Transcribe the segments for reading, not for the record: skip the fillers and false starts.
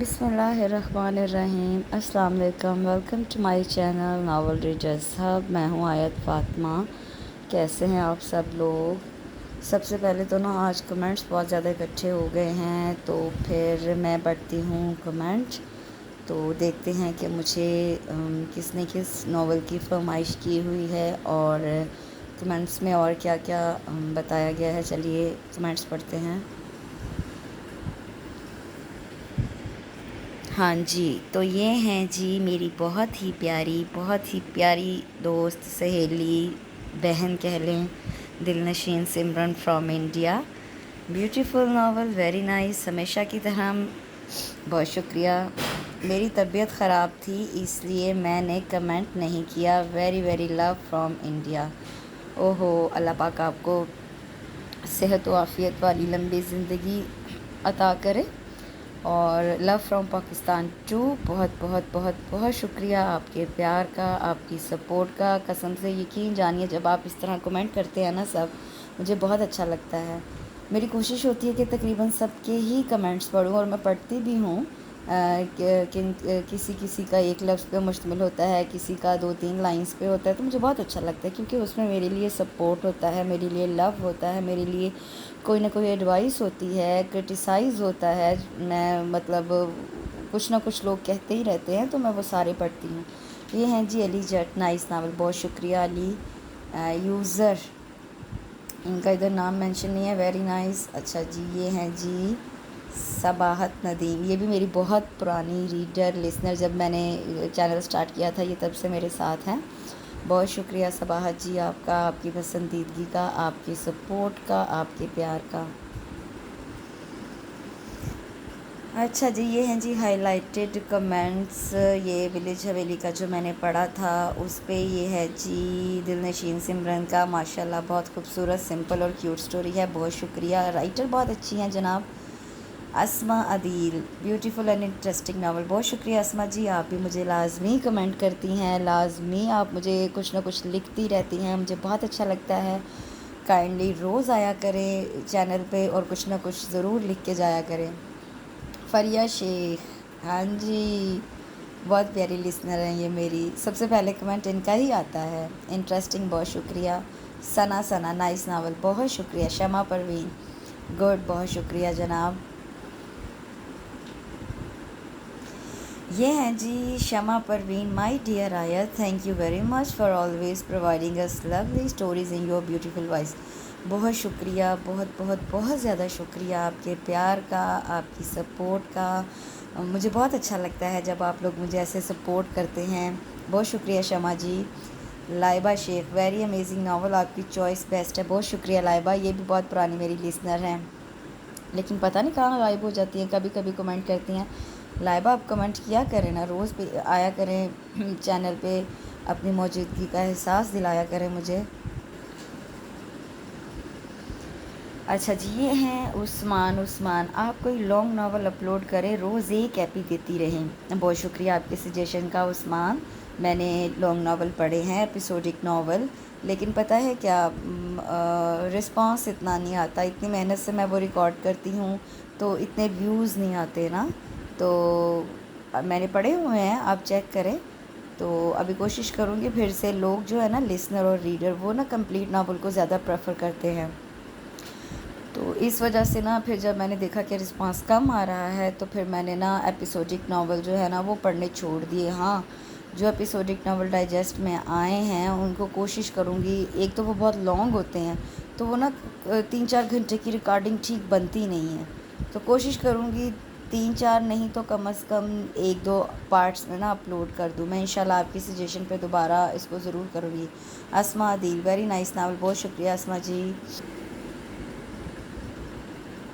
بسم اللہ الرحمن الرحیم۔ السلام علیکم، welcome to my channel novel readers hub. میں ہوں آیت فاطمہ۔ کیسے ہیں آپ سب لوگ؟ سب سے پہلے تو نا آج کمنٹس بہت زیادہ اکٹھے ہو گئے ہیں، تو پھر میں پڑھتی ہوں کمنٹ، تو دیکھتے ہیں کہ مجھے کس نے کس ناول کی فرمائش کی ہوئی ہے اور کمنٹس میں اور کیا کیا بتایا گیا ہے۔ چلیے کمنٹس پڑھتے ہیں۔ ہاں جی، تو یہ ہیں جی میری بہت ہی پیاری دوست، سہیلی، بہن کہہ لیں، دل نشین Simran from India. Beautiful novel, very nice, ہمیشہ کی طرح بہت شکریہ۔ میری طبیعت خراب تھی اس لیے میں نے کمنٹ نہیں کیا، ویری لو فرام انڈیا۔ اوہو، اللہ پاک آپ کو صحت و عافیت والی لمبی زندگی عطا کرے، اور لو فرام پاکستان ٹو۔ بہت شکریہ آپ کے پیار کا، آپ کی سپورٹ کا۔ قسم سے یقین جانیے، جب آپ اس طرح کمنٹ کرتے ہیں نا سب، مجھے بہت اچھا لگتا ہے۔ میری کوشش ہوتی ہے کہ تقریباً سب کے ہی کمنٹس پڑھوں، اور میں پڑھتی بھی ہوں۔ کسی کا ایک لفظ پہ مشتمل ہوتا ہے، کسی کا 2-3 لائنز پہ ہوتا ہے، تو مجھے بہت اچھا لگتا ہے، کیونکہ اس میں میرے لیے سپورٹ ہوتا ہے، میرے لیے لو ہوتا ہے، میرے لیے کوئی نہ کوئی ایڈوائس ہوتی ہے، کرٹیسائز ہوتا ہے۔ میں مطلب کچھ نہ کچھ لوگ کہتے ہی رہتے ہیں، تو میں وہ سارے پڑھتی ہوں۔ یہ ہیں جی علی جٹ، نائس ناول، بہت شکریہ علی۔ یوزر، ان کا ادھر نام مینشن نہیں ہے، ویری نائس۔ اچھا جی، یہ ہیں جی صباحت ندیم، یہ بھی میری بہت پرانی ریڈر لسنر، جب میں نے چینل سٹارٹ کیا تھا یہ تب سے میرے ساتھ ہیں۔ بہت شکریہ صباحت جی آپ کا، آپ کی پسندیدگی کا، آپ کی سپورٹ کا، آپ کے پیار کا۔ اچھا جی، یہ ہیں جی ہائی لائٹڈ کمنٹس۔ یہ ولیج حویلی کا جو میں نے پڑھا تھا اس پہ یہ ہے جی دل نشین سمرن کا، ماشاءاللہ بہت خوبصورت، سمپل اور کیوٹ سٹوری ہے، بہت شکریہ۔ رائٹر بہت اچھی ہیں جناب اسما عدیل، بیوٹیفل اینڈ انٹرسٹنگ ناول، بہت شکریہ اسما جی، آپ بھی مجھے لازمی کمنٹ کرتی ہیں، لازمی آپ مجھے کچھ نہ کچھ لکھتی رہتی ہیں، مجھے بہت اچھا لگتا ہے۔ کائنڈلی روز آیا کریں چینل پہ اور کچھ نہ کچھ ضرور لکھ کے جایا کریں۔ فریہ شیخ، ہاں جی، بہت پیاری لسنر ہیں یہ میری، سب سے پہلے کمنٹ ان کا ہی آتا ہے، انٹرسٹنگ، بہت شکریہ۔ ثنا، نائس ناول، بہت شکریہ۔ شمع پروین، گڈ، بہت شکریہ جناب۔ یہ ہیں جی Shama Parveen, my dear Ayat, thank you very much for always providing us lovely stories in your beautiful voice. بہت شکریہ، بہت زیادہ شکریہ آپ کے پیار کا، آپ کی سپورٹ کا۔ مجھے بہت اچھا لگتا ہے جب آپ لوگ مجھے ایسے سپورٹ کرتے ہیں، بہت شکریہ شمع جی۔ لائبہ شیخ، ویری امیزنگ ناول، آپ کی چوائس بیسٹ ہے، بہت شکریہ لائبہ، یہ بھی بہت پرانی میری لسنر ہیں، لیکن پتہ نہیں کہاں غائب ہو جاتی ہیں، کبھی کبھی کمنٹ کرتی ہیں۔ لائبہ آپ کمنٹ کیا کریں نا، روز پہ آیا کریں چینل پہ، اپنی موجودگی کا احساس دلایا کریں مجھے۔ اچھا جی، یہ ہیں عثمان، آپ کوئی لانگ ناول اپلوڈ کریں، روز ایک ایپی دیتی رہیں۔ بہت شکریہ آپ کے سجیشن کا عثمان، میں نے لانگ ناول پڑھے ہیں، ایپیسوڈک ناول، لیکن پتہ ہے کیا، رسپانس اتنا نہیں آتا، اتنی محنت سے میں وہ ریکارڈ کرتی ہوں تو اتنے ویوز نہیں آتے نا، تو میں نے پڑھے ہوئے ہیں، آپ چیک کریں، تو ابھی کوشش کروں گی پھر سے۔ لوگ جو ہے نا لسنر اور ریڈر، وہ نا کمپلیٹ ناول کو زیادہ پریفر کرتے ہیں، تو اس وجہ سے نا پھر جب میں نے دیکھا کہ رسپانس کم آ رہا ہے، تو پھر میں نے نا ایپیسوڈک ناول جو ہے نا وہ پڑھنے چھوڑ دیے۔ ہاں، جو ایپیسوڈک ناول ڈائجسٹ میں آئے ہیں ان کو کوشش کروں گی، ایک تو وہ بہت لانگ ہوتے ہیں، تو وہ نا 3-4 گھنٹے کی ریکارڈنگ ٹھیک بنتی نہیں ہے، تو کوشش کروں گی 3-4 نہیں تو کم از کم 1-2 پارٹس میں نا اپلوڈ کر دوں میں، انشاءاللہ آپ کی سجیشن پہ دوبارہ اس کو ضرور کروں گی۔ اسما عدیل، ویری نائس ناول، بہت شکریہ اسما جی۔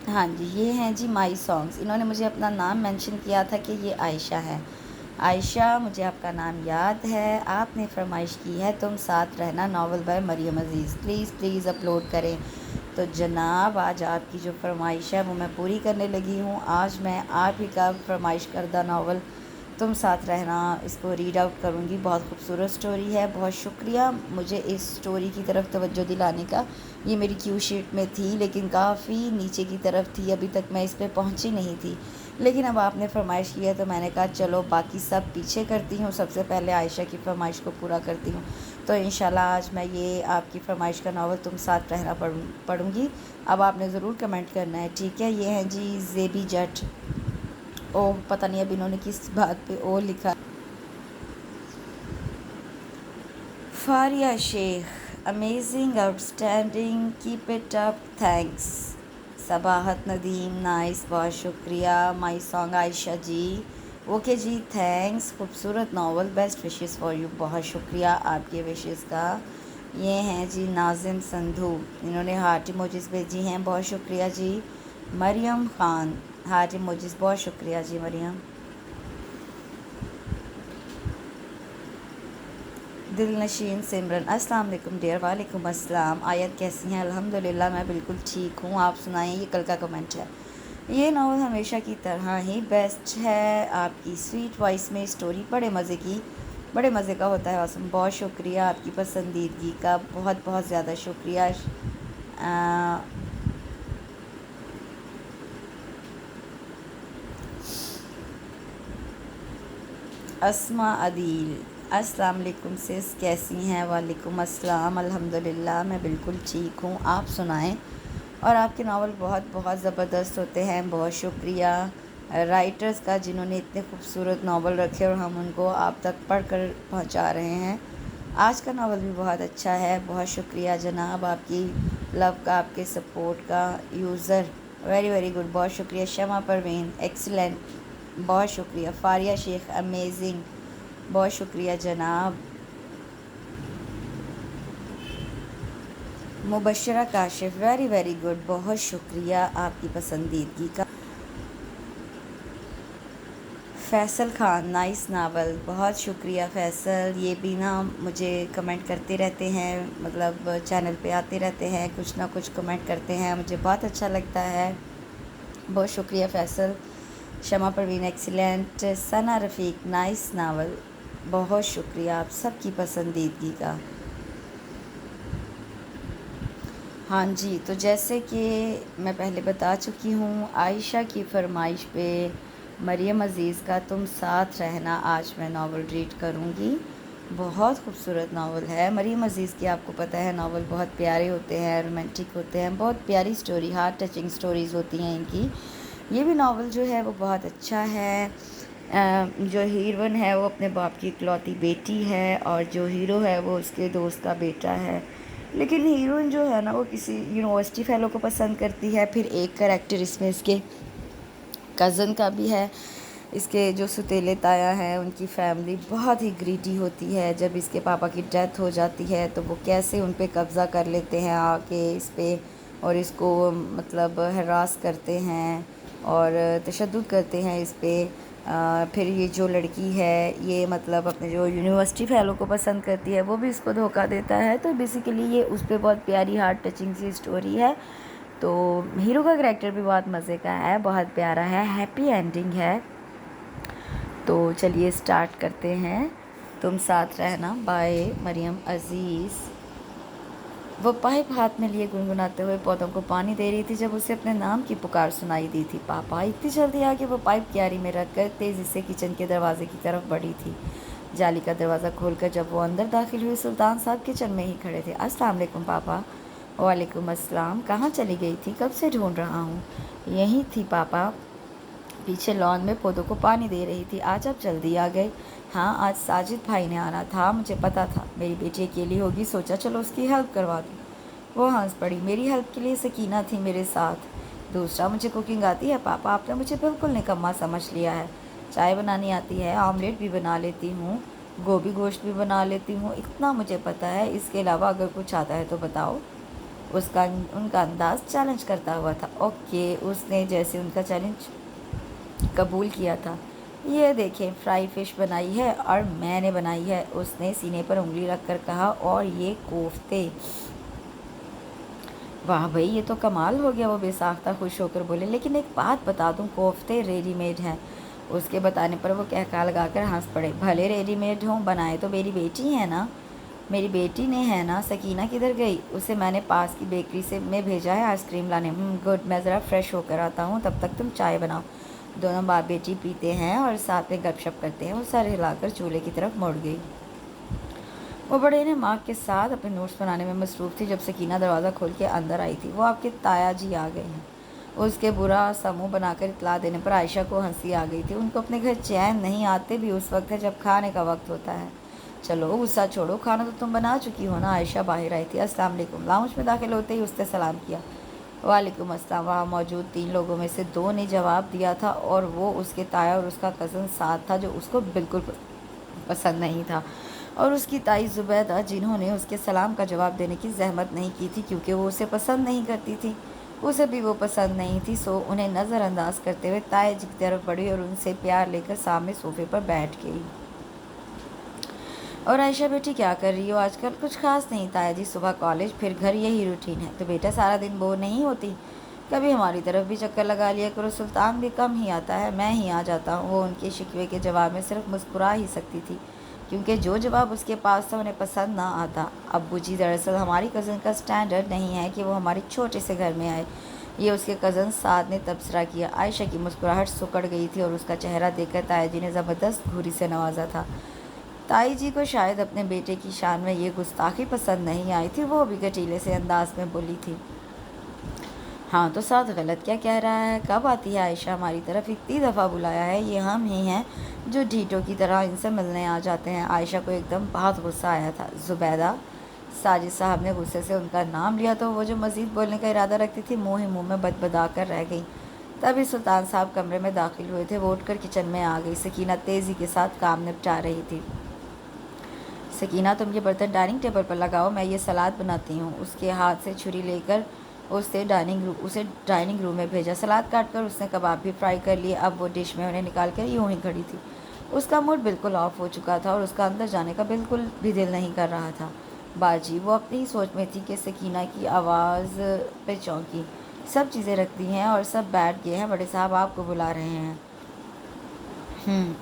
ہاں جی، یہ ہیں جی مائی سانگس، انہوں نے مجھے اپنا نام مینشن کیا تھا کہ یہ عائشہ ہے۔ عائشہ، مجھے آپ کا نام یاد ہے، آپ نے فرمائش کی ہے تم ساتھ رہنا، novel by Maryam Aziz, please upload کریں۔ تو جناب آج آپ کی جو فرمائش ہے وہ میں پوری کرنے لگی ہوں، آج میں آپ ہی کا فرمائش کردہ ناول تم ساتھ رہنا، اس کو ریڈ آؤٹ کروں گی۔ بہت خوبصورت سٹوری ہے، بہت شکریہ مجھے اس سٹوری کی طرف توجہ دلانے کا۔ یہ میری کیو شیٹ میں تھی لیکن کافی نیچے کی طرف تھی، ابھی تک میں اس پہ پہنچی نہیں تھی، لیکن اب آپ نے فرمائش کی ہے تو میں نے کہا چلو باقی سب پیچھے کرتی ہوں، سب سے پہلے عائشہ کی فرمائش کو پورا کرتی ہوں۔ تو انشاءاللہ آج میں یہ آپ کی فرمائش کا ناول تم ساتھ رہنا پڑھوں گی۔ اب آپ نے ضرور کمنٹ کرنا ہے، ٹھیک ہے؟ یہ ہیں جی زیبی جٹ، او پتہ نہیں اب انہوں نے کس بات پہ او لکھا۔ Fariya Sheikh, amazing, outstanding, keep it up, thanks. Sabahat Nadeem, nice, بہت شکریہ۔ My song Ayesha ji, okay جی تھینکس، خوبصورت ناول، بیسٹ وشز فار یو، بہت شکریہ آپ کے وشز کا۔ یہ ہیں جی ناظم سندھو، انہوں نے ہارٹ ایموجیز بھیجی ہیں، بہت شکریہ جی۔ مریم خان، ہارٹ ایموجیز، بہت شکریہ جی مریم۔ دل نشین سمرن، السلام علیکم ڈیئر، وعلیکم السلام۔ آیت کیسی ہیں؟ الحمدللہ میں بالکل ٹھیک ہوں، آپ سنائیں؟ یہ کل کا کمنٹ ہے۔ یہ ناول ہمیشہ کی طرح ہی بیسٹ ہے، آپ کی سویٹ وائس میں اسٹوری بڑے مزے کا ہوتا ہے، آسم، بہت شکریہ آپ کی پسندیدگی کا، بہت بہت زیادہ شکریہ۔ اسما عدیل، السلام علیکم سس، کیسی ہیں؟ وعلیکم السلام، الحمدللہ میں بالکل ٹھیک ہوں، آپ سنائیں؟ اور آپ کے ناول بہت بہت زبردست ہوتے ہیں، بہت شکریہ رائٹرز کا جنہوں نے اتنے خوبصورت ناول رکھے اور ہم ان کو آپ تک پڑھ کر پہنچا رہے ہیں۔ آج کا ناول بھی بہت اچھا ہے، بہت شکریہ جناب آپ کی لو کا، آپ کے سپورٹ کا۔ یوزر ویری ویری گڈ، بہت شکریہ۔ شمع پروین، ایکسیلنٹ، بہت شکریہ۔ فاریہ شیخ، امیزنگ، بہت شکریہ جناب۔ مبشرہ کاشف، ویری ویری گڈ، بہت شکریہ آپ کی پسندیدگی کا۔ فیصل خان، نائس ناول، بہت شکریہ فیصل، یہ بھی نا مجھے کمنٹ کرتے رہتے ہیں، مطلب چینل پہ آتے رہتے ہیں، کچھ نہ کچھ کمنٹ کرتے ہیں، مجھے بہت اچھا لگتا ہے، بہت شکریہ فیصل۔ شمع پروین، ایکسیلنٹ۔ ثنا رفیق، نائس ناول، بہت شکریہ آپ سب کی پسندیدگی کا۔ ہاں جی، تو جیسے کہ میں پہلے بتا چکی ہوں، عائشہ کی فرمائش پہ مریم عزیز کا تم ساتھ رہنا آج میں ناول ریڈ کروں گی۔ بہت خوبصورت ناول ہے، مریم عزیز کی آپ کو پتہ ہے ناول بہت پیارے ہوتے ہیں، رومانٹک ہوتے ہیں، بہت پیاری سٹوری، ہارٹ ٹچنگ سٹوریز ہوتی ہیں ان کی۔ یہ بھی ناول جو ہے وہ بہت اچھا ہے۔ جو ہیروین ہے وہ اپنے باپ کی اکلوتی بیٹی ہے اور جو ہیرو ہے وہ اس کے دوست کا بیٹا ہے، لیکن ہیروئن جو ہے نا وہ کسی یونیورسٹی فیلو کو پسند کرتی ہے۔ پھر ایک کریکٹر اس میں اس کے کزن کا بھی ہے، اس کے جو ستیلے تایا ہیں ان کی فیملی بہت ہی گریڈی ہوتی ہے، جب اس کے پاپا کی ڈیتھ ہو جاتی ہے تو وہ کیسے ان پہ قبضہ کر لیتے ہیں آ کے اس پہ، اور اس کو مطلب ہراس کرتے ہیں اور تشدد کرتے ہیں اس پہ۔ پھر یہ جو لڑکی ہے یہ مطلب اپنے جو یونیورسٹی فیلو کو پسند کرتی ہے وہ بھی اس کو دھوکہ دیتا ہے، تو بیسیکلی یہ اس پہ بہت پیاری ہارٹ ٹچنگ سی اسٹوری ہے۔ تو ہیرو کا کریکٹر بھی بہت مزے کا ہے، بہت پیارا ہے، ہیپی اینڈنگ ہے۔ تو چلیے سٹارٹ کرتے ہیں۔ تم ساتھ رہنا بائے مریم عزیز۔ وہ پائپ ہاتھ میں لیے گنگناتے ہوئے پودوں کو پانی دے رہی تھی جب اسے اپنے نام کی پکار سنائی دی تھی۔ پاپا اتنی جلدی آ کے وہ پائپ کیاری میں رکھ کر تیزی سے کچن کے دروازے کی طرف بڑھی تھی۔ جالی کا دروازہ کھول کر جب وہ اندر داخل ہوئی، سلطان صاحب کچن میں ہی کھڑے تھے۔ السلام علیکم پاپا۔ وعلیکم السلام، کہاں چلی گئی تھی؟ کب سے ڈھونڈ رہا ہوں۔ یہیں تھی پاپا، پیچھے لان میں پودوں کو پانی دے رہی تھی۔ آج آپ جلدی آ گئے؟ ہاں، آج ساجد بھائی نے آنا تھا، مجھے پتا تھا میری بیٹی اکیلی ہوگی، سوچا چلو اس کی ہیلپ کروا دوں۔ وہ ہنس پڑی، میری ہیلپ کے لیے سکینہ تھی میرے ساتھ۔ دوسرا، مجھے کوکنگ آتی ہے پاپا، آپ نے مجھے بالکل نکما سمجھ لیا ہے۔ چائے بنانی آتی ہے، آملیٹ بھی بنا لیتی ہوں، گوبھی گوشت بھی بنا لیتی ہوں، اتنا مجھے پتا ہے، اس کے علاوہ اگر کچھ آتا ہے تو بتاؤ۔ ان کا انداز چیلنج کرتا ہوا تھا۔ اوکے، اس نے جیسے ان کا چیلنج قبول کیا تھا۔ یہ دیکھیں، فرائی فش بنائی ہے اور میں نے بنائی ہے، اس نے سینے پر انگلی رکھ کر کہا، اور یہ کوفتے۔ واہ بھئی، یہ تو کمال ہو گیا، وہ بے ساختہ خوش ہو کر بولے، لیکن ایک بات بتا دوں، کوفتے ریڈی میڈ ہیں اس کے بتانے پر وہ کہکا لگا کر ہنس پڑے۔ بھلے ریڈی میڈ ہوں، بنائے تو میری بیٹی ہے نا، میری بیٹی نے ہے نا۔ سکینہ کدھر گئی؟ اسے میں نے پاس کی بیکری میں بھیجا ہے آئس کریم لانے۔ گڈ، میں ذرا فریش ہو کر آتا ہوں، تب تک تم چائے بناؤ۔ دونوں باپ بیٹی پیتے ہیں اور ساتھ میں گپ شپ کرتے ہیں۔ وہ سر ہلا کر چولہے کی طرف مڑ گئی۔ وہ بڑے نماک کے ساتھ اپنے نوٹس بنانے میں مصروف تھی جب سکینہ دروازہ کھول کے اندر آئی تھی۔ وہ آپ کے تایا جی آ گئے ہیں۔ اس کے برا سا منہ بنا کر اطلاع دینے پر عائشہ کو ہنسی آ گئی تھی۔ ان کو اپنے گھر چین نہیں آتے بھی اس وقت ہے جب کھانے کا وقت ہوتا ہے۔ چلو غصہ چھوڑو، کھانا تو تم بنا چکی ہو نا۔ عائشہ باہر آئی تھی۔ السلام علیکم۔ لاؤنج میں داخل ہوتے ہی اس نے سلام کیا۔ وعلیکم السلام۔ وہاں موجود 3 لوگوں میں سے 2 نے جواب دیا تھا اور وہ اس کے تایا اور اس کا کزن ساتھ تھا جو اس کو بالکل پسند نہیں تھا، اور اس کی تائی زبیدہ جنہوں نے اس کے سلام کا جواب دینے کی زحمت نہیں کی تھی کیونکہ وہ اسے پسند نہیں کرتی تھی۔ اسے بھی وہ پسند نہیں تھی، سو انہیں نظر انداز کرتے ہوئے تایا جی کی طرف بڑھی اور ان سے پیار لے کر سامنے صوفے پر بیٹھ گئی۔ اور عائشہ بیٹی کیا کر رہی ہو آج کل؟ کچھ خاص نہیں تایا جی، صبح کالج پھر گھر، یہی روٹین ہے۔ تو بیٹا سارا دن بور نہیں ہوتی؟ کبھی ہماری طرف بھی چکر لگا لیا کرو۔ سلطان بھی کم ہی آتا ہے، میں ہی آ جاتا ہوں۔ وہ ان کے شکوے کے جواب میں صرف مسکرا ہی سکتی تھی کیونکہ جو جواب اس کے پاس تھا انہیں پسند نہ آتا۔ ابو جی دراصل ہماری کزن کا سٹینڈرڈ نہیں ہے کہ وہ ہمارے چھوٹے سے گھر میں آئے، یہ اس کے کزن سعد نے تبصرہ کیا۔ عائشہ کی مسکراہٹ سکڑ گئی تھی اور اس کا چہرہ دیکھ کر تایا جی نے زبردست گھوری سے نوازا تھا۔ تائی جی کو شاید اپنے بیٹے کی شان میں یہ گستاخی پسند نہیں آئی تھی، وہ بھی گٹیلے سے انداز میں بولی تھی۔ ہاں تو ساتھ غلط کیا کہہ رہا ہے؟ کب آتی ہے عائشہ ہماری طرف؟ اتنی دفعہ بلایا ہے، یہ ہم ہی ہیں جو ڈھیٹوں کی طرح ان سے ملنے آ جاتے ہیں۔ عائشہ کو ایک دم بہت غصہ آیا تھا۔ زبیدہ، ساجد صاحب نے غصے سے ان کا نام لیا تو وہ جو مزید بولنے کا ارادہ رکھتی تھی منہ میں بدبدا کر رہ گئی۔ تبھی سلطان صاحب کمرے میں داخل ہوئے تھے۔ وہ اٹھ کر کچن میں آ گئی۔ سکینہ تیزی کے ساتھ کام نپٹا رہی تھی۔ سکینہ تم یہ برتن ڈائننگ ٹیبل پر لگاؤ، میں یہ سلاد بناتی ہوں۔ اس کے ہاتھ سے چھری لے کر اسے ڈائننگ روم میں بھیجا۔ سلاد کاٹ کر اس نے کباب بھی فرائی کر لیے۔ اب وہ ڈش میں انہیں نکال کر یوں ہی کھڑی تھی۔ اس کا موڈ بالکل آف ہو چکا تھا اور اس کا اندر جانے کا بالکل بھی دل نہیں کر رہا تھا۔ باجی وہ اپنی ہی سوچ میں تھی کہ سکینہ کی آواز پہ چونکی۔ سب چیزیں رکھ دی ہیں اور سب بیٹھ گئے ہیں، بڑے صاحب آپ کو بلا رہے ہیں۔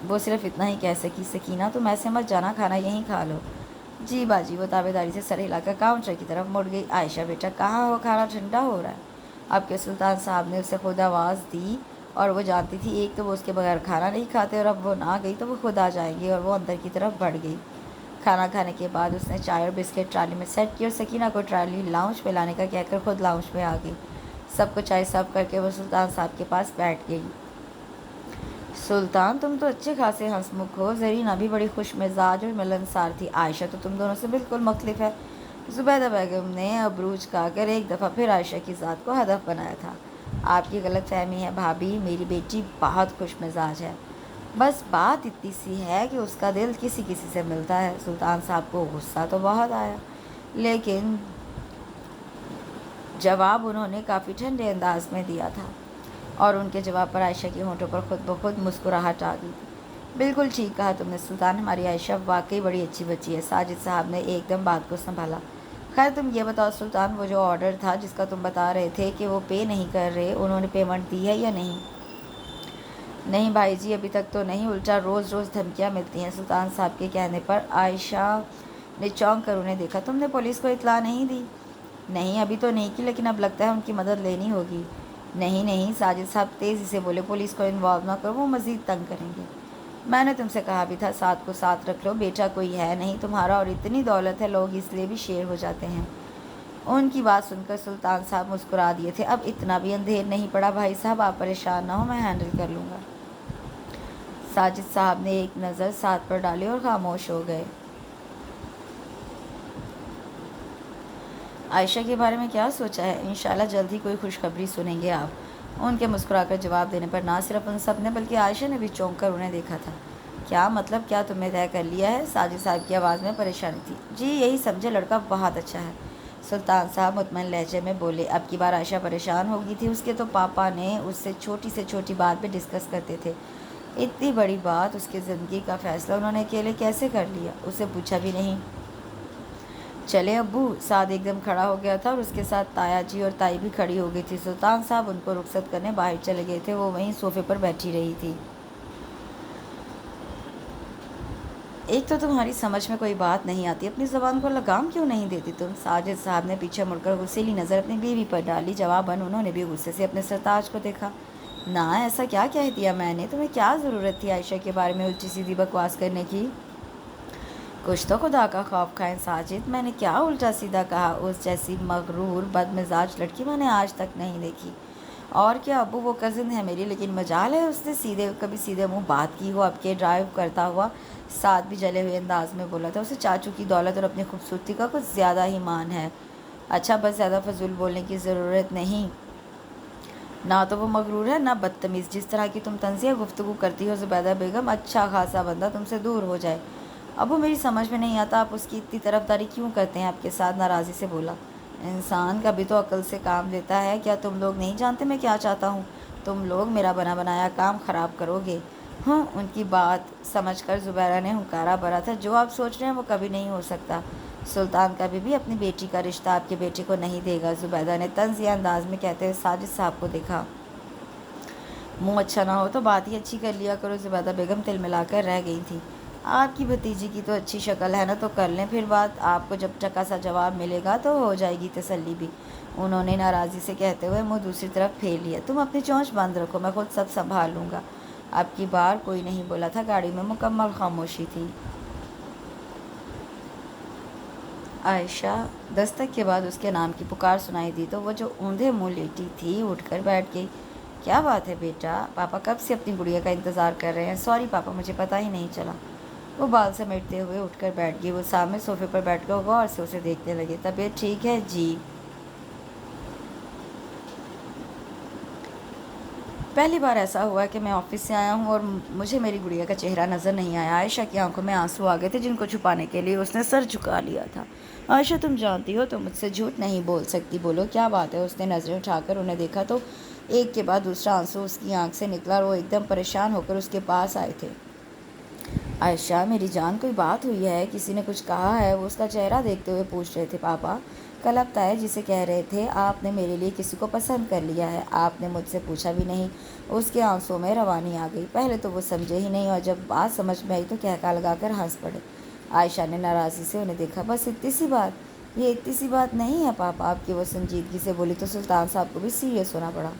وہ صرف اتنا ہی کہہ سکی۔ سکینہ تم ایسے مت جانا، کھانا یہیں کھا لو۔ جی باجی۔ وہ تابعداری سے سر ہلا کر کاؤنٹر کی طرف مڑ گئی۔ عائشہ بیٹا کہاں ہو؟ کھانا ٹھنڈا ہو رہا ہے۔ اب کے سلطان صاحب نے اسے خود آواز دی اور وہ جانتی تھی ایک تو وہ اس کے بغیر کھانا نہیں کھاتے اور اب وہ نہ گئی تو وہ خود آ جائیں گے، اور وہ اندر کی طرف بڑھ گئی۔ کھانا کھانے کے بعد اس نے چائے اور بسکٹ ٹرالی میں سیٹ کی اور سکینہ کو ٹرالی لاؤنج پہ لانے کا کہہ کر خود لاؤنج پہ آ گئی۔ سب کو چائے سرو کر کے وہ سلطان صاحب کے پاس بیٹھ گئی۔ سلطان تم تو اچھے خاصے ہنس مکھ ہو۔ زرینہ بھی بڑی خوش مزاج اور ملنسار تھی۔ عائشہ تو تم دونوں سے بالکل مختلف ہے۔ زبیدہ بیگم نے ابروج کھا کر ایک دفعہ پھر عائشہ کی ذات کو ہدف بنایا تھا۔ آپ کی غلط فہمی ہے بھابھی، میری بیٹی بہت خوش مزاج ہے، بس بات اتنی سی ہے کہ اس کا دل کسی کسی سے ملتا ہے۔ سلطان صاحب کو غصہ تو بہت آیا، لیکن جواب انہوں نے کافی ٹھنڈے انداز میں دیا تھا اور ان کے جواب پر عائشہ کی ہونٹوں پر خود بخود مسکراہٹ آ گئی تھی۔ بالکل ٹھیک کہا تم نے سلطان، ہماری عائشہ واقعی بڑی اچھی بچی ہے۔ ساجد صاحب نے ایک دم بات کو سنبھالا۔ خیر تم یہ بتاؤ سلطان، وہ جو آرڈر تھا جس کا تم بتا رہے تھے کہ وہ پے نہیں کر رہے، انہوں نے پیمنٹ دی ہے یا نہیں؟ نہیں بھائی جی ابھی تک تو نہیں، الٹا روز روز دھمکیاں ملتی ہیں۔ سلطان صاحب کے کہنے پر عائشہ نے چونک کر انہیں دیکھا۔ تم نے پولیس کو اطلاع نہیں دی؟ نہیں ابھی تو نہیں کی، لیکن اب لگتا ہے ان کی مدد لینی ہوگی۔ نہیں، ساجد صاحب تیزی سے بولے، پولیس کو انوالو نہ کرو، وہ مزید تنگ کریں گے۔ میں نے تم سے کہا بھی تھا ساتھ کو ساتھ رکھ لو، بیٹا کوئی ہے نہیں تمہارا اور اتنی دولت ہے، لوگ اس لیے بھی شیر ہو جاتے ہیں۔ ان کی بات سن کر سلطان صاحب مسکرا دیے تھے۔ اب اتنا بھی اندھیر نہیں پڑا بھائی صاحب، آپ پریشان نہ ہو، میں ہینڈل کر لوں گا۔ ساجد صاحب نے ایک نظر ساتھ پر ڈالی اور خاموش ہو گئے۔ عائشہ کے بارے میں کیا سوچا ہے؟ انشاءاللہ جلد ہی کوئی خوشخبری سنیں گے آپ۔ ان کے مسکرا کر جواب دینے پر نہ صرف ان سب نے بلکہ عائشہ نے بھی چونک کر انہیں دیکھا تھا۔ کیا مطلب، کیا تم نے طے کر لیا ہے؟ ساجد صاحب کی آواز میں پریشانی تھی۔ جی یہی سمجھے، لڑکا بہت اچھا ہے، سلطان صاحب مطمئن لہجے میں بولے۔ اب کی بار عائشہ پریشان ہو گئی تھی، اس کے تو پاپا نے اس سے چھوٹی سے چھوٹی بات پہ ڈسکس کرتے تھے، اتنی بڑی بات، اس کی زندگی کا فیصلہ انہوں نے اکیلے کیسے کر لیا، اسے پوچھا بھی نہیں۔ چلے ابو۔ سعد ایک دم کھڑا ہو گیا تھا اور اس کے ساتھ تایا جی اور تائی بھی کھڑی ہو گئی تھی۔ سلطان صاحب ان کو رخصت کرنے باہر چلے گئے تھے، وہ وہیں صوفے پر بیٹھی رہی تھی۔ ایک تو تمہاری سمجھ میں کوئی بات نہیں آتی، اپنی زبان کو لگام کیوں نہیں دیتی تم؟ ساجد صاحب نے پیچھے مڑ کر غصیلی نظر اپنی بیوی پر ڈالی۔ جواباً انہوں نے بھی غصے سے اپنے سرتاج کو دیکھا۔ نہ، ایسا کیا کہہ دیا میں نے؟ تمہیں کیا ضرورت تھی عائشہ کے بارے میں الٹی سیدھی بکواس کرنے کی؟ کچھ تو خدا کا خوف کھائیں ساجد، میں نے کیا الٹا سیدھا کہا؟ اس جیسی مغرور بد مزاج لڑکی میں نے آج تک نہیں دیکھی۔ اور کیا ابو، وہ کزن ہے میری، لیکن مجال ہے اس نے کبھی سیدھے منہ بات کی ہو؟ اب کے ڈرائیو کرتا ہوا ساتھ بھی جلے ہوئے انداز میں بولا تھا، اسے چاچو کی دولت اور اپنی خوبصورتی کا کچھ زیادہ ہی مان ہے۔ اچھا بس زیادہ فضول بولنے کی ضرورت نہیں، نہ تو وہ مغرور ہے نہ بدتمیز۔ جس طرح کی تم طنزیہ گفتگو کرتی ہو زبیدہ بیگم، اچھا خاصا بندہ تم سے دور ہو جائے۔ ابو میری سمجھ میں نہیں آتا آپ اس کی اتنی طرفداری کیوں کرتے ہیں؟ آپ کے ساتھ ناراضی سے بولا۔ انسان کبھی تو عقل سے کام لیتا ہے، کیا تم لوگ نہیں جانتے میں کیا چاہتا ہوں؟ تم لوگ میرا بنا بنایا کام خراب کرو گے۔ ہاں، ان کی بات سمجھ کر زبیرہ نے ہنکارا بھرا تھا، جو آپ سوچ رہے ہیں وہ کبھی نہیں ہو سکتا۔ سلطان کبھی بھی اپنی بیٹی کا رشتہ آپ کے بیٹے کو نہیں دے گا۔ زبیدہ نے طنزیہ انداز میں کہتے ہوئے ساجد صاحب کو دیکھا۔ منہ اچھا نہ ہو تو بات ہی اچھی کر لیا کرو۔ زبیدہ بیگم تل ملا کر رہ گئی تھی۔ آپ کی بھتیجی کی تو اچھی شکل ہے نا، تو کر لیں پھر بات، آپ کو جب ٹکا سا جواب ملے گا تو ہو جائے گی تسلی بھی، انہوں نے ناراضی سے کہتے ہوئے منہ دوسری طرف پھیر لیا۔ تم اپنی چونچ بند رکھو، میں خود سب سنبھال لوں گا۔ اب کی بار کوئی نہیں بولا تھا، گاڑی میں مکمل خاموشی تھی۔ عائشہ، دستک کے بعد اس کے نام کی پکار سنائی دی تو وہ جو اوندھے منہ لیٹی تھی اٹھ کر بیٹھ گئی۔ کیا بات ہے بیٹا؟ پاپا کب سے اپنی گڑیا کا انتظار کر رہے ہیں۔ سوری پاپا، مجھے پتہ ہی نہیں چلا۔ وہ بال سمیٹتے ہوئے اٹھ کر بیٹھ گئی۔ وہ سامنے صوفے پر بیٹھ کر غور سے اسے دیکھنے لگے۔ طبیعت ٹھیک ہے جی؟ پہلی بار ایسا ہوا کہ میں آفس سے آیا ہوں اور مجھے میری گڑیا کا چہرہ نظر نہیں آیا۔ عائشہ کی آنکھوں میں آنسو آ گئے تھے جن کو چھپانے کے لیے اس نے سر جھکا لیا تھا۔ عائشہ تم جانتی ہو تم مجھ سے جھوٹ نہیں بول سکتی، بولو کیا بات ہے؟ اس نے نظریں اٹھا کر انہیں دیکھا تو ایک کے بعد دوسرا آنسو اس کی آنکھ سے نکلا اور وہ ایک دم پریشان ہو کر اس کے پاس آئے تھے۔ عائشہ میری جان، کوئی بات ہوئی ہے؟ کسی نے کچھ کہا ہے؟ وہ اس کا چہرہ دیکھتے ہوئے پوچھ رہے تھے۔ پاپا کل آپ تائے جسے کہہ رہے تھے آپ نے میرے لیے کسی کو پسند کر لیا ہے، آپ نے مجھ سے پوچھا بھی نہیں۔ اس کے آنسوں میں روانی آ گئی۔ پہلے تو وہ سمجھے ہی نہیں اور جب بات سمجھ میں آئی تو کہکا لگا کر ہنس پڑے۔ عائشہ نے ناراضی سے انہیں دیکھا۔ بس اتنی سی بات؟ یہ اتنی سی بات نہیں ہے پاپا آپ کی، وہ سنجیدگی سے بولی تو سلطان صاحب کو بھی سیریس ہونا پڑا۔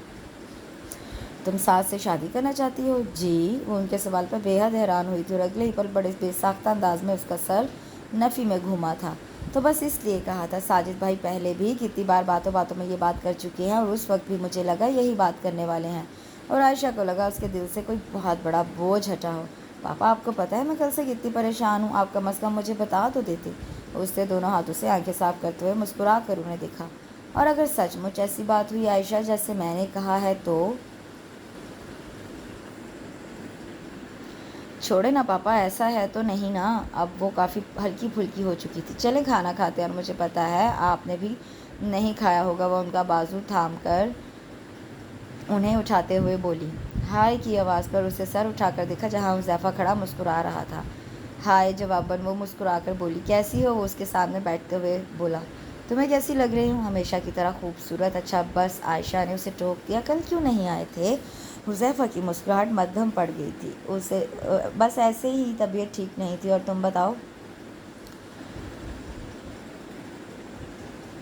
تم ساس سے شادی کرنا چاہتی ہو؟ جی، وہ ان کے سوال پر بے حد حیران ہوئی تھی اور اگلے ہی پل بڑے بے ساختہ انداز میں اس کا سر نفی میں گھوما تھا۔ تو بس اس لیے کہا تھا۔ ساجد بھائی پہلے بھی کتنی بار باتوں باتوں میں یہ بات کر چکے ہیں اور اس وقت بھی مجھے لگا یہی بات کرنے والے ہیں، اور عائشہ کو لگا اس کے دل سے کوئی بہت بڑا بوجھ ہٹا ہو۔ پاپا آپ کو پتہ ہے میں کل سے کتنی پریشان ہوں، آپ کم از کم مجھے بتا تو دیتے۔ اس نے دونوں ہاتھوں سے آنکھیں صاف کرتے ہوئے مسکرا کر انہیں دیکھا۔ اور اگر سچ مچ ایسی بات ہوئی عائشہ جیسے میں نے کہا ہے تو؟ چھوڑے نا پاپا، ایسا ہے تو نہیں نا؟ اب وہ کافی ہلکی پھلکی ہو چکی تھی۔ چلے کھانا کھاتے ہیں، اور مجھے پتہ ہے آپ نے بھی نہیں کھایا ہوگا۔ وہ ان کا بازو تھام کر انہیں اٹھاتے ہوئے بولی۔ ہائے کی آواز پر اسے سر اٹھا کر دیکھا جہاں حذیفہ کھڑا مسکرا رہا تھا۔ ہائے جواباً وہ مسکرا کر بولی۔ کیسی ہو؟ وہ اس کے سامنے بیٹھتے ہوئے بولا۔ تمہیں کیسی لگ رہی ہوں؟ ہمیشہ کی طرح خوبصورت۔ اچھا بس، عائشہ نے اسے ٹوک دیا، کل کیوں نہیں آئے تھے؟ حذیفہ کی مسکراہٹ مدھم پڑ گئی تھی۔ اسے بس ایسے ہی، طبیعت ٹھیک نہیں تھی۔ اور تم بتاؤ،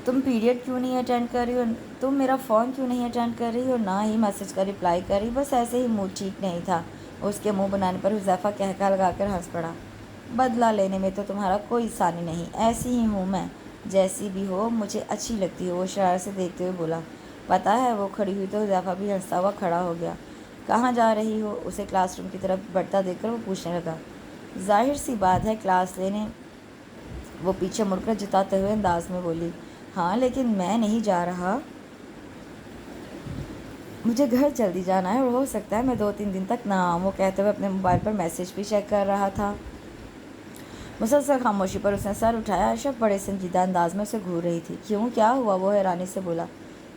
تم پیریڈ کیوں نہیں اٹینڈ کر رہی ہو؟ تم میرا فون کیوں نہیں اٹینڈ کر رہی ہو؟ نہ ہی میسج کا رپلائی کر رہی؟ بس ایسے ہی موڈ ٹھیک نہیں تھا۔ اس کے منہ بنانے پر حذیفہ کہکا لگا کر ہنس پڑا۔ بدلہ لینے میں تو تمہارا کوئی ثانی نہیں، ایسی ہی ہوں میں، جیسی بھی ہو مجھے اچھی لگتی ہو، وہ شرارت سے دیکھتے ہوئے بولا۔ پتہ ہے؟ وہ کھڑی ہوئی تو حذیفہ بھی ہنستا ہوا کھڑا ہو گیا۔ کہاں جا رہی ہو؟ اسے کلاس روم کی طرف بڑھتا دیکھ کر وہ پوچھنے لگا۔ ظاہر سی بات ہے کلاس لینے، وہ پیچھے مڑ کر جتاتے ہوئے انداز میں بولی۔ ہاں لیکن میں نہیں جا رہا، مجھے گھر جلدی جانا ہے اور ہو سکتا ہے میں 2-3 دن تک نہ آؤں، وہ کہتے ہوئے اپنے موبائل پر میسج بھی چیک کر رہا تھا۔ مسلسل خاموشی پر اس نے سر اٹھایا۔ عائشہ بڑے سنجیدہ انداز میں اسے گھور رہی تھی۔ کیوں، کیا ہوا؟ وہ حیرانی سے بولا۔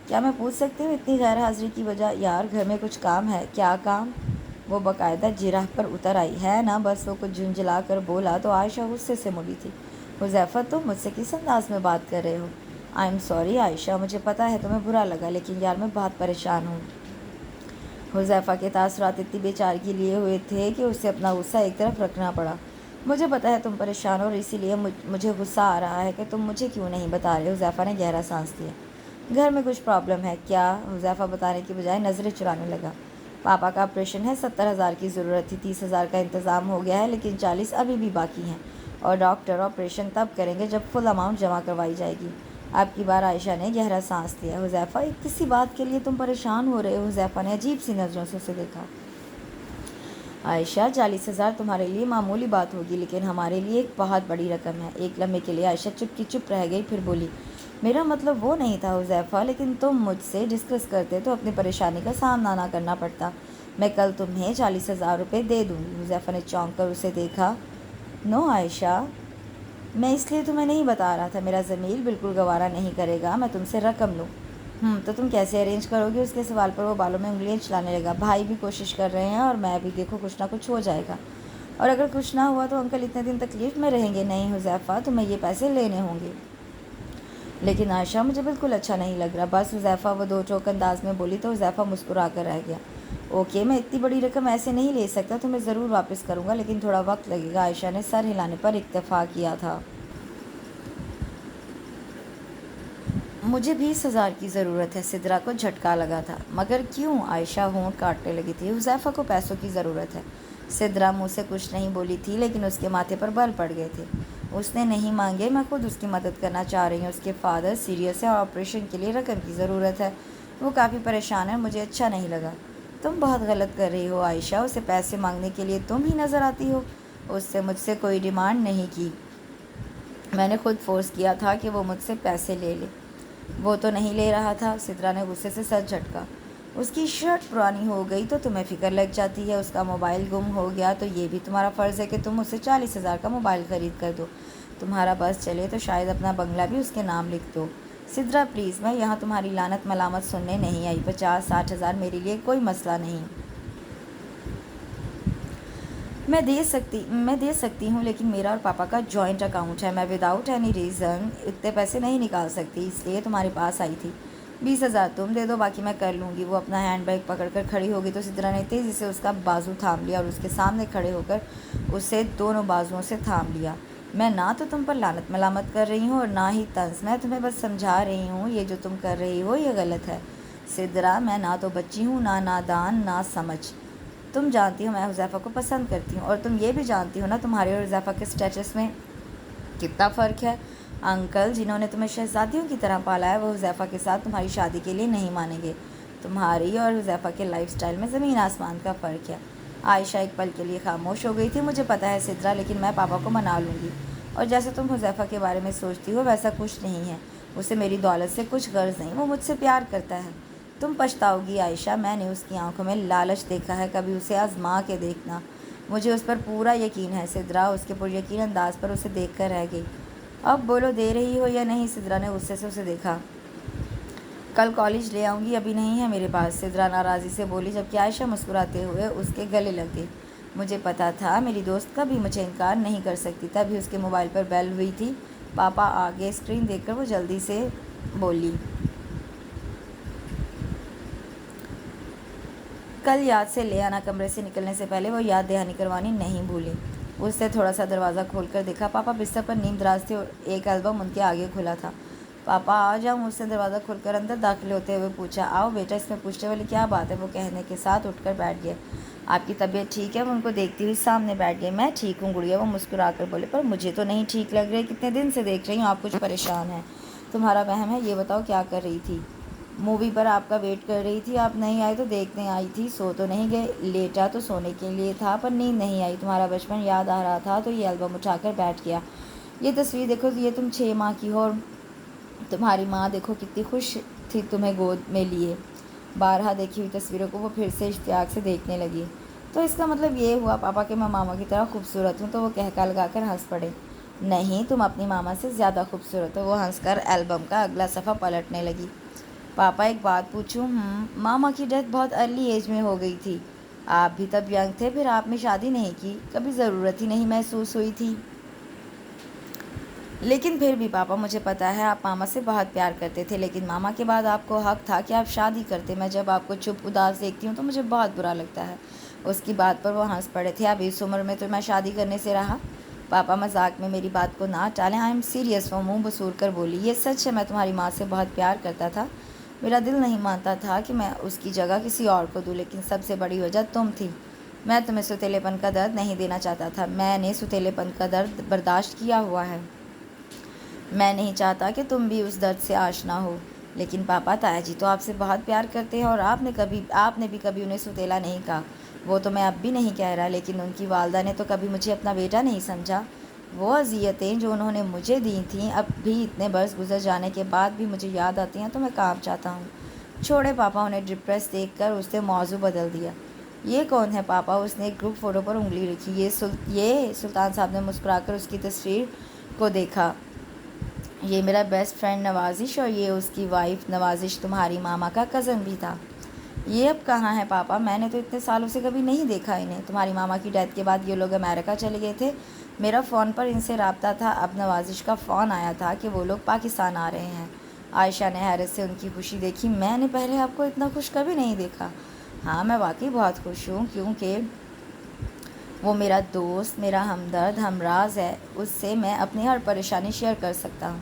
کیا میں پوچھ سکتی ہوں اتنی غیر حاضری کی وجہ؟ یار گھر میں کچھ کام ہے۔ کیا کام؟ وہ باقاعدہ جرح پر اتر آئی۔ ہے نا؟ بس وہ کچھ جھنجھلا کر بولا تو عائشہ غصے سے مڑی تھی۔ حذیفہ تم مجھ سے کس انداز میں بات کر رہے ہو؟ آئی ایم سوری عائشہ، مجھے پتہ ہے تمہیں برا لگا، لیکن یار میں بہت پریشان ہوں۔ حذیفہ کے تاثرات اتنی بے چارگی لیے ہوئے تھے کہ اسے اپنا غصہ ایک طرف رکھنا پڑا۔ مجھے پتہ ہے تم پریشان ہو اور اسی لیے مجھے غصہ آ رہا ہے کہ تم مجھے کیوں نہیں بتا رہے۔ حذیفہ نے گہرا سانس لیا۔ گھر میں کچھ پرابلم ہے کیا؟ حذیفہ بتانے کی بجائے نظریں چرانے لگا۔ پاپا کا آپریشن ہے، 70,000 کی ضرورت تھی، 30,000 کا انتظام ہو گیا ہے، لیکن 40 ابھی بھی باقی ہیں، اور ڈاکٹر آپریشن تب کریں گے جب فل اماؤنٹ جمع کروائی جائے گی۔ اب کی بار عائشہ نے گہرا سانس لیا۔ حذیفہ، کسی بات کے لیے تم پریشان ہو رہے ہو؟ حذیفہ نے عجیب سی نظروں سے اسے دیکھا۔ عائشہ، 40,000 تمہارے لیے معمولی بات ہوگی، لیکن ہمارے لیے ایک بہت بڑی رقم ہے۔ ایک لمحے کے لیے عائشہ چپ کی چپ رہ گئی، پھر بولی، میرا مطلب وہ نہیں تھا حذیفہ، لیکن تم مجھ سے ڈسکس کرتے تو اپنی پریشانی کا سامنا نہ کرنا پڑتا۔ میں کل تمہیں 40,000 روپے دے دوں گی۔ حذیفہ نے چونک کر اسے دیکھا۔ نو عائشہ، میں اس لیے تمہیں نہیں بتا رہا تھا، میرا ضمیر بالکل گوارا نہیں کرے گا میں تم سے رقم لوں۔ تو تم کیسے ارینج کرو گی؟ اس کے سوال پر وہ بالوں میں انگلیاں چلانے لگا۔ بھائی بھی کوشش کر رہے ہیں اور میں بھی، دیکھو کچھ نہ کچھ ہو جائے گا، اور اگر کچھ نہ ہوا تو انکل اتنے دن تکلیف میں رہیں گے۔ نہیں حذیفہ، تمہیں یہ پیسے لینے ہوں گے۔ لیکن عائشہ، مجھے بالکل اچھا نہیں لگ رہا۔ بس حذیفہ، وہ دو ٹوک انداز میں بولی تو حذیفہ مسکرا کر رہ گیا۔ اوکے، میں اتنی بڑی رقم ایسے نہیں لے سکتا، تمہیں ضرور واپس کروں گا، لیکن تھوڑا وقت لگے گا۔ عائشہ نے سر ہلانے پر اکتفا کیا تھا۔ مجھے 20,000 کی ضرورت ہے۔ سدرا کو جھٹکا لگا تھا۔ مگر کیوں؟ عائشہ ہونٹ کاٹنے لگی تھی۔ حذیفہ کو پیسوں کی ضرورت ہے۔ سدرا منہ سے کچھ نہیں بولی تھی، لیکن اس کے ماتھے پر بل پڑ گئے تھے۔ اس نے نہیں مانگے، میں خود اس کی مدد کرنا چاہ رہی ہوں۔ اس کے فادر سیریس ہے اور آپریشن کے لیے رقم کی ضرورت ہے۔ وہ کافی پریشان ہے، مجھے اچھا نہیں لگا۔ تم بہت غلط کر رہی ہو عائشہ، اسے پیسے مانگنے کے لیے تم ہی نظر آتی ہو۔ اس نے مجھ سے کوئی ڈیمانڈ نہیں کی، میں نے خود فورس کیا تھا کہ وہ مجھ سے پیسے لے لے۔ وہ تو نہیں لے رہا تھا۔ سدرا نے غصے سے سر جھٹکا۔ اس کی شرٹ پرانی ہو گئی تو تمہیں فکر لگ جاتی ہے، اس کا موبائل گم ہو گیا تو یہ بھی تمہارا فرض ہے کہ تم اسے 40,000 کا موبائل خرید کر دو۔ تمہارا بس چلے تو شاید اپنا بنگلہ بھی اس کے نام لکھ دو۔ سدرا پلیز، میں یہاں تمہاری لعنت ملامت سننے نہیں آئی۔ 50-60 ہزار میرے لیے کوئی مسئلہ نہیں، میں دے سکتی ہوں، لیکن میرا اور پاپا کا جوائنٹ اکاؤنٹ ہے، میں وداؤٹ اینی ریزن اتنے پیسے نہیں نکال سکتی، اس لیے تمہارے پاس آئی تھی۔ 20,000 تم دے دو، باقی میں کر لوں گی۔ وہ اپنا ہینڈ بیگ پکڑ کر کھڑی ہوگی تو سدرا نے تیزی سے اس کا بازو تھام لیا اور اس کے سامنے کھڑے ہو کر اسے دونوں بازوؤں سے تھام لیا۔ میں نہ تو تم پر لعنت ملامت کر رہی ہوں اور نہ ہی طنز، میں تمہیں بس سمجھا رہی ہوں یہ جو تم کر رہی ہو یہ غلط ہے۔ سدرا، میں نہ تو بچی ہوں، نہ نادان، نہ سمجھ۔ تم جانتی ہو میں حذیفہ کو پسند کرتی ہوں، اور تم یہ بھی جانتی ہو نا تمہارے اور حذیفہ کے اسٹیٹس میں کتنا فرق ہے۔ انکل جنہوں نے تمہیں شہزادیوں کی طرح پالا ہے وہ حذیفہ کے ساتھ تمہاری شادی کے لیے نہیں مانیں گے۔ تمہاری اور حذیفہ کے لائف سٹائل میں زمین آسمان کا فرق ہے۔ عائشہ ایک پل کے لیے خاموش ہو گئی تھی۔ مجھے پتہ ہے سدرا، لیکن میں پاپا کو منا لوں گی، اور جیسے تم حذیفہ کے بارے میں سوچتی ہو ویسا کچھ نہیں ہے، اسے میری دولت سے کچھ غرض نہیں، وہ مجھ سے پیار کرتا ہے۔ تم پچھتاؤ گی عائشہ، میں نے اس کی آنکھوں میں لالچ دیکھا ہے، کبھی اسے آزما کے دیکھنا۔ مجھے اس پر پورا یقین ہے۔ سدرا اس کے پر یقین انداز پر اسے دیکھ کر رہ گئی۔ اب بولو، دے رہی ہو یا نہیں؟ سدرا نے غصے سے اسے دیکھا۔ کل کالج لے آؤں گی، ابھی نہیں ہے میرے پاس، سدرا ناراضی سے بولی، جبکہ عائشہ مسکراتے ہوئے اس کے گلے لگ گئی۔ مجھے پتا تھا میری دوست کبھی مجھے انکار نہیں کر سکتی۔ تبھی اس کے موبائل پر بیل ہوئی تھی۔ پاپا آگے اسکرین دیکھ کر وہ جلدی سے بولی، کل یاد سے لے آنا۔ کمرے سے نکلنے سے پہلے وہ یاد دہانی کروانی نہیں بھولی۔ اس نے تھوڑا سا دروازہ کھول کر دیکھا۔ پاپا بستر پر نیم دراز تھے اور ایک البم ان کے آگے کھلا تھا۔ پاپا آ جاؤں؟ اس نے دروازہ کھول کر اندر داخل ہوتے ہوئے پوچھا۔ آؤ بیٹا، اس میں پوچھنے والی کیا بات ہے؟ وہ کہنے کے ساتھ اٹھ کر بیٹھ گیا۔ آپ کی طبیعت ٹھیک ہے؟ وہ ان کو دیکھتی ہوئی سامنے بیٹھ گئی۔ میں ٹھیک ہوں گڑیا، وہ مسکرا کر بولے، پر مجھے تو نہیں ٹھیک لگ رہے، کتنے دن سے دیکھ رہی ہوں آپ کچھ پریشان ہیں۔ تمہارا وہم ہے؟ یہ بتاؤ کیا کر رہی تھی؟ مووی پر آپ کا ویٹ کر رہی تھی، آپ نہیں آئے تو دیکھنے آئی تھی۔ سو تو نہیں گئے؟ لیٹا تو سونے کے لیے تھا پر نیند نہیں آئی، تمہارا بچپن یاد آ رہا تھا تو یہ البم اٹھا کر بیٹھ گیا۔ یہ تصویر دیکھو، یہ تم 6 ماہ کی ہو اور تمہاری ماں دیکھو کتنی خوش تھی تمہیں گود میں لیے۔ بارہا دیکھی ہوئی تصویروں کو وہ پھر سے اشتیاق سے دیکھنے لگی۔ تو اس کا مطلب یہ ہوا پاپا کہ میں ماما کی طرح خوبصورت ہوں؟ تو وہ کہکا لگا کر ہنس پڑے۔ نہیں، تم اپنی ماما سے زیادہ خوبصورت ہو۔ وہ ہنس کر البم کا اگلا صفحہ پلٹنے لگی۔ پاپا ایک بات پوچھوں؟ ماما کی ڈیتھ بہت ارلی ایج میں ہو گئی تھی، آپ بھی تب ینگ تھے، پھر آپ نے شادی نہیں کی، کبھی ضرورت ہی نہیں محسوس ہوئی تھی؟ لیکن پھر بھی پاپا، مجھے پتا ہے آپ ماما سے بہت پیار کرتے تھے، لیکن ماما کے بعد آپ کو حق تھا کہ آپ شادی کرتے۔ میں جب آپ کو چپ اداس دیکھتی ہوں تو مجھے بہت برا لگتا ہے۔ اس کی بات پر وہ ہنس پڑے تھے۔ اب اس عمر میں تو میں شادی کرنے سے رہا۔ پاپا مذاق میں میری بات کو نہ ٹالیں، آئی ایم سیریس، وہ منہ بسور کر بولی۔ یہ سچ ہے، میں تمہاری ماں سے بہت پیار کرتا تھا، میرا دل نہیں مانتا تھا کہ میں اس کی جگہ کسی اور کو دوں، لیکن سب سے بڑی وجہ تم تھی۔ میں تمہیں ستیلے پن کا درد نہیں دینا چاہتا تھا، میں نے ستیلے پن کا درد برداشت کیا ہوا ہے، میں نہیں چاہتا کہ تم بھی اس درد سے آشنا ہو۔ لیکن پاپا، تایا جی تو آپ سے بہت پیار کرتے ہیں اور آپ نے بھی کبھی انہیں ستیلا نہیں کہا۔ وہ تو میں اب بھی نہیں کہہ رہا، لیکن ان کی والدہ نے تو کبھی مجھے اپنا بیٹا نہیں سمجھا۔ وہ اذیتیں جو انہوں نے مجھے دی تھیں اب بھی اتنے برس گزر جانے کے بعد بھی مجھے یاد آتی ہیں تو میں کانپ جاتا ہوں۔ چھوڑے پاپا، انہیں ڈپریس دیکھ کر اس نے موضوع بدل دیا۔ یہ کون ہے پاپا؟ اس نے ایک گروپ فوٹو پر انگلی رکھی۔ یہ سلطان صاحب نے مسکرا کر اس کی تصویر کو دیکھا۔ یہ میرا بیسٹ فرینڈ نوازش اور یہ اس کی وائف نوازش تمہاری ماما کا کزن بھی تھا۔ یہ اب کہاں ہے پاپا؟ میں نے تو اتنے سالوں سے کبھی نہیں دیکھا انہیں۔ تمہاری ماما کی ڈیتھ کے بعد یہ لوگ امریکہ چلے گئے تھے، میرا فون پر ان سے رابطہ تھا، اب نوازش کا فون آیا تھا کہ وہ لوگ پاکستان آ رہے ہیں۔ عائشہ نے حیرت سے ان کی خوشی دیکھی۔ میں نے پہلے آپ کو اتنا خوش کبھی نہیں دیکھا۔ ہاں، میں واقعی بہت خوش ہوں، کیونکہ وہ میرا دوست، میرا ہمدرد، ہمراز ہے، اس سے میں اپنی ہر پریشانی شیئر کر سکتا ہوں۔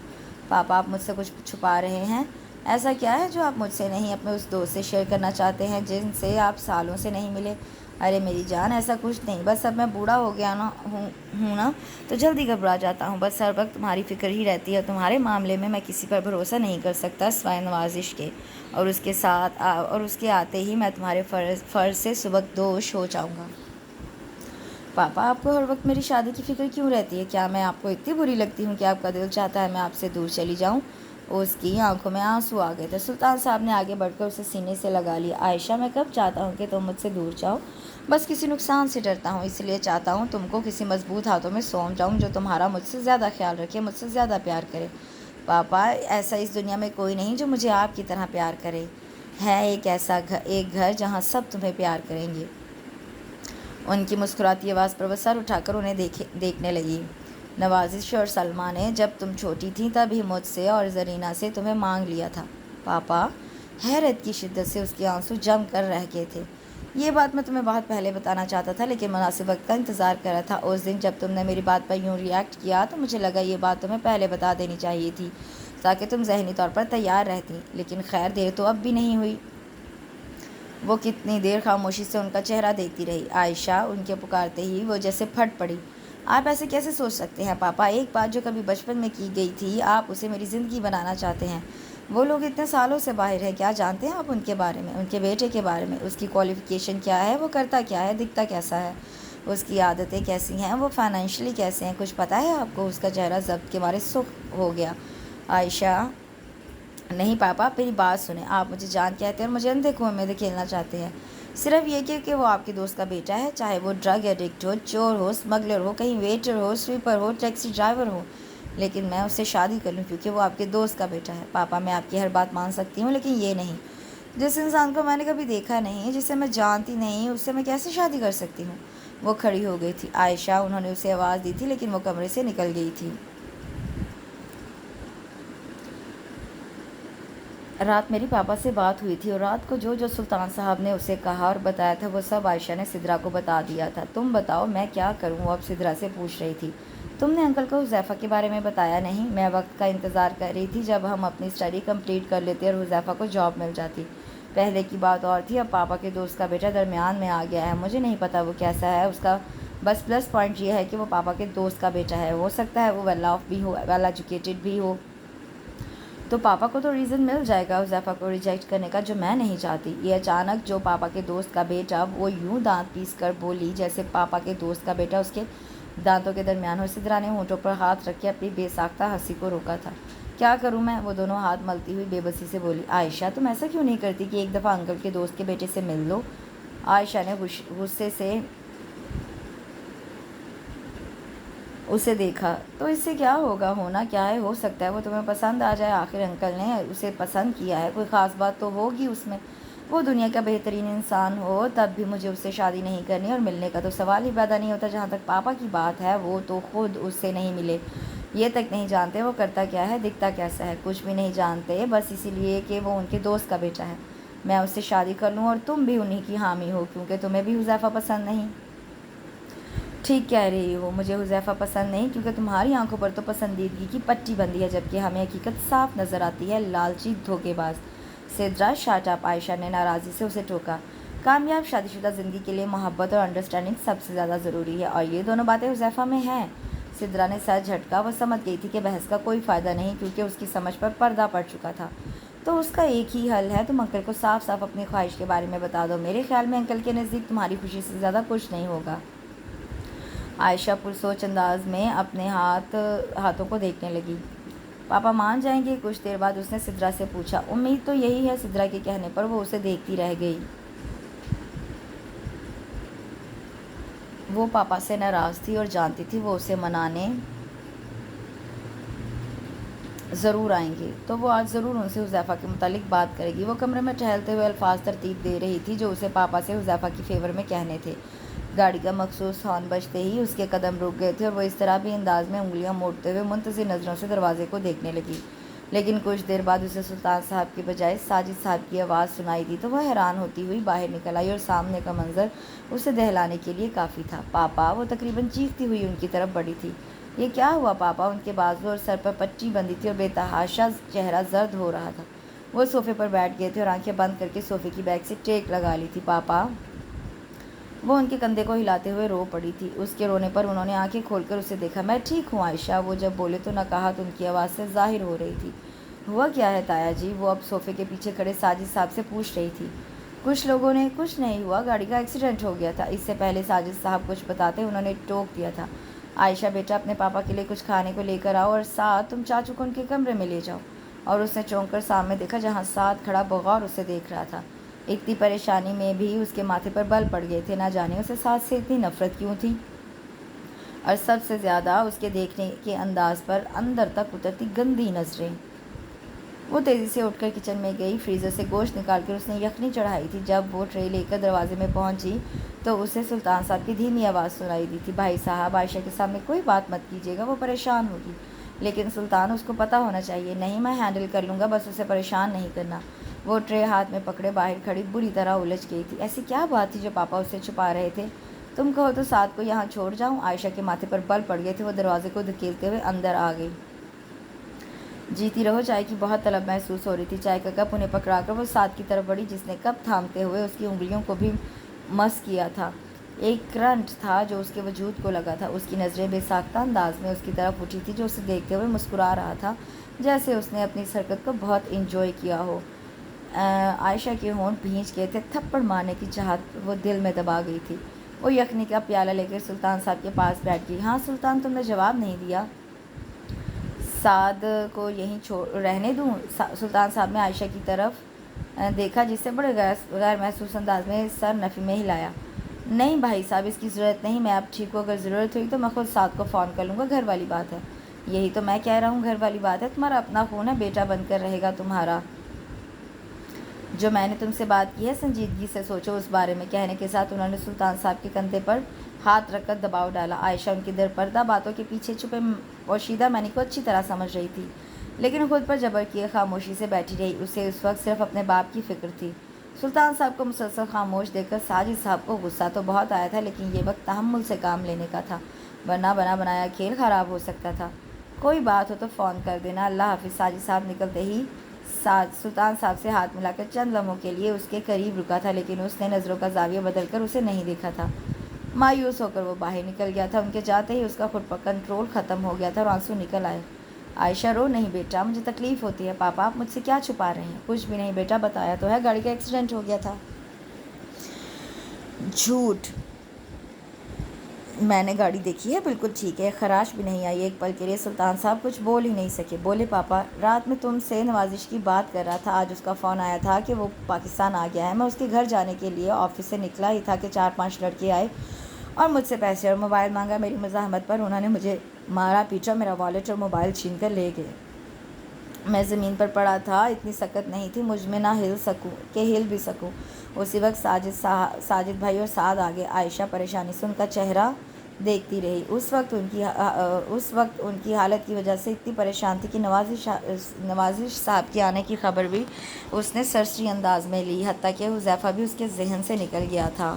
پاپا، آپ مجھ سے کچھ چھپا رہے ہیں؟ ایسا کیا ہے جو آپ مجھ سے نہیں اپنے اس دوست سے شیئر کرنا چاہتے ہیں جن سے آپ سالوں سے نہیں ملے؟ ارے میری جان، ایسا کچھ نہیں، بس اب میں بوڑھا ہو گیا ہوں نا، تو جلدی گھبرا جاتا ہوں، بس ہر وقت تمہاری فکر ہی رہتی ہے، اور تمہارے معاملے میں کسی پر بھروسہ نہیں کر سکتا سوائے نوازش کے، اور اس کے آتے ہی میں تمہارے فرض سے سبکدوش ہو جاؤں گا۔ پاپا، آپ کو ہر وقت میری شادی کی فکر کیوں رہتی ہے؟ کیا میں آپ کو اتنی بری لگتی ہوں کہ آپ کا دل چاہتا ہے میں آپ سے دور چلی جاؤں؟ اس کی آنکھوں میں آنسو آ گئے تھے۔ سلطان صاحب نے آگے بڑھ کر اسے سینے سے لگا لیا۔ عائشہ، میں کب چاہتا ہوں کہ تم مجھ سے دور جاؤ؟ بس کسی نقصان سے ڈرتا ہوں، اس لیے چاہتا ہوں تم کو کسی مضبوط ہاتھوں میں سونپ جاؤں جو تمہارا مجھ سے زیادہ خیال رکھے، مجھ سے زیادہ پیار کرے۔ پاپا، ایسا اس دنیا میں کوئی نہیں جو مجھے آپ کی طرح پیار کرے۔ ہے ایک گھر جہاں سب تمہیں پیار کریں گے۔ ان کی مسکراتی آواز پر وہ سر اٹھا کر انہیں دیکھنے لگی۔ نوازش اور سلمہ نے جب تم چھوٹی تھیں تب ہی مجھ سے اور زرینہ سے تمہیں مانگ لیا تھا۔ پاپا، حیرت کی شدت سے اس کے آنسو جم کر رہ گئے تھے۔ یہ بات میں تمہیں بہت پہلے بتانا چاہتا تھا، لیکن مناسب وقت کا انتظار کر رہا تھا۔ اس دن جب تم نے میری بات پر یوں ریئیکٹ کیا تو مجھے لگا یہ بات تمہیں پہلے بتا دینی چاہیے تھی تاکہ تم ذہنی طور پر تیار رہتی، لیکن خیر دیر تو اب بھی نہیں ہوئی۔ وہ کتنی دیر خاموشی سے ان کا چہرہ دیکھتی رہی۔ عائشہ ان کے پکارتے ہی وہ جیسے پھٹ پڑی۔ آپ ایسے کیسے سوچ سکتے ہیں پاپا؟ ایک بات جو کبھی بچپن میں کی گئی تھی، آپ اسے میری زندگی بنانا چاہتے ہیں۔ وہ لوگ اتنے سالوں سے باہر ہیں، کیا جانتے ہیں آپ ان کے بارے میں، ان کے بیٹے کے بارے میں؟ اس کی کوالیفیکیشن کیا ہے، وہ کرتا کیا ہے، دکھتا کیسا ہے، اس کی عادتیں کیسی ہیں، وہ فائنینشلی کیسے ہیں، کچھ پتہ ہے آپ کو؟ اس کا چہرہ ضبط کے مارے سرخ ہو گیا۔ عائشہ، نہیں پاپا، میری بات سنیں، آپ مجھے جان کہتے ہیں اور مجھے اندھے کنویں میں دھکیلنا چاہتے ہیں، صرف یہ کہ وہ آپ کے دوست کا بیٹا ہے، چاہے وہ ڈرگ ایڈکٹ ہو، چور ہو، اسمگلر ہو، کہیں ویٹر ہو، سویپر ہو، ٹیکسی ڈرائیور ہو، لیکن میں اس سے شادی کر لوں کیونکہ وہ آپ کے دوست کا بیٹا ہے۔ پاپا، میں آپ کی ہر بات مان سکتی ہوں، لیکن یہ نہیں، جس انسان کو میں نے کبھی دیکھا نہیں، جسے میں جانتی نہیں، اس سے میں کیسے شادی کر سکتی ہوں؟ وہ کھڑی ہو گئی تھی۔ عائشہ، انہوں نے اسے آواز دی تھی لیکن وہ کمرے سے نکل گئی تھی۔ رات میری پاپا سے بات ہوئی تھی اور رات کو جو سلطان صاحب نے اسے کہا اور بتایا تھا وہ سب عائشہ نے سدرا کو بتا دیا تھا۔ تم بتاؤ میں کیا کروں؟ وہ اب سدرا سے پوچھ رہی تھی۔ تم نے انکل کو حذیفہ کے بارے میں بتایا نہیں؟ میں وقت کا انتظار کر رہی تھی جب ہم اپنی اسٹڈی کمپلیٹ کر لیتے اور حذیفہ کو جاب مل جاتی۔ پہلے کی بات اور تھی، اب پاپا کے دوست کا بیٹا درمیان میں آ گیا ہے، مجھے نہیں پتا وہ کیسا ہے، اس کا بس پلس پوائنٹ یہ ہے کہ وہ پاپا کے دوست کا بیٹا ہے، ہو سکتا ہے وہ ویل آف بھی ہو، ویل ایجوکیٹڈ بھی ہو، تو پاپا کو تو ریزن مل جائے گا حذیفہ کو ریجیکٹ کرنے کا، جو میں نہیں چاہتی۔ یہ اچانک جو پاپا کے دوست کا بیٹا، وہ یوں دانت پیس کر بولی جیسے پاپا کے دوست کا بیٹا اس کے دانتوں کے درمیان ہو۔ سدرا نے ہونٹوں پر ہاتھ رکھ کے اپنی بے ساختہ ہنسی کو روکا تھا۔ کیا کروں میں؟ وہ دونوں ہاتھ ملتی ہوئی بے بسی سے بولی۔ عائشہ، تم ایسا کیوں نہیں کرتی کہ ایک دفعہ انکل کے دوست کے بیٹے سے مل لو؟ عائشہ نے غصے سے اسے دیکھا۔ تو اس سے کیا ہوگا؟ ہونا کیا ہے، ہو سکتا ہے وہ تمہیں پسند آ جائے، آخر انکل نے اسے پسند کیا ہے، کوئی خاص بات تو ہوگی اس میں، وہ دنیا کا بہترین انسان ہو تب بھی مجھے اس سے شادی نہیں کرنی اور ملنے کا تو سوال ہی پیدا نہیں ہوتا۔ جہاں تک پاپا کی بات ہے، وہ تو خود اس سے نہیں ملے، یہ تک نہیں جانتے وہ کرتا کیا ہے، دکھتا کیسا ہے، کچھ بھی نہیں جانتے، بس اسی لیے کہ وہ ان کے دوست کا بیٹا ہے۔ میں اس سے شادی کر لوں اور تم بھی انہی کی حامی ہو کیونکہ تمہیں بھی حذیفہ پسند نہیں؟ ٹھیک کہہ رہی ہو، مجھے حذیفہ پسند نہیں کیونکہ تمہاری آنکھوں پر تو پسندیدگی کی پٹی بندھی ہے، جبکہ ہمیں حقیقت صاف نظر آتی ہے، لالچی دھوکے باز۔ سدرا شٹ اپ، عائشہ نے ناراضی سے اسے ٹوکا۔ کامیاب شادی شدہ زندگی کے لیے محبت اور انڈرسٹینڈنگ سب سے زیادہ ضروری ہے، اور یہ دونوں باتیں حذیفہ میں ہیں۔ سدرا نے سر جھٹکا، وہ سمجھ گئی تھی کہ بحث کا کوئی فائدہ نہیں کیونکہ اس کی سمجھ پر پردہ پڑ چکا تھا۔ تو اس کا ایک ہی حل ہے، تم انکل کو صاف صاف اپنی خواہش کے بارے میں بتا دو۔ میرے خیال میں انکل کے نزدیک تمہاری خوشی سے زیادہ کچھ نہیں ہوگا۔ عائشہ پرسوچ انداز میں اپنے ہاتھوں کو دیکھنے لگی۔ پاپا مان جائیں گے؟ کچھ دیر بعد اس نے سدرا سے پوچھا۔ امید تو یہی ہے۔ سدرا کے کہنے پر وہ اسے دیکھتی رہ گئی۔ وہ پاپا سے ناراض تھی اور جانتی تھی وہ اسے منانے ضرور آئیں گے، تو وہ آج ضرور ان سے حذیفہ کے متعلق بات کرے گی۔ وہ کمرے میں ٹہلتے ہوئے الفاظ ترتیب دے رہی تھی جو اسے پاپا سے حذیفہ کی فیور میں کہنے تھے۔ گاڑی کا مخصوص ہارن بجتے ہی اس کے قدم رک گئے تھے اور وہ اس طرح بھی انداز میں انگلیاں موڑتے ہوئے منتظر نظروں سے دروازے کو دیکھنے لگی۔ لیکن کچھ دیر بعد اسے سلطان صاحب کی بجائے ساجد صاحب کی آواز سنائی دی تو وہ حیران ہوتی ہوئی باہر نکل آئی اور سامنے کا منظر اسے دہلانے کے لیے کافی تھا۔ پاپا! وہ تقریباً چیختی ہوئی ان کی طرف بڑھی تھی۔ یہ کیا ہوا پاپا؟ ان کے بازو اور سر پر پٹی بندھی تھی اور بے تحاشا چہرہ زرد ہو رہا تھا۔ وہ صوفے پر بیٹھ گئے تھے اور آنکھیں بند کر کے صوفے کی بیک سے ٹیک لگا لی تھی۔ پاپا! وہ ان کے کندھے کو ہلاتے ہوئے رو پڑی تھی۔ اس کے رونے پر انہوں نے آنکھیں کھول کر اسے دیکھا۔ میں ٹھیک ہوں عائشہ، وہ جب بولے تو نقاہت ان کی آواز سے ظاہر ہو رہی تھی۔ ہوا کیا ہے تایا جی؟ وہ اب صوفے کے پیچھے کھڑے ساجد صاحب سے پوچھ رہی تھی۔ کچھ لوگوں نے کچھ نہیں ہوا، گاڑی کا ایکسیڈنٹ ہو گیا تھا۔ اس سے پہلے ساجد صاحب کچھ بتاتے انہوں نے ٹوک دیا تھا۔ عائشہ بیٹا اپنے پاپا کے لیے کچھ کھانے کو لے کر آؤ اور ساتھ تم چاچو کو ان کے کمرے میں لے جاؤ۔ اور اس نے چونک کر سامنے دیکھا جہاں ساتھ کھڑا بغور اسے دیکھ رہا تھا۔ اتنی پریشانی میں بھی اس کے ماتھے پر بل پڑ گئے تھے، نہ جانے اسے ساتھ سے اتنی نفرت کیوں تھی، اور سب سے زیادہ اس کے دیکھنے کے انداز پر اندر تک اترتی گندی نظریں۔ وہ تیزی سے اٹھ کر کچن میں گئی، فریزر سے گوشت نکال کر اس نے یخنی چڑھائی تھی۔ جب وہ ٹرے لے کر دروازے میں پہنچی تو اسے سلطان صاحب کی دھیمی آواز سنائی دی تھی۔ بھائی صاحب، عائشہ کے سامنے کوئی بات مت کیجیے گا، وہ پریشان ہوگی۔ لیکن سلطان، اس کو پتہ ہونا چاہیے۔ نہیں، میں ہینڈل کر لوں گا، بس اسے پریشان نہیں کرنا۔ وہ ٹرے ہاتھ میں پکڑے باہر کھڑی بری طرح الجھ گئی تھی۔ ایسی کیا بات تھی جو پاپا اس سے چھپا رہے تھے؟ تم کہو تو ساتھ کو یہاں چھوڑ جاؤں؟ عائشہ کے ماتھے پر بل پڑ گئے تھے۔ وہ دروازے کو دھکیلتے ہوئے اندر آ گئی۔ جیتی رہو، چائے کی بہت طلب محسوس ہو رہی تھی۔ چائے کا کپ انہیں پکڑا کر وہ ساتھ کی طرف بڑھی جس نے کپ تھامتے ہوئے اس کی انگلیوں کو بھی مس کیا تھا۔ ایک کرنٹ تھا جو اس کے وجود کو لگا تھا۔ اس کی نظریں بے ساختہ انداز میں اس کی طرف اٹھی تھی جو اسے دیکھتے ہوئے مسکرا رہا تھا جیسے اس نے اپنی اس حرکت کو بہت انجوائے کیا ہو۔ عائشہ کے ہونٹ بھینچ گئے تھے، تھپڑ مارنے کی چاہت وہ دل میں دبا گئی تھی۔ وہ یخنی کا پیالہ لے کر سلطان صاحب کے پاس بیٹھ گئی۔ ہاں سلطان، تم نے جواب نہیں دیا۔ سعد کو یہیں رہنے دوں؟ سلطان صاحب نے عائشہ کی طرف دیکھا جس سے بڑے غیر محسوس انداز میں سر نفی میں ہلایا۔ نہیں بھائی صاحب، اس کی ضرورت نہیں، میں اب ٹھیک ہوں، اگر ضرورت ہوئی تو میں خود سعد کو فون کر لوں گا، گھر والی بات ہے۔ یہی تو میں کہہ رہا ہوں، گھر والی بات ہے، تمہارا اپنا خون ہے، بیٹا بن کر رہے گا تمہارا۔ جو میں نے تم سے بات کی ہے سنجیدگی سے سوچو اس بارے میں۔ کہنے کے ساتھ انہوں نے سلطان صاحب کے کندھے پر ہاتھ رکھ کر دباؤ ڈالا۔ عائشہ ان کی درپردہ باتوں کے پیچھے چھپے پوشیدہ معنی کو اچھی طرح سمجھ رہی تھی، لیکن خود پر جبر کیے خاموشی سے بیٹھی رہی۔ اسے اس وقت صرف اپنے باپ کی فکر تھی۔ سلطان صاحب کو مسلسل خاموش دیکھ کر ساجد صاحب کو غصہ تو بہت آیا تھا، لیکن یہ وقت تحمل سے کام لینے کا تھا، ورنہ بنا بنایا کھیل خراب ہو سکتا تھا۔ کوئی بات ہو تو فون کر دینا، اللہ حافظ۔ ساجد صاحب نکلتے ہی سلطان صاحب سے ہاتھ ملا کر چند لمحوں کے لیے اس کے قریب رکا تھا، لیکن اس نے نظروں کا زاویہ بدل کر اسے نہیں دیکھا تھا۔ مایوس ہو کر وہ باہر نکل گیا تھا۔ ان کے جاتے ہی اس کا خود پر کنٹرول ختم ہو گیا تھا اور آنسو نکل آئے۔ عائشہ رو نہیں بیٹا، مجھے تکلیف ہوتی ہے۔ پاپا، آپ مجھ سے کیا چھپا رہے ہیں؟ کچھ بھی نہیں بیٹا، بتایا تو ہے، گاڑی کا ایکسیڈنٹ ہو گیا تھا۔ جھوٹ! میں نے گاڑی دیکھی ہے، بالکل ٹھیک ہے، خراش بھی نہیں آئی۔ ایک پل کے لیے سلطان صاحب کچھ بول ہی نہیں سکے۔ بولے پاپا، رات میں تم سے نوازش کی بات کر رہا تھا، آج اس کا فون آیا تھا کہ وہ پاکستان آ گیا ہے۔ میں اس کے گھر جانے کے لیے آفس سے نکلا ہی تھا کہ 4-5 لڑکے آئے اور مجھ سے پیسے اور موبائل مانگا۔ میری مزاحمت پر انہوں نے مجھے مارا پیٹا، میرا والیٹ اور موبائل چھین کر لے گئے۔ میں زمین پر پڑا تھا، اتنی سکت نہیں تھی مجھ میں نہ ہل بھی سکوں۔ اسی وقت ساجد بھائی اور سعد آ گئے۔ عائشہ پریشانی سے ان کا چہرہ دیکھتی رہی۔ اس وقت ان کی حالت کی وجہ سے اتنی پریشان تھی کہ نوازش صاحب کے آنے کی خبر بھی اس نے سرسری انداز میں لی، حتیٰ کہ حذیفہ بھی اس کے ذہن سے نکل گیا تھا۔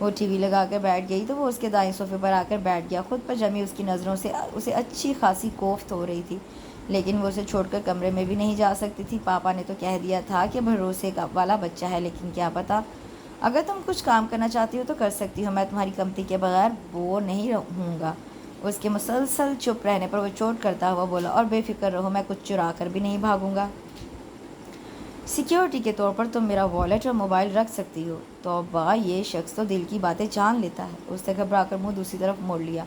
وہ ٹی وی لگا کر بیٹھ گئی تو وہ اس کے دائیں صوفے پر آ کر بیٹھ گیا۔ خود پر جمی اس کی نظروں سے اسے اچھی خاصی کوفت ہو رہی تھی، لیکن وہ اسے چھوڑ کر کمرے میں بھی نہیں جا سکتی تھی۔ پاپا نے تو کہہ دیا تھا کہ بھروسے والا بچہ ہے، لیکن کیا پتا، اگر تم کچھ کام کرنا چاہتی ہو تو کر سکتی ہو، میں تمہاری کمپنی کے بغیر بور نہیں ہوں گا۔ اس کے مسلسل چپ رہنے پر وہ چوٹ کرتا ہوا بولا، اور بے فکر رہو، میں کچھ چرا کر بھی نہیں بھاگوں گا۔ سیکیورٹی کے طور پر تم میرا والیٹ اور موبائل رکھ سکتی ہو۔ توبہ، یہ شخص تو دل کی باتیں جان لیتا ہے۔ اس نے گھبرا کر منہ دوسری طرف موڑ لیا۔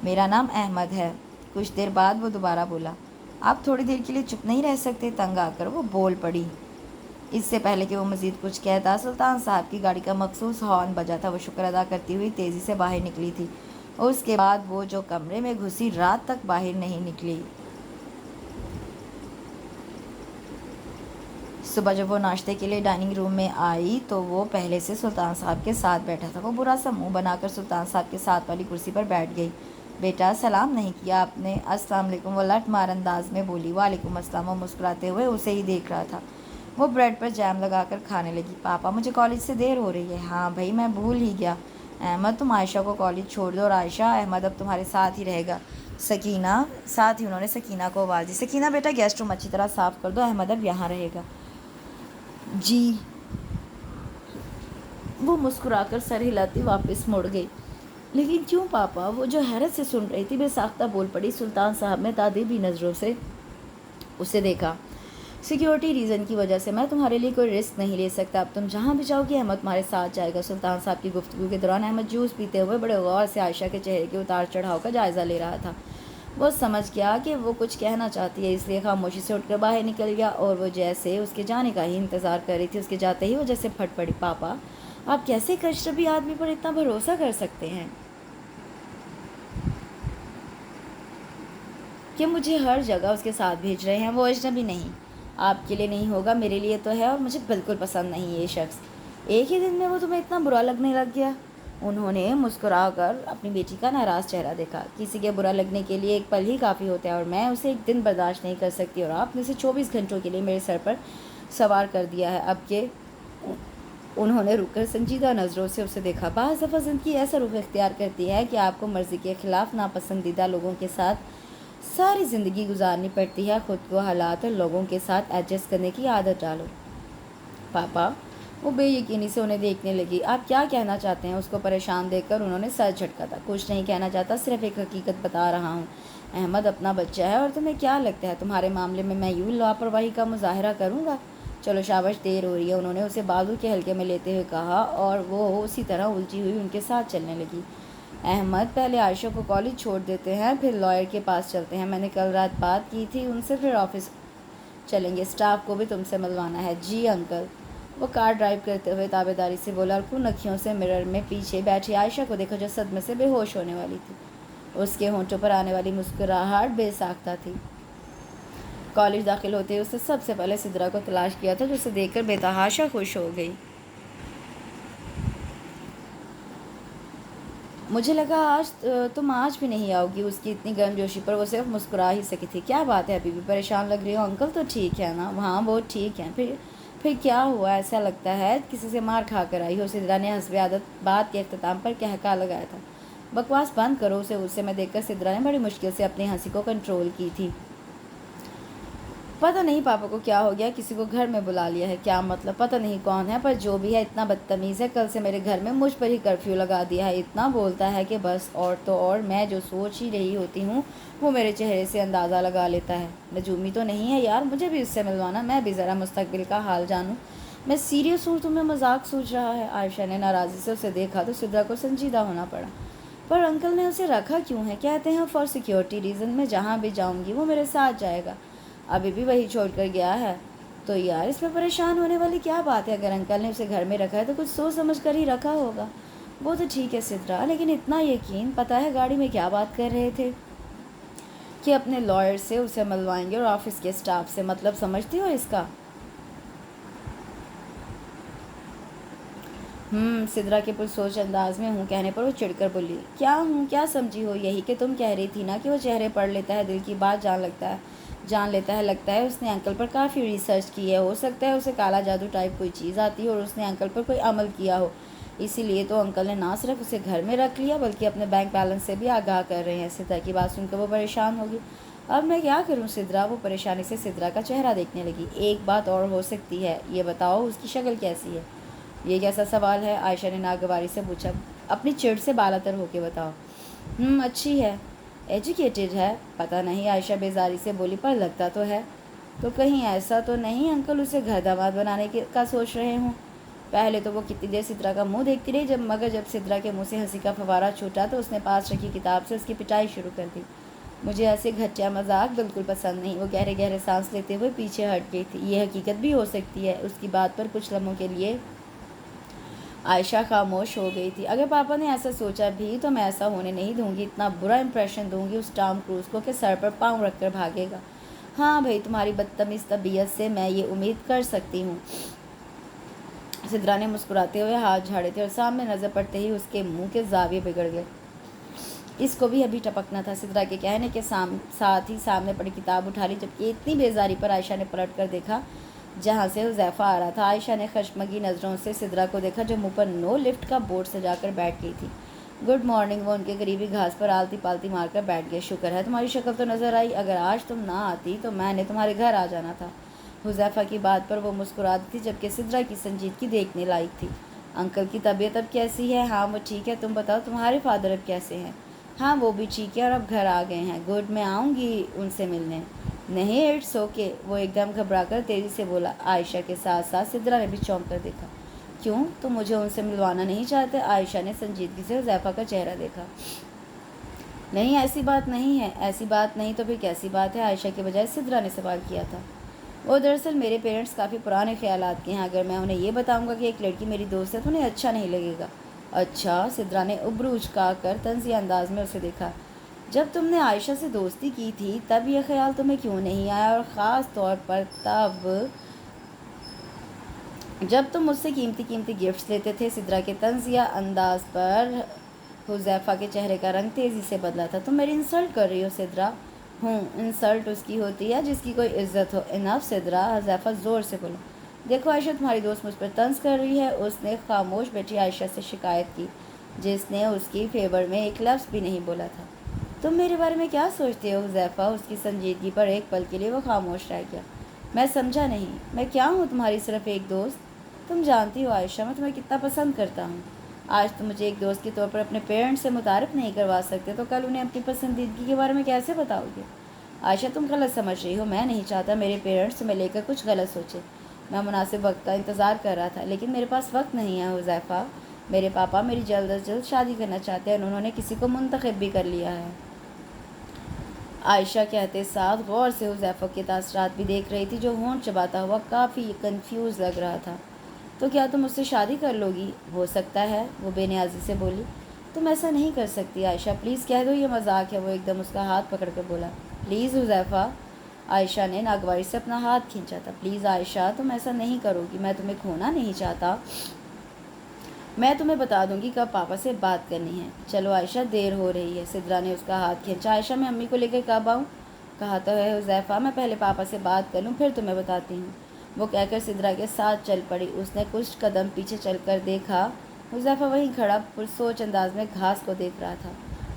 میرا نام احمد ہے۔ کچھ دیر بعد وہ دوبارہ بولا۔ آپ تھوڑی دیر کے لیے چپ نہیں رہ سکتے؟ تنگ آ کر وہ بول پڑی۔ اس سے پہلے کہ وہ مزید کچھ کہتا، سلطان صاحب کی گاڑی کا مخصوص ہارن بجا تھا۔ وہ شکر ادا کرتی ہوئی تیزی سے باہر نکلی تھی، اور اس کے بعد وہ جو کمرے میں گھسی رات تک باہر نہیں نکلی۔ صبح جب وہ ناشتے کے لیے ڈائننگ روم میں آئی تو وہ پہلے سے سلطان صاحب کے ساتھ بیٹھا تھا۔ وہ برا سا منہ بنا کر سلطان صاحب کے ساتھ والی کرسی پر بیٹھ گئی۔ بیٹا، سلام نہیں کیا آپ نے؟ السلام علیکم، وہ لٹ مار انداز میں بولی۔ وعلیکم السلام، وہ مسکراتے ہوئے اسے ہی دیکھ رہا تھا۔ وہ بریڈ پر جیم لگا کر کھانے لگی۔ پاپا، مجھے کالج سے دیر ہو رہی ہے۔ ہاں بھائی، میں بھول ہی گیا۔ احمد، تم عائشہ کو کالج چھوڑ دو، اور عائشہ، احمد اب تمہارے ساتھ ہی رہے گا۔ سکینہ، ساتھ ہی انہوں نے سکینہ کو آواز دی۔ سکینہ بیٹا، گیسٹ روم اچھی طرح صاف کر دو، احمد اب یہاں رہے گا۔ جی۔ وہ مسکرا کر سر ہلاتی واپس مڑ گئی۔ لیکن کیوں پاپا؟ وہ جو حیرت سے سن رہی تھی بے ساختہ بول پڑی۔ سلطان صاحب نے تادیبی نظروں سے اسے دیکھا۔ سیکیورٹی ریزن کی وجہ سے میں تمہارے لیے کوئی رسک نہیں لے سکتا، اب تم جہاں بھی جاؤ گی احمد تمہارے ساتھ جائے گا۔ سلطان صاحب کی گفتگو کے دوران احمد جوس پیتے ہوئے بڑے غور سے عائشہ کے چہرے کے اتار چڑھاؤ کا جائزہ لے رہا تھا۔ وہ سمجھ گیا کہ وہ کچھ کہنا چاہتی ہے، اس لیے خاموشی سے اٹھ کر باہر نکل گیا، اور وہ جیسے اس کے جانے کا ہی انتظار کر رہی تھی۔ اس کے جاتے ہی وہ جیسے پھٹ پڑی۔ پاپا، آپ کیسے ایک اجنبی آدمی پر اتنا بھروسہ کر سکتے ہیں کہ مجھے ہر جگہ اس کے ساتھ بھیج رہے ہیں؟ وہ اجنبی نہیں، آپ کے لیے نہیں ہوگا، میرے لیے تو ہے، اور مجھے بالکل پسند نہیں یہ شخص۔ ایک ہی دن میں وہ تمہیں اتنا برا لگنے لگ گیا؟ انہوں نے مسکرا کر اپنی بیٹی کا ناراض چہرہ دیکھا۔ کسی کے برا لگنے کے لیے ایک پل ہی کافی ہوتا ہے، اور میں اسے ایک دن برداشت نہیں کر سکتی، اور آپ نے اسے 24 گھنٹوں کے لیے میرے سر پر سوار کر دیا ہے اب کہ۔ انہوں نے رک کر سنجیدہ نظروں سے اسے دیکھا۔ بعض دفعہ زندگی ایسا رخ اختیار کرتی ہے کہ آپ کو مرضی کے خلاف ناپسندیدہ لوگوں کے ساتھ ساری زندگی گزارنی پڑتی ہے۔ خود کو حالات اور لوگوں کے ساتھ ایڈجسٹ کرنے کی عادت ڈالو۔ پاپا، وہ بے یقینی سے انہیں دیکھنے لگی۔ آپ کیا کہنا چاہتے ہیں؟ اس کو پریشان دیکھ کر انہوں نے سر جھٹکا تھا۔ کچھ نہیں کہنا چاہتا، صرف ایک حقیقت بتا رہا ہوں۔ احمد اپنا بچہ ہے، اور تمہیں کیا لگتا ہے تمہارے معاملے میں میں یوں لاپرواہی کا مظاہرہ کروں گا؟ چلو شاباش، دیر ہو رہی ہے، انہوں نے اسے بازو کے حلقے میں لیتے ہوئے کہا، اور وہ اسی طرح الجھی ہوئی ان کے ساتھ چلنے لگی۔ احمد، پہلے عائشہ کو کالج چھوڑ دیتے ہیں، پھر لائر کے پاس چلتے ہیں، میں نے کل رات بات کی تھی ان سے، پھر آفس چلیں گے، اسٹاف کو بھی تم سے ملوانا ہے۔ جی انکل، وہ کار ڈرائیو کرتے ہوئے تابع داری سے بولا، اور کن اکھیوں سے مرر میں پیچھے بیٹھی عائشہ کو دیکھا جو صدمے سے بے ہوش ہونے والی تھی۔ اس کے ہونٹوں پر آنے والی مسکراہٹ بے ساختہ تھی۔ کالج داخل ہوتے ہی اس نے سب سے پہلے سدرا کو تلاش کیا تھا، جو اسے دیکھ کر بے تحاشا خوش ہو گئی۔ مجھے لگا تم آج بھی نہیں آؤ گی۔ اس کی اتنی گرم جوشی پر وہ صرف مسکرا ہی سکی تھی۔ کیا بات ہے، ابھی بھی پریشان لگ رہی ہو؟ انکل تو ٹھیک ہے نا؟ ہاں وہ ٹھیک ہیں۔ پھر کیا ہوا؟ ایسا لگتا ہے کسی سے مار کھا کر آئی ہو۔ سدرا نے حسب عادت بات کے اختتام پر قہقہہ لگایا تھا۔ بکواس بند کرو، اسے غصے میں دیکھ کر سدرا نے بڑی مشکل سے اپنی ہنسی کو کنٹرول کی تھی۔ پتہ نہیں پاپا کو کیا ہو گیا، کسی کو گھر میں بلا لیا ہے۔ کیا مطلب؟ پتہ نہیں کون ہے، پر جو بھی ہے اتنا بدتمیز ہے، کل سے میرے گھر میں مجھ پر ہی کرفیو لگا دیا ہے۔ اتنا بولتا ہے کہ بس، اور تو اور میں جو سوچ ہی رہی ہوتی ہوں وہ میرے چہرے سے اندازہ لگا لیتا ہے۔ نجومی تو نہیں ہے یار، مجھے بھی اس سے ملوانا، میں بھی ذرا مستقبل کا حال جانوں۔ میں سیریس ہوں، تمہیں مذاق سوچ رہا ہے؟ عائشہ نے ناراضی سے اسے دیکھا تو سدرا کو سنجیدہ ہونا پڑا۔ پر انکل نے اسے رکھا کیوں ہے؟ کہتے ہیں فار سیکیورٹی ریزن، میں جہاں بھی جاؤں گی وہ میرے ساتھ جائے گا۔ ابھی بھی وہی چھوڑ کر گیا ہے؟ تو یار اس میں پریشان ہونے والی کیا بات ہے؟ اگر انکل نے اسے گھر میں رکھا ہے تو کچھ سوچ سمجھ کر ہی رکھا ہوگا۔ وہ تو ٹھیک ہے سدرا، لیکن اتنا یقین، پتہ ہے گاڑی میں کیا بات کر رہے تھے؟ کہ اپنے لائر سے اسے ملوائیں گے اور آفس کے اسٹاف سے۔ مطلب سمجھتی ہو اس کا؟ سدرا کے پرسوچ انداز میں ہوں کہنے پر وہ چڑھ کر بولی۔ کیا ہوں؟ کیا سمجھی ہو؟ یہی کہ تم کہہ رہی تھی نا کہ وہ چہرے پڑھ لیتا ہے، دل کی بات جان لیتا ہے۔ لگتا ہے اس نے انکل پر کافی ریسرچ کی ہے، ہو سکتا ہے اسے کالا جادو ٹائپ کوئی چیز آتی ہو اور اس نے انکل پر کوئی عمل کیا ہو۔ اسی لیے تو انکل نے نہ صرف اسے گھر میں رکھ لیا بلکہ اپنے بینک بیلنس سے بھی آگاہ کر رہے ہیں۔ سدرا کی بات سن کر وہ پریشان ہوگی۔ اب میں کیا کروں سدرا؟ وہ پریشانی سے سدرا کا چہرہ دیکھنے لگی۔ ایک بات اور ہو سکتی ہے، یہ بتاؤ اس کی شکل کیسی ہے؟ یہ کیسا سوال ہے؟ عائشہ نے ناگواری سے پوچھا۔ اپنی چڑ سے بالاتر ہو کے بتاؤ۔ اچھی ہے، ایجوکیٹڈ ہے۔ پتہ نہیں، عائشہ بیزاری سے بولی، پر لگتا تو ہے۔ تو کہیں ایسا تو نہیں انکل اسے گھر داماد بنانے کا سوچ رہے ہوں؟ پہلے تو وہ کتنی دیر سدرا کا منہ دیکھتی رہی، مگر جب سدرا کے منہ سے ہنسی کا فوارہ چھوٹا تو اس نے پاس رکھی کتاب سے اس کی پٹائی شروع کر دی۔ مجھے ایسے گھٹیا مذاق بالکل پسند نہیں۔ وہ گہرے گہرے سانس لیتے ہوئے پیچھے ہٹ گئی تھی۔ یہ حقیقت بھی ہو سکتی ہے۔ اس کی بات پر کچھ لمحوں کے لیے عائشہ خاموش ہو گئی تھی۔ اگر پاپا نے ایسا سوچا بھی تو میں ایسا ہونے نہیں دوں گی۔ اتنا برا امپریشن دوں گی اس ٹام کروز کو کہ سر پر پاؤں رکھ کر بھاگے گا۔ ہاں بھائی، تمہاری بدتمیز طبیعت سے میں یہ امید کر سکتی ہوں۔ سدرا نے مسکراتے ہوئے ہاتھ جھاڑے تھے اور سامنے نظر پڑتے ہی اس کے منہ کے زاویے بگڑ گئے۔ اس کو بھی ابھی ٹپکنا تھا۔ سدرا کے کہنے کے ساتھ ہی سامنے پڑی کتاب اٹھا لی، جبکہ اتنی بیزاری پر عائشہ نے پلٹ کر دیکھا جہاں سے حذیفہ آ رہا تھا۔ عائشہ نے خشمگی نظروں سے سدرا کو دیکھا جو منہ پر نو لفٹ کا بورڈ سجا کر بیٹھ گئی تھی۔ Good morning. وہ ان کے قریبی گھاس پر آلتی پالتی مار کر بیٹھ گئے۔ شکر ہے تمہاری شکل تو نظر آئی، اگر آج تم نہ آتی تو میں نے تمہارے گھر آ جانا تھا۔ حذیفہ کی بات پر وہ مسکراتی تھی جبکہ سدرا کی سنجیدگی دیکھنے لائق تھی۔ انکل کی طبیعت اب کیسی ہے؟ ہاں وہ ٹھیک ہے، تم بتاؤ تمہارے فادر اب کیسے ہیں؟ ہاں وہ بھی ٹھیک ہے اور اب گھر آ گئے ہیں۔ گڈ، میں آؤں گی ان سے ملنے۔ نہیں، اٹس اوکے، وہ ایک دم گھبرا کر تیزی سے بولا۔ عائشہ کے ساتھ ساتھ سدرا نے بھی چونک کر دیکھا۔ کیوں، تم مجھے ان سے ملوانا نہیں چاہتے؟ عائشہ نے سنجیدگی سے حذیفہ کا چہرہ دیکھا۔ نہیں، ایسی بات نہیں ہے۔ ایسی بات نہیں تو پھر کیسی بات ہے؟ عائشہ کے بجائے سدرا نے سوال کیا تھا۔ وہ دراصل میرے پیرنٹس کافی پرانے خیالات کے ہیں۔ اگر میں انہیں یہ بتاؤں گا کہ ایک لڑکی میری دوست ہے تو انہیں اچھا نہیں لگے گا۔ اچھا؟ سدرا نے ابرو اچکا کر طنزیہ انداز میں اسے دیکھا۔ جب تم نے عائشہ سے دوستی کی تھی تب یہ خیال تمہیں کیوں نہیں آیا؟ اور خاص طور پر تب جب تم مجھ سے قیمتی قیمتی گفٹس لیتے تھے۔ سدرا کے طنزیہ انداز پر حذیفہ کے چہرے کا رنگ تیزی سے بدلا تھا۔ تم میری انسلٹ کر رہی ہو سدرا؟ انسلٹ اس کی ہوتی ہے جس کی کوئی عزت ہو۔ انف سدرا، حذیفہ زور سے بولا۔ دیکھو عائشہ، تمہاری دوست مجھ پر طنز کر رہی ہے۔ اس نے خاموش بیٹھی عائشہ سے شکایت کی جس نے اس کی فیور میں ایک لفظ بھی نہیں بولا تھا۔ تم میرے بارے میں کیا سوچتے ہو حذیفہ؟ اس کی سنجیدگی پر ایک پل کے لیے وہ خاموش رہ گیا۔ میں سمجھا نہیں۔ میں کیا ہوں تمہاری صرف ایک دوست؟ تم جانتی ہو عائشہ میں تمہیں کتنا پسند کرتا ہوں۔ آج تم مجھے ایک دوست کے طور پر اپنے پیرنٹس سے متعارف نہیں کروا سکتے تو کل انہیں اپنی پسندیدگی کے بارے میں کیسے بتاؤ گے؟ عائشہ تم غلط سمجھ رہی ہو۔ میں نہیں چاہتا میرے پیرنٹس تمہیں لے کر کچھ غلط سوچے۔ میں مناسب وقت کا انتظار کر رہا تھا لیکن میرے پاس وقت نہیں ہے حذیفہ۔ میرے پاپا میری جلد از جلد شادی کرنا چاہتے ہیں اور انہوں نے کسی کو منتخب بھی کر لیا ہے۔ عائشہ کہتے ساتھ غور سے حذیفہ کے تاثرات بھی دیکھ رہی تھی جو ہونٹ چباتا ہوا کافی کنفیوز لگ رہا تھا۔ تو کیا تم اس سے شادی کر لو گی؟ ہو سکتا ہے، وہ بے نیازی سے بولی۔ تم ایسا نہیں کر سکتی عائشہ، پلیز کہہ دو یہ مذاق ہے۔ وہ ایک دم اس کا ہاتھ پکڑ کر بولا۔ پلیز حذیفہ۔ عائشہ نے ناگواری سے اپنا ہاتھ کھینچا تھا۔ پلیز عائشہ، تم ایسا نہیں کرو گی۔ میں تمہیں کھونا نہیں چاہتا۔ میں تمہیں بتا دوں گی کب پاپا سے بات کرنی ہے۔ چلو عائشہ، دیر ہو رہی ہے۔ سدرا نے اس کا ہاتھ کھینچا۔ عائشہ، میں امی کو لے کر کب آؤں؟ کہا تو ہے حذیفہ، میں پہلے پاپا سے بات کر لوں پھر تمہیں بتاتی ہوں۔ وہ کہہ کر سدرا کے ساتھ چل پڑی۔ اس نے کچھ قدم پیچھے چل کر دیکھا۔ حذیفہ وہیں کھڑا پرسوچ انداز میں گھاس کو دیکھ رہا تھا۔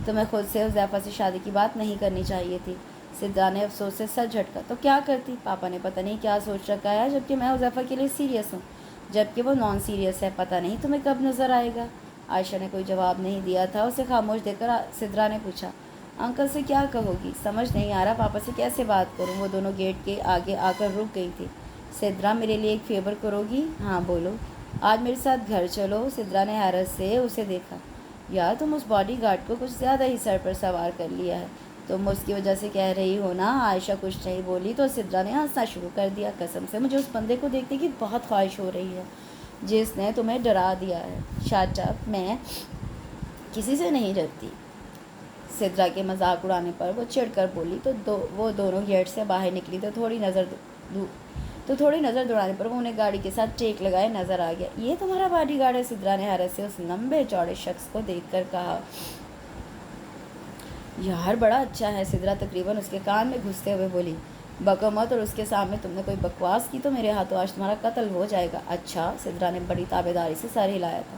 تمہیں خود سے حذیفہ سے شادی کی بات نہیں کرنی چاہیے تھی۔ سدرا نے افسوس سے سر جھٹکا۔ تو کیا کرتی؟ پاپا نے پتہ نہیں کیا سوچ رکھا ہے جبکہ میں حذیفہ کے لیے سیریس ہوں جبکہ وہ نان سیریس ہے۔ پتہ نہیں تمہیں کب نظر آئے گا۔ عائشہ نے کوئی جواب نہیں دیا تھا۔ اسے خاموش دیکھ کر سدرا نے پوچھا، انکل سے کیا کہو گی؟ سمجھ نہیں آ رہا پاپا سے کیسے بات کروں۔ وہ دونوں گیٹ کے آگے آ کر رک گئی تھی۔ سدرا، میرے لیے ایک فیور کرو گی؟ ہاں بولو۔ آج میرے ساتھ گھر چلو۔ سدرا نے حیرت سے اسے دیکھا۔ یار، تم اس باڈی گارڈ کو کچھ زیادہ ہی سر پر سوار کر لیا ہے۔ تم اس کی وجہ سے کہہ رہی ہو نا؟ عائشہ کچھ نہیں بولی تو سدرا نے ہنسنا شروع کر دیا۔ قسم سے مجھے اس بندے کو دیکھنے کی بہت خواہش ہو رہی ہے جس نے تمہیں ڈرا دیا ہے۔ شٹ اپ، میں کسی سے نہیں ڈرتی۔ سدرا کے مذاق اڑانے پر وہ چڑھ کر بولی وہ دونوں گیٹ سے باہر نکلی تو تھوڑی نظر دوڑانے پر وہ انہیں گاڑی کے ساتھ ٹیک لگائے نظر آ گیا۔ یہ تمہارا باڈی گارڈ ہے؟ سدرا نے حیرت سے اس لمبے چوڑے شخص کو دیکھ کر کہا۔ یار بڑا اچھا ہے۔ سدرا تقریباً اس کے کان میں گھستے ہوئے بولی۔ بکو مت، اور اس کے سامنے تم نے کوئی بکواس کی تو میرے ہاتھوں آج تمہارا قتل ہو جائے گا۔ اچھا؟ سدرا نے بڑی تابعداری سے سر ہلایا تھا۔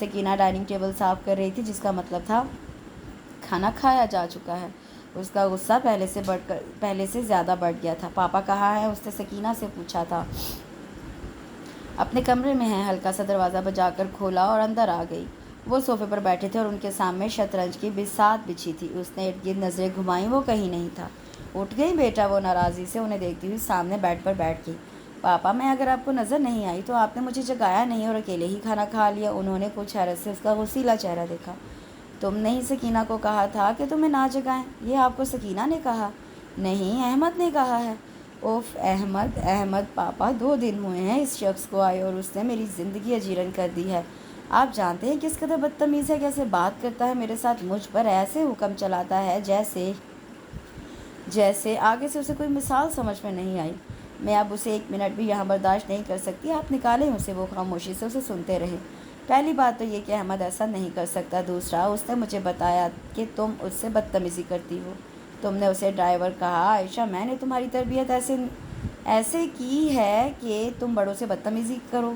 سکینہ ڈائننگ ٹیبل صاف کر رہی تھی، جس کا مطلب تھا کھانا کھایا جا چکا ہے۔ اس کا غصہ پہلے سے زیادہ بڑھ گیا تھا۔ پاپا کہاں ہے؟ اس نے سکینہ سے پوچھا تھا۔ اپنے کمرے میں ہیں۔ ہلکا سا دروازہ بجا کر کھولا اور اندر آ گئی۔ وہ صوفے پر بیٹھے تھے اور ان کے سامنے شطرنج کی بساط بچھی تھی۔ اس نے ارد گرد نظریں گھمائیں، وہ کہیں نہیں تھا۔ اٹھ گئی بیٹا؟ وہ ناراضی سے انہیں دیکھتی ہوئی سامنے بیڈ پر بیٹھ گئی۔ پاپا، میں اگر آپ کو نظر نہیں آئی تو آپ نے مجھے جگایا نہیں اور اکیلے ہی کھانا کھا لیا۔ انہوں نے کچھ حیرت سے اس کا غصیلا چہرہ دیکھا۔ تم نے ہی سکینہ کو کہا تھا کہ تمہیں نہ جگائیں۔ یہ آپ کو سکینہ نے کہا؟ نہیں، احمد نے کہا ہے۔ اوف، احمد پاپا، 2 دن ہوئے ہیں اس شخص کو آئے اور اس نے میری زندگی اجیرن کر دی ہے۔ آپ جانتے ہیں کس قدر بدتمیز ہے، کیسے بات کرتا ہے میرے ساتھ، مجھ پر ایسے حکم چلاتا ہے جیسے آگے سے اسے کوئی مثال سمجھ میں نہیں آئی۔ میں اب اسے 1 منٹ بھی یہاں برداشت نہیں کر سکتی۔ آپ نکالیں اسے۔ وہ خاموشی سے اسے سنتے رہے۔ پہلی بات تو یہ کہ احمد ایسا نہیں کر سکتا۔ دوسرا، اس نے مجھے بتایا کہ تم اس سے بدتمیزی کرتی ہو۔ تم نے اسے ڈرائیور کہا۔ عائشہ، میں نے تمہاری تربیت ایسے کی ہے کہ تم بڑوں سے بدتمیزی کرو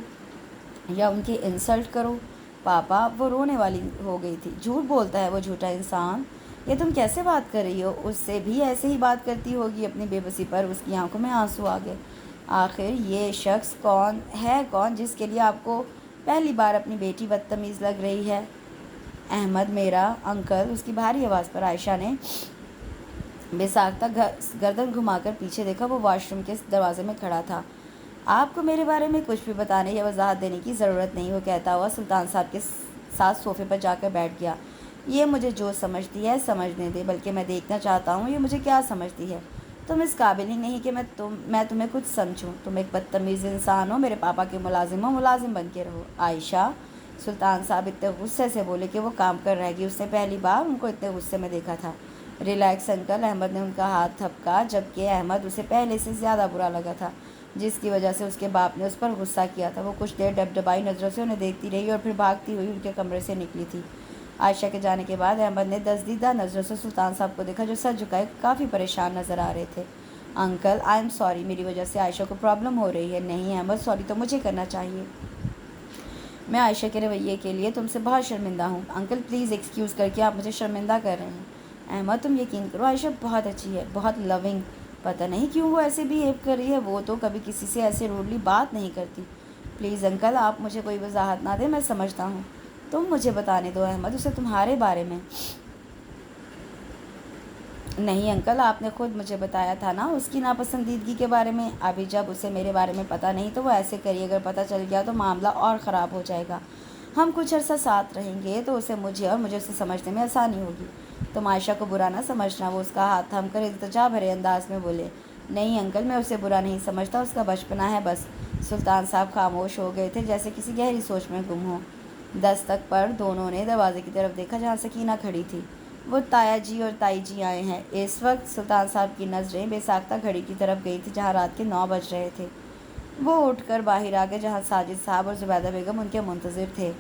یا ان کی انسلٹ کرو؟ پاپا، وہ رونے والی ہو گئی تھی۔ جھوٹ بولتا ہے وہ، جھوٹا انسان۔ یہ تم کیسے بات کر رہی ہو؟ اس سے بھی ایسے ہی بات کرتی ہوگی اپنی بے بسی پر۔ اس کی آنکھوں میں آنسو آ گئے۔ آخر یہ شخص کون جس کے لیے آپ کو پہلی بار اپنی بیٹی بدتمیز لگ رہی ہے؟ احمد، میرا انکل۔ اس کی بھاری آواز پر عائشہ نے بے ساختہ گردن گھما کر پیچھے دیکھا۔ وہ واش روم کے دروازے میں کھڑا تھا۔ آپ کو میرے بارے میں کچھ بھی بتانے یا وضاحت دینے کی ضرورت نہیں، وہ کہتا ہوا سلطان صاحب کے ساتھ صوفے پر جا کر بیٹھ گیا۔ یہ مجھے جو سمجھتی ہے سمجھنے دے، بلکہ میں دیکھنا چاہتا ہوں یہ مجھے کیا سمجھتی ہے۔ تم اس قابل ہی نہیں کہ میں تمہیں کچھ سمجھوں۔ تم ایک بدتمیز انسان ہو۔ میرے پاپا کے ملازم ہو، ملازم بن کے رہو۔ عائشہ، سلطان صاحب اتنے غصے سے بولے کہ وہ کام کر رہ گئی۔ اس نے پہلی بار ان کو اتنے غصے میں دیکھا تھا۔ Relax uncle. احمد نے ان کا ہاتھ تھپکا، جبکہ احمد اسے پہلے سے زیادہ برا لگا تھا، جس کی وجہ سے اس کے باپ نے اس پر غصہ کیا تھا۔ وہ کچھ دیر ڈبڈبائی نظروں سے انہیں دیکھتی رہی اور پھر بھاگتی ہوئی ان کے کمرے سے نکلی تھی۔ عائشہ کے جانے کے بعد احمد نے دزدیدہ نظروں سے سلطان صاحب کو دیکھا، جو سر جھکائے کافی پریشان نظر آ رہے تھے۔ انکل، آئی ایم سوری، میری وجہ سے عائشہ کو پرابلم ہو رہی ہے۔ نہیں احمد، سوری تو مجھے کرنا چاہیے۔ میں عائشہ کے رویے کے لیے تم سے بہت شرمندہ ہوں۔ انکل پلیز ایکسکیوز کر کے آپ مجھے شرمندہ کر رہے ہیں۔ احمد، تم یقین کرو عائشہ بہت اچھی ہے، بہت لونگ۔ پتہ نہیں کیوں وہ ایسے بیہیو کر رہی ہے، وہ تو کبھی کسی سے ایسے روڈلی بات نہیں کرتی۔ پلیز انکل، آپ مجھے کوئی وضاحت نہ دیں، میں سمجھتا ہوں۔ تم مجھے بتانے دو احمد، اسے تمہارے بارے میں۔ نہیں انکل، آپ نے خود مجھے بتایا تھا نا اس کی ناپسندیدگی کے بارے میں۔ ابھی جب اسے میرے بارے میں پتہ نہیں تو وہ ایسے کریے، اگر پتہ چل گیا تو معاملہ اور خراب ہو جائے گا۔ ہم کچھ عرصہ ساتھ رہیں گے تو اسے مجھے اسے سمجھنے میں آسانی ہوگی۔ تم عائشہ کو برا نہ سمجھنا۔ وہ اس کا ہاتھ تھم کر التجا بھرے انداز میں بولے۔ نہیں انکل، میں اسے برا نہیں سمجھتا، اس کا بچپنا ہے بس۔ سلطان صاحب خاموش ہو گئے تھے، جیسے کسی گہری سوچ میں گم ہو۔ دستک پر دونوں نے دروازے کی طرف دیکھا جہاں سکینہ کھڑی تھی۔ وہ تایا جی اور تائی جی آئے ہیں۔ اس وقت سلطان صاحب کی نظریں بے ساختہ گھڑی کی طرف گئی تھی جہاں رات کے 9 بج رہے تھے۔ وہ اٹھ کر باہر آ گئے جہاں ساجد صاحب اور زبیدہ بیگم ان کے منتظر تھے۔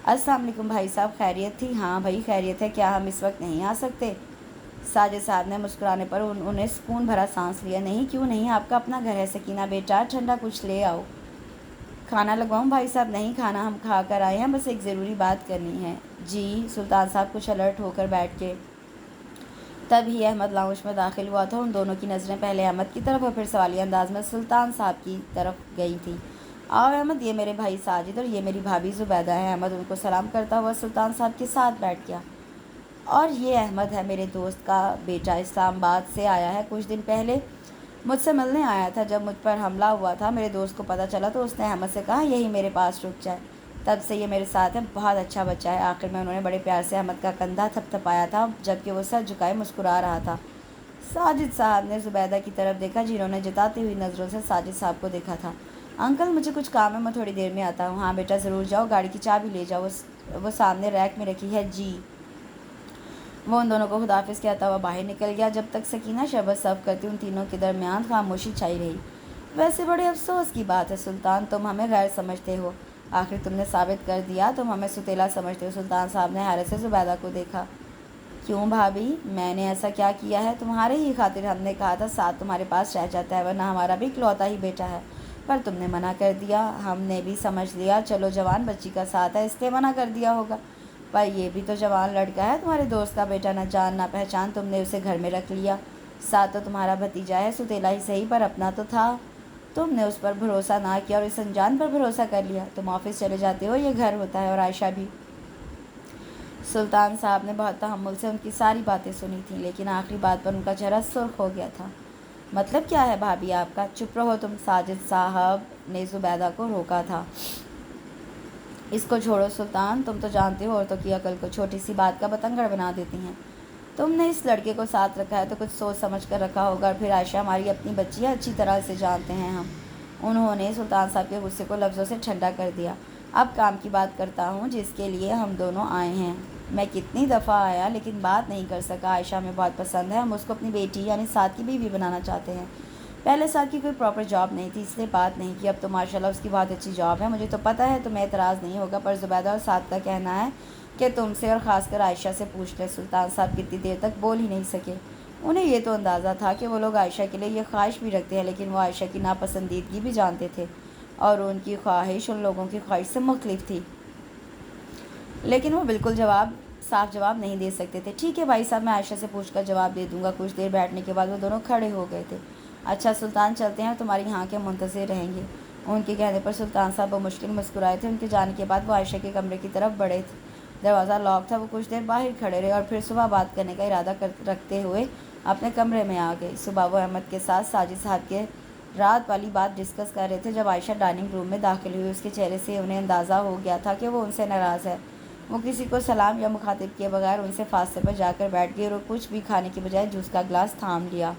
السلام علیکم بھائی صاحب، خیریت تھی؟ ہاں بھائی خیریت ہے، کیا ہم اس وقت نہیں آ سکتے؟ ساجد صاحب نے مسکرانے پر انہیں سکون بھرا سانس لیا۔ نہیں، کیوں نہیں، آپ کا اپنا گھر ہے۔ سکینہ بیٹا، ٹھنڈا کچھ لے آؤ۔ کھانا لگواؤں بھائی صاحب؟ نہیں، کھانا ہم کھا کر آئے ہیں، بس ایک ضروری بات کرنی ہے۔ جی؟ سلطان صاحب کچھ الرٹ ہو کر بیٹھ کے تب ہی احمد لاؤنج میں داخل ہوا تھا۔ ان دونوں کی نظریں پہلے احمد کی طرف اور پھر سوالیہ انداز میں سلطان صاحب کی طرف گئی تھیں۔ آؤ احمد، یہ میرے بھائی ساجد اور یہ میری بھابھی زبیدہ ہے۔ احمد ان کو سلام کرتا ہوا سلطان صاحب کے ساتھ بیٹھ گیا۔ اور یہ احمد ہے، میرے دوست کا بیٹا، اسلام آباد سے آیا ہے، کچھ دن پہلے مجھ سے ملنے آیا تھا۔ جب مجھ پر حملہ ہوا تھا میرے دوست کو پتہ چلا تو اس نے احمد سے کہا یہی میرے پاس رک جائے، تب سے یہ میرے ساتھ ہے، بہت اچھا بچہ ہے۔ آخر میں انہوں نے بڑے پیار سے احمد کا کندھا تھپ تھپایا تھا جبکہ وہ سر جھکائے مسکرا رہا تھا۔ ساجد صاحب نے زبیدہ کی طرف دیکھا جنہوں نے جتاتی ہوئی نظروں سے ساجد صاحب کو دیکھا تھا۔ انکل مجھے کچھ کام ہے، میں تھوڑی دیر میں آتا ہوں۔ ہاں بیٹا ضرور جاؤ، گاڑی کی چابی لے جاؤ، وہ سامنے ریک میں رکھی ہے۔ جی؟ وہ ان دونوں کو خداحافظ کہتا ہوا باہر نکل گیا۔ جب تک سکینہ شربت سرو کرتی ان تینوں کے درمیان خاموشی چھائی رہی۔ ویسے بڑے افسوس کی بات ہے سلطان، تم ہمیں غیر سمجھتے ہو، آخر تم نے ثابت کر دیا تم ہمیں ستیلا سمجھتے ہو۔ سلطان صاحب نے حیرت سے زبیدہ کو دیکھا۔ کیوں بھابھی، میں نے ایسا کیا کیا ہے؟ تمہارے ہی خاطر ہم نے کہا تھا ساتھ تمہارے پاس رہ جاتا ہے، ورنہ ہمارا بھی اکلوتا ہی بیٹا ہے۔ پر تم نے منع کر دیا۔ ہم نے بھی سمجھ لیا چلو جوان بچی کا ساتھ ہے اس لیے منع کر دیا ہوگا، پر یہ بھی تو جوان لڑکا ہے، تمہارے دوست کا بیٹا، نہ جان نہ پہچان، تم نے اسے گھر میں رکھ لیا۔ ساتھ تو تمہارا بھتیجا ہے، سوتیلا ہی صحیح پر اپنا تو تھا۔ تم نے اس پر بھروسہ نہ کیا اور اس انجان پر بھروسہ کر لیا۔ تم آفس چلے جاتے ہو، یہ گھر ہوتا ہے، اور عائشہ بھی۔ سلطان صاحب نے بہت تحمل سے ان کی ساری باتیں سنی تھیں، لیکن آخری بات پر ان کا چہرہ سرخ ہو گیا تھا۔ مطلب کیا ہے بھابھی آپ کا؟ چپ رہو تم، ساجد صاحب نے زبیدہ کو روکا تھا۔ اس کو چھوڑو سلطان، تم تو جانتے ہو عورتوں کی عقل کو، چھوٹی سی بات کا بتنگڑ بنا دیتی ہیں۔ تم نے اس لڑکے کو ساتھ رکھا ہے تو کچھ سوچ سمجھ کر رکھا ہوگا، اور پھر عائشہ ہماری اپنی بچی ہے، اچھی طرح سے جانتے ہیں ہم۔ انہوں نے سلطان صاحب کے غصے کو لفظوں سے ٹھنڈا کر دیا۔ اب کام کی بات کرتا ہوں جس کے لیے ہم دونوں آئے ہیں۔ میں کتنی دفعہ آیا لیکن بات نہیں کر سکا۔ عائشہ ہمیں بہت پسند ہے، ہم اس کو اپنی بیٹی یعنی سعد کی بیوی بنانا چاہتے ہیں۔ پہلے سعد کی کوئی پراپر جاب نہیں تھی، اس لیے بات نہیں کی، اب تو ماشاءاللہ اس کی بہت اچھی جاب ہے۔ مجھے تو پتہ ہے تمہیں اعتراض نہیں ہوگا، پر زبیدہ اور سعد کا کہنا ہے کہ تم سے اور خاص کر عائشہ سے پوچھ لیں۔ سلطان صاحب کتنی دیر تک بول ہی نہیں سکے۔ انہیں یہ تو اندازہ تھا کہ وہ لوگ عائشہ کے لیے یہ خواہش بھی رکھتے ہیں، لیکن وہ عائشہ کی ناپسندیدگی بھی جانتے تھے، اور ان کی خواہش ان لوگوں کی خواہش سے مختلف تھی، لیکن وہ بالکل صاف جواب نہیں دے سکتے تھے۔ ٹھیک ہے بھائی صاحب، میں عائشہ سے پوچھ کر جواب دے دوں گا۔ کچھ دیر بیٹھنے کے بعد وہ دونوں کھڑے ہو گئے تھے۔ اچھا سلطان، چلتے ہیں اور تمہاری یہاں کے منتظر رہیں گے۔ ان کے کہنے پر سلطان صاحب بمشکل مسکرائے تھے۔ ان کے جانے کے بعد وہ عائشہ کے کمرے کی طرف بڑھے تھے۔ دروازہ لاک تھا، وہ کچھ دیر باہر کھڑے رہے اور پھر صبح بات کرنے کا ارادہ رکھتے ہوئے اپنے کمرے میں آ گئے۔ صبح وہ احمد کے ساتھ ساجد صاحب کے رات والی بات ڈسکس کر رہے تھے جب عائشہ ڈائننگ روم میں داخل ہوئی۔ اس کے چہرے سے انہیں اندازہ ہو گیا تھا کہ وہ ان سے ناراض ہے۔ وہ کسی کو سلام یا مخاطب کیے بغیر ان سے فاصلے پر جا کر بیٹھ گئی اور کچھ بھی کھانے کی بجائے جوس کا گلاس تھام لیا۔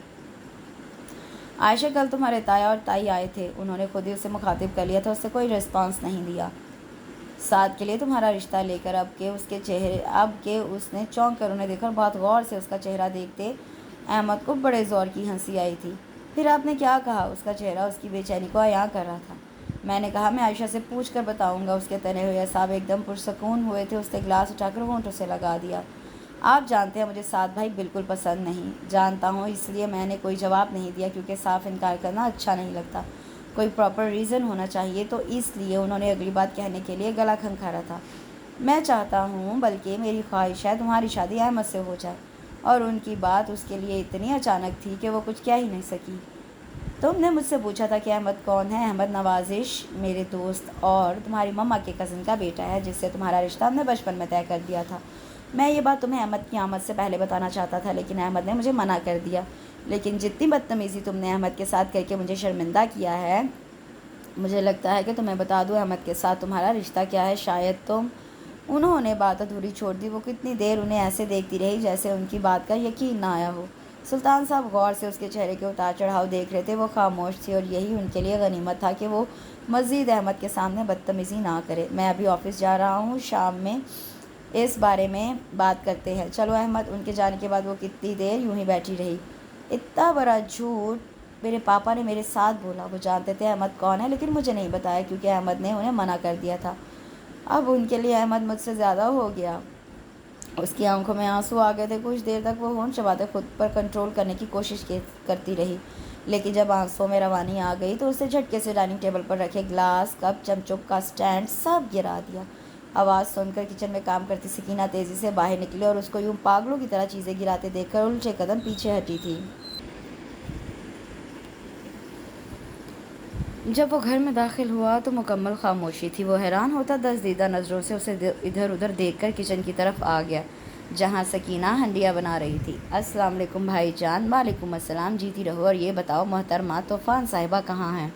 عائشہ، کل تمہارے تایا اور تائی آئے تھے، انہوں نے خود ہی اسے مخاطب کر لیا تھا، اس سے کوئی رسپانس نہیں دیا۔ سعد کے لیے تمہارا رشتہ لے کر اب کہ اس نے چونک کر انہیں دیکھا اور بہت غور سے اس کا چہرہ دیکھتے احمد کو بڑے زور کی ہنسی آئی تھی۔ پھر آپ نے کیا کہا؟ اس کا چہرہ اس کی بے چینی کو عیاں کر رہا تھا۔ میں نے کہا میں عائشہ سے پوچھ کر بتاؤں گا۔ اس کے تنے ہوئے اعصاب ایک دم پرسکون ہوئے تھے۔ اس نے گلاس اٹھا کر ہونٹوں سے لگا دیا۔ آپ جانتے ہیں مجھے سعد بھائی بالکل پسند نہیں۔ جانتا ہوں، اس لیے میں نے کوئی جواب نہیں دیا، کیونکہ صاف انکار کرنا اچھا نہیں لگتا، کوئی پراپر ریزن ہونا چاہیے، تو اس لیے انہوں نے اگلی بات کہنے کے لیے گلا کھنکھارا تھا۔ میں چاہتا ہوں، بلکہ میری خواہش ہے تمہاری شادی احمد سے ہو جائے، اور ان کی بات اس کے لیے اتنی اچانک تھی کہ وہ کچھ کہہ ہی نہیں سکی۔ تم نے مجھ سے پوچھا تھا کہ احمد کون ہے؟ احمد نوازش میرے دوست اور تمہاری مما کے کزن کا بیٹا ہے، جس سے تمہارا رشتہ ہم نے بچپن میں طے کر دیا تھا۔ میں یہ بات تمہیں احمد کی آمد سے پہلے بتانا چاہتا تھا، لیکن احمد نے مجھے منع کر دیا۔ لیکن جتنی بدتمیزی تم نے احمد کے ساتھ کر کے مجھے شرمندہ کیا ہے، مجھے لگتا ہے کہ تمہیں بتا دوں احمد کے ساتھ تمہارا رشتہ کیا ہے۔ شاید تم… انہوں نے بات ادھوری چھوڑ دی۔ وہ کتنی دیر انہیں ایسے دیکھتی رہی جیسے ان کی بات کا یقین نہ آیا ہو۔ سلطان صاحب غور سے اس کے چہرے کے اتار چڑھاؤ دیکھ رہے تھے۔ وہ خاموش تھی، اور یہی ان کے لیے غنیمت تھا کہ وہ مزید احمد کے سامنے بدتمیزی نہ کرے۔ میں ابھی آفس جا رہا ہوں، شام میں اس بارے میں بات کرتے ہیں۔ چلو احمد۔ ان کے جانے کے بعد وہ کتنی دیر یوں ہی بیٹھی رہی۔ اتنا بڑا جھوٹ میرے پاپا نے میرے ساتھ بولا۔ وہ جانتے تھے احمد کون ہے، لیکن مجھے نہیں بتایا کیونکہ احمد نے انہیں منع کر دیا تھا۔ اب ان کے لیے احمد مجھ سے زیادہ ہو گیا۔ اس کی آنکھوں میں آنسو آ گئے تھے۔ کچھ دیر تک وہ ہونٹ چباتے خود پر کنٹرول کرنے کی کوشش کرتی رہی، لیکن جب آنسوؤں میں روانی آ گئی تو اسے جھٹکے سے ڈائننگ ٹیبل پر رکھے گلاس، کپ، چمچوں کا اسٹینڈ سب گرا دیا۔ آواز سن کر کچن میں کام کرتی سکینہ تیزی سے باہر نکلی اور اس کو یوں پاگلوں کی طرح چیزیں گراتے دیکھ کر الٹے قدم پیچھے ہٹی تھی۔ جب وہ گھر میں داخل ہوا تو مکمل خاموشی تھی۔ وہ حیران ہوتا دزدیدہ نظروں سے اسے ادھر ادھر دیکھ کر کچن کی طرف آ گیا، جہاں سکینہ ہنڈیاں بنا رہی تھی۔ السلام علیکم بھائی جان۔ وعلیکم السلام، جیتی رہو۔ اور یہ بتاؤ محترمہ طوفان صاحبہ کہاں ہیں؟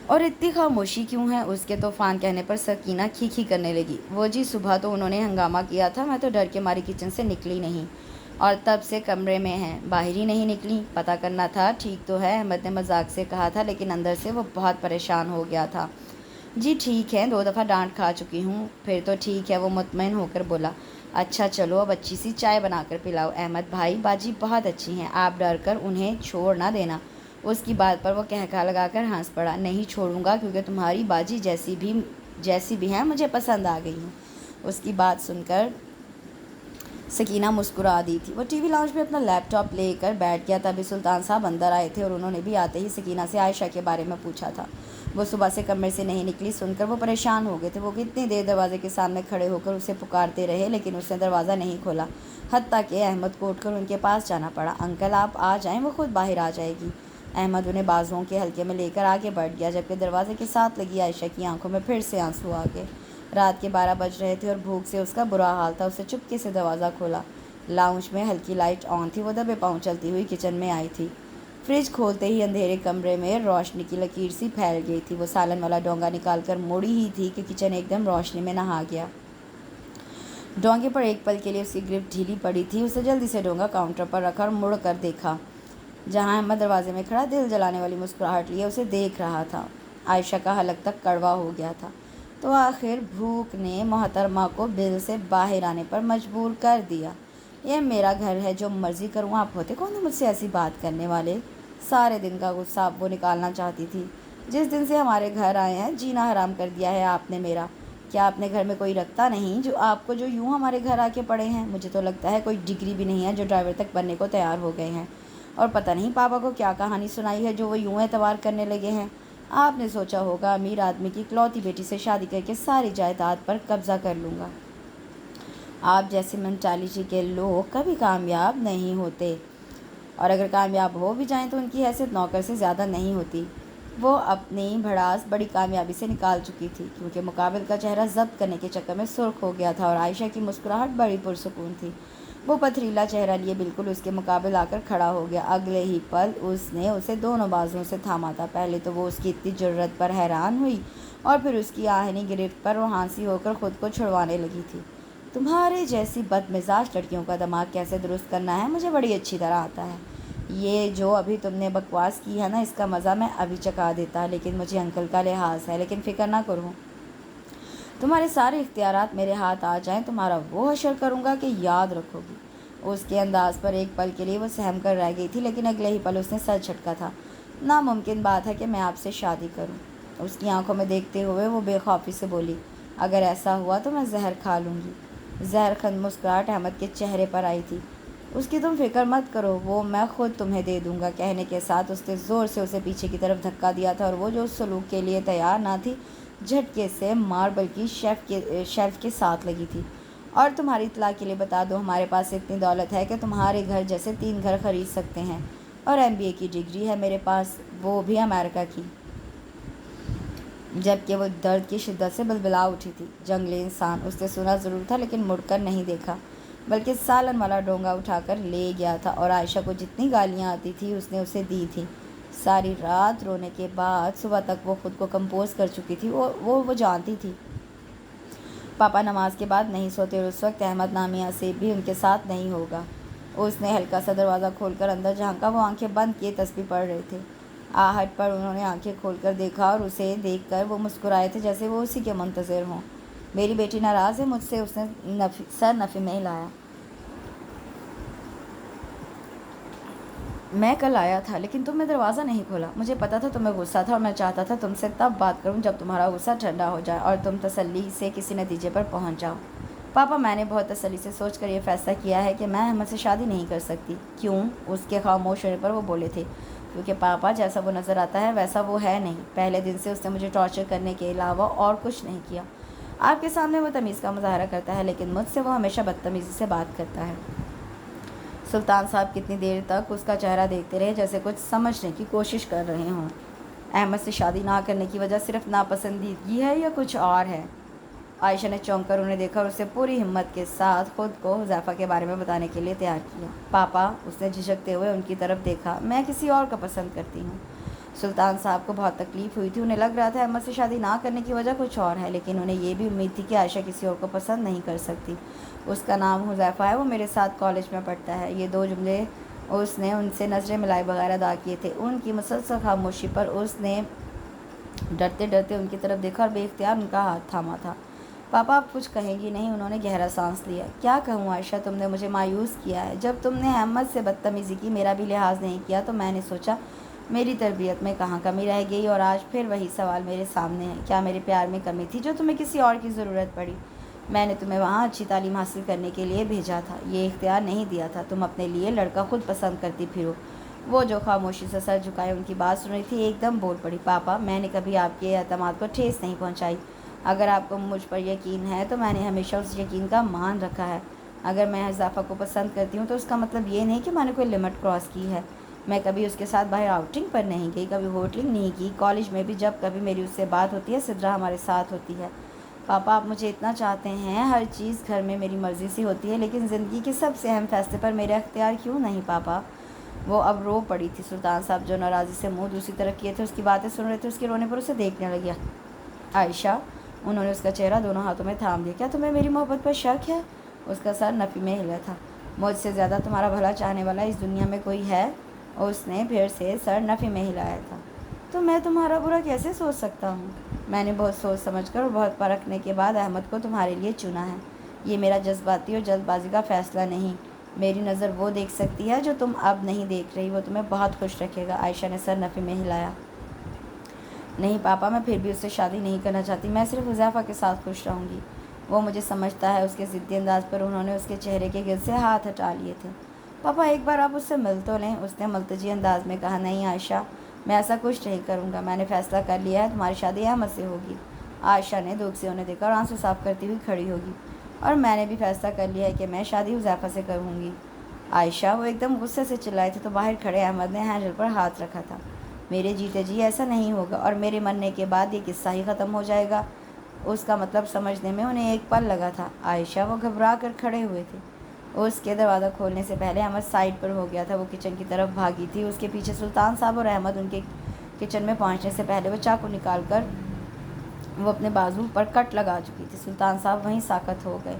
اور اتنی خاموشی کیوں ہے؟ اس کے طوفان کہنے پر سکینہ کھیکھی کرنے لگی۔ وہ جی صبح تو انہوں نے ہنگامہ کیا تھا، میں تو ڈر کے ماری کچن سے نکلی نہیں، اور تب سے کمرے میں ہیں، باہر ہی نہیں نکلی۔ پتہ کرنا تھا۔ ٹھیک تو ہے، احمد نے مذاق سے کہا تھا، لیکن اندر سے وہ بہت پریشان ہو گیا تھا۔ جی ٹھیک ہے، 2 دفعہ ڈانٹ کھا چکی ہوں۔ پھر تو ٹھیک ہے، وہ مطمئن ہو کر بولا۔ اچھا چلو اب اچھی سی چائے بنا کر پلاؤ۔ احمد بھائی، باجی بہت اچھی ہیں، آپ ڈر کر انہیں چھوڑ نہ دینا۔ اس کی بات پر وہ قہقہا لگا کر ہنس پڑا۔ نہیں چھوڑوں گا، کیونکہ تمہاری باجی جیسی بھی ہیں مجھے پسند آ گئی ہیں۔ اس کی بات سن کر سکینہ مسکرا دی تھی۔ وہ ٹی وی لاؤنج میں اپنا لیپ ٹاپ لے کر بیٹھ گیا تھا۔ ابھی سلطان صاحب اندر آئے تھے اور انہوں نے بھی آتے ہی سکینہ سے عائشہ کے بارے میں پوچھا تھا۔ وہ صبح سے کمرے سے نہیں نکلی سن کر وہ پریشان ہو گئے تھے۔ وہ کتنی دیر دروازے کے سامنے کھڑے ہو کر اسے پکارتے رہے لیکن اس نے دروازہ نہیں کھولا، حتیٰ کہ احمد کو اٹھ کر ان کے پاس جانا پڑا۔ انکل آپ آ جائیں، وہ خود باہر آ جائے گی۔ احمد انہیں بازوؤں کے حلقے میں لے کر آگے بڑھ گیا، جبکہ دروازے کے ساتھ لگی عائشہ کی آنکھوں میں پھر سے آنسو آ گئے۔ رات کے 12 بج رہے تھے اور بھوک سے اس کا برا حال تھا۔ اسے چپکے سے دروازہ کھولا۔ لاؤنج میں ہلکی لائٹ آن تھی۔ وہ دبے پاؤں چلتی ہوئی کچن میں آئی تھی۔ فریج کھولتے ہی اندھیرے کمرے میں روشنی کی لکیر سی پھیل گئی تھی۔ وہ سالن والا ڈونگا نکال کر موڑی ہی تھی کہ کچن ایک دم روشنی میں نہا گیا۔ ڈونگے پر ایک پل کے لیے اس کی گرفت ڈھیلی پڑی تھی۔ اسے جلدی سے ڈونگا کاؤنٹر پر رکھا اور مڑ کر دیکھا جہاں احمد دروازے میں کھڑا دل جلانے والی مسکراہٹ لیے اسے دیکھ رہا تھا۔ عائشہ کا حلق تک کڑوا ہو گیا تھا۔ تو آخر بھوک نے محترمہ کو بل سے باہر آنے پر مجبور کر دیا۔ یہ میرا گھر ہے، جو مرضی کروں، آپ ہوتے کون ہیں مجھ سے ایسی بات کرنے والے؟ سارے دن کا غصہ وہ نکالنا چاہتی تھی۔ جس دن سے ہمارے گھر آئے ہیں جینا حرام کر دیا ہے آپ نے میرا۔ کیا اپنے گھر میں کوئی رکھتا نہیں جو آپ کو جو یوں ہمارے گھر آ کے پڑے ہیں؟ مجھے تو لگتا ہے کوئی ڈگری بھی نہیں ہے جو ڈرائیور تک بننے کو تیار ہو گئے ہیں، اور پتہ نہیں پاپا کو کیا کہانی سنائی ہے جو وہ یوں اعتبار کرنے لگے ہیں۔ آپ نے سوچا ہوگا امیر آدمی کی اکلوتی بیٹی سے شادی کر کے ساری جائیداد پر قبضہ کر لوں گا۔ آپ جیسے مینٹالٹی کے لوگ کبھی کامیاب نہیں ہوتے، اور اگر کامیاب ہو بھی جائیں تو ان کی حیثیت نوکر سے زیادہ نہیں ہوتی۔ وہ اپنی بھڑاس بڑی کامیابی سے نکال چکی تھی، کیونکہ مقابل کا چہرہ ضبط کرنے کے چکر میں سرخ ہو گیا تھا اور عائشہ کی مسکراہٹ بڑی پرسکون تھی۔ وہ پتھریلا چہرہ لیے بالکل اس کے مقابل آ کر کھڑا ہو گیا۔ اگلے ہی پل اس نے اسے دونوں بازوؤں سے تھاما تھا۔ پہلے تو وہ اس کی اتنی جرأت پر حیران ہوئی اور پھر اس کی آہنی گرفت پر وہ ہانسی ہو کر خود کو چھڑوانے لگی تھی۔ تمہارے جیسی بد مزاج لڑکیوں کا دماغ کیسے درست کرنا ہے مجھے بڑی اچھی طرح آتا ہے۔ یہ جو ابھی تم نے بکواس کی ہے نا، اس کا مزہ میں ابھی چکھا دیتا، لیکن مجھے انکل کا لحاظ ہے۔ لیکن فکر نہ کرو، تمہارے سارے اختیارات میرے ہاتھ آ جائیں تمہارا وہ حشر کروں گا کہ یاد رکھو گی۔ اس کے انداز پر ایک پل کے لیے وہ سہم کر رہ گئی تھی، لیکن اگلے ہی پل اس نے سر جھٹکا تھا۔ ناممکن بات ہے کہ میں آپ سے شادی کروں۔ اس کی آنکھوں میں دیکھتے ہوئے وہ بے خوفی سے بولی، اگر ایسا ہوا تو میں زہر کھا لوں گی۔ زہر خند مسکراہٹ احمد کے چہرے پر آئی تھی۔ اس کی تم فکر مت کرو، وہ میں خود تمہیں دے دوں گا۔ کہنے کے ساتھ اس نے زور سے اسے پیچھے کی طرف دھکا دیا تھا، اور وہ جو اس سلوک کے لیے تیار نہ تھی جھٹکے سے ماربل کی شیلف کے ساتھ لگی تھی۔ اور تمہاری اطلاع کے لیے بتا دو، ہمارے پاس اتنی دولت ہے کہ تمہارے گھر جیسے 3 گھر خرید سکتے ہیں، اور MBA کی ڈگری ہے میرے پاس، وہ بھی امریکہ کی۔ جبکہ وہ درد کی شدت سے بلبلا اٹھی تھی۔ جنگلی انسان، اس نے سنا ضرور تھا لیکن مڑ کر نہیں دیکھا، بلکہ سالن والا ڈونگا اٹھا کر لے گیا تھا، اور عائشہ کو جتنی گالیاں آتی تھی اس نے اسے دی تھی۔ ساری رات رونے کے بعد صبح تک وہ خود کو کمپوز کر چکی تھی۔ وہ جانتی تھی پاپا نماز کے بعد نہیں سوتے، اور اس وقت احمد نامی آصف بھی ان کے ساتھ نہیں ہوگا۔ اس نے ہلکا سا دروازہ کھول کر اندر جھانکا۔ وہ آنکھیں بند کیے تسبیح پڑھ رہے تھے۔ آہٹ پر انہوں نے آنکھیں کھول کر دیکھا اور اسے دیکھ کر وہ مسکرائے تھے جیسے وہ اسی کے منتظر ہوں۔ میری بیٹی ناراض ہے مجھ سے؟ اس نے سر نفی میں ہلایا۔ میں کل آیا تھا لیکن تم نے دروازہ نہیں کھولا۔ مجھے پتا تھا تمہیں غصہ تھا، اور میں چاہتا تھا تم سے تب بات کروں جب تمہارا غصہ ٹھنڈا ہو جائے اور تم تسلی سے کسی نتیجے پر پہنچ جاؤ۔ پاپا، میں نے بہت تسلی سے سوچ کر یہ فیصلہ کیا ہے کہ میں احمد سے شادی نہیں کر سکتی۔ کیوں؟ اس کے خاموش ہونے پر وہ بولے تھے، کیونکہ پاپا جیسا وہ نظر آتا ہے ویسا وہ ہے نہیں۔ پہلے دن سے اس نے مجھے ٹارچر کرنے کے علاوہ اور کچھ نہیں کیا۔ آپ کے سامنے وہ تمیز کا مظاہرہ کرتا ہے، لیکن مجھ سے وہ ہمیشہ بدتمیزی سے بات کرتا ہے۔ سلطان صاحب کتنی دیر تک اس کا چہرہ دیکھتے رہے، جیسے کچھ سمجھنے کی کوشش کر رہے ہوں۔ احمد سے شادی نہ کرنے کی وجہ صرف ناپسندیدگی ہے یا کچھ اور ہے؟ عائشہ نے چونک کر انہیں دیکھا اور اسے پوری ہمت کے ساتھ خود کو حذیفہ کے بارے میں بتانے کے لیے تیار کیا۔ پاپا، اس نے جھجکتے ہوئے ان کی طرف دیکھا، میں کسی اور کو پسند کرتی ہوں۔ سلطان صاحب کو بہت تکلیف ہوئی تھی۔ انہیں لگ رہا تھا احمد سے شادی نہ کرنے کی وجہ کچھ اور ہے، لیکن انہیں یہ بھی امید تھی کہ عائشہ کسی اور کو پسند نہیں کر سکتی۔ اس کا نام حذیفہ ہے، وہ میرے ساتھ کالج میں پڑھتا ہے۔ یہ 2 جملے اس نے ان سے نظریں ملائے بغیر ادا کیے تھے۔ ان کی مسلسل خاموشی پر اس نے ڈرتے ڈرتے ان کی طرف دیکھا اور بے اختیار ان کا ہاتھ تھاما تھا۔ پاپا، آپ کچھ کہیں گی نہیں؟ انہوں نے گہرا سانس لیا۔ کیا کہوں عائشہ، تم نے مجھے مایوس کیا ہے۔ جب تم نے احمد سے بدتمیزی کی، میرا بھی لحاظ نہیں کیا، تو میں نے سوچا میری تربیت میں کہاں کمی رہ گئی، اور آج پھر وہی سوال میرے سامنے ہے، کیا میرے پیار میں کمی تھی جو تمہیں کسی اور کی ضرورت پڑی؟ میں نے تمہیں وہاں اچھی تعلیم حاصل کرنے کے لیے بھیجا تھا، یہ اختیار نہیں دیا تھا تم اپنے لیے لڑکا خود پسند کرتی پھرو۔ وہ جو خاموشی سے سر جھکائے ان کی بات سن رہی تھی ایک دم بول پڑی، پاپا میں نے کبھی آپ کے اعتماد کو ٹھیس نہیں پہنچائی۔ اگر آپ کو مجھ پر یقین ہے تو میں نے ہمیشہ اس یقین کا مان رکھا ہے۔ اگر میں اضافہ کو پسند کرتی ہوں تو اس کا مطلب یہ نہیں کہ میں نے کوئی لمٹ کراس کی ہے۔ میں کبھی اس کے ساتھ باہر آؤٹنگ پر نہیں گئی، کبھی ہوٹلنگ نہیں کی، کالج میں بھی جب کبھی میری اس سے بات ہوتی ہے سدرا ہمارے ساتھ ہوتی ہے۔ پاپا آپ مجھے اتنا چاہتے ہیں، ہر چیز گھر میں میری مرضی سے ہوتی ہے، لیکن زندگی کے سب سے اہم فیصلے پر میرا اختیار کیوں نہیں پاپا؟ وہ اب رو پڑی تھی۔ سلطان صاحب جو ناراضی سے منہ دوسری طرف کیے تھے اس کی باتیں سن رہے تھے، اس کے رونے پر اسے دیکھنے لگے۔ عائشہ، انہوں نے اس کا چہرہ دونوں ہاتھوں میں تھام لیا، کیا تمہیں میری محبت پر شک ہے؟ اس کا سر نفی میں ہلا تھا۔ مجھ سے زیادہ تمہارا بھلا چاہنے والا اس دنیا میں کوئی ہے؟ اس نے پھر سے سر نفی میں ہلایا تھا۔ تو میں تمہارا برا کیسے سوچ سکتا ہوں؟ میں نے بہت سوچ سمجھ کر اور بہت پرکھنے کے بعد احمد کو تمہارے لیے چنا ہے۔ یہ میرا جذباتی اور جلد بازی کا فیصلہ نہیں۔ میری نظر وہ دیکھ سکتی ہے جو تم اب نہیں دیکھ رہی، وہ تمہیں بہت خوش رکھے گا۔ عائشہ نے سر نفی میں ہلایا۔ نہیں پاپا، میں پھر بھی اس سے شادی نہیں کرنا چاہتی، میں صرف حذیفہ کے ساتھ خوش رہوں گی۔ وہ مجھے سمجھتا ہے۔ اس کے ضدی انداز پر انہوں نے اس کے چہرے کے گرد سے ہاتھ ہٹا لیے تھے۔ پاپا ایک بار آپ اس سے مل تو لیں، اس نے ملتجی انداز میں کہا۔ نہیں عائشہ، میں ایسا کچھ نہیں کروں گا، میں نے فیصلہ کر لیا ہے، تمہاری شادی احمد سے ہوگی۔ عائشہ نے دھوک سے انہیں دیکھا اور آنسو صاف کرتی ہوئی کھڑی ہوگی۔ اور میں نے بھی فیصلہ کر لیا ہے کہ میں شادی حذیفہ سے کروں گی۔ عائشہ، وہ ایک دم غصے سے چلائی تھی تو باہر کھڑے احمد نے ہینڈل پر ہاتھ رکھا تھا۔ میرے جیتے جی ایسا نہیں ہوگا، اور میرے مرنے کے بعد یہ قصہ ہی ختم ہو جائے گا۔ اس کا مطلب سمجھنے میں انہیں ایک پل لگا تھا۔ عائشہ، وہ گھبرا کر کھڑے ہوئے تھے۔ اس کے دروازہ کھولنے سے پہلے احمد سائڈ پر ہو گیا تھا۔ وہ کچن کی طرف بھاگی تھی، اس کے پیچھے سلطان صاحب اور احمد۔ ان کے کچن میں پہنچنے سے پہلے وہ چاقو نکال کر وہ اپنے بازو پر کٹ لگا چکی تھی۔ سلطان صاحب وہیں ساکت ہو گئے۔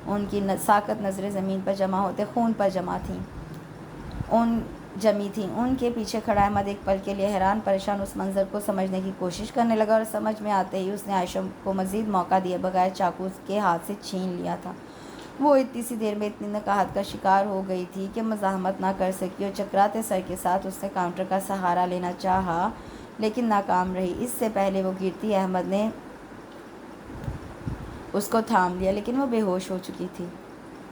ان کی ساکت نظریں زمین پر جمع ہوتے خون پر جمی تھیں۔ ان کے پیچھے کھڑا احمد ایک پل کے لیے حیران پریشان اس منظر کو سمجھنے کی کوشش کرنے لگا، اور سمجھ میں آتے ہی اس نے عائشہ کو مزید موقع دیے بغیر چاقو اس کے ہاتھ سے چھین لیا تھا۔ وہ اتنی سی دیر میں اتنی نقاہت کا شکار ہو گئی تھی کہ مزاحمت نہ کر سکی، اور چکراتے سر کے ساتھ اس نے کاؤنٹر کا سہارا لینا چاہا لیکن ناکام رہی۔ اس سے پہلے وہ گرتی احمد نے اس کو تھام لیا، لیکن وہ بے ہوش ہو چکی تھی۔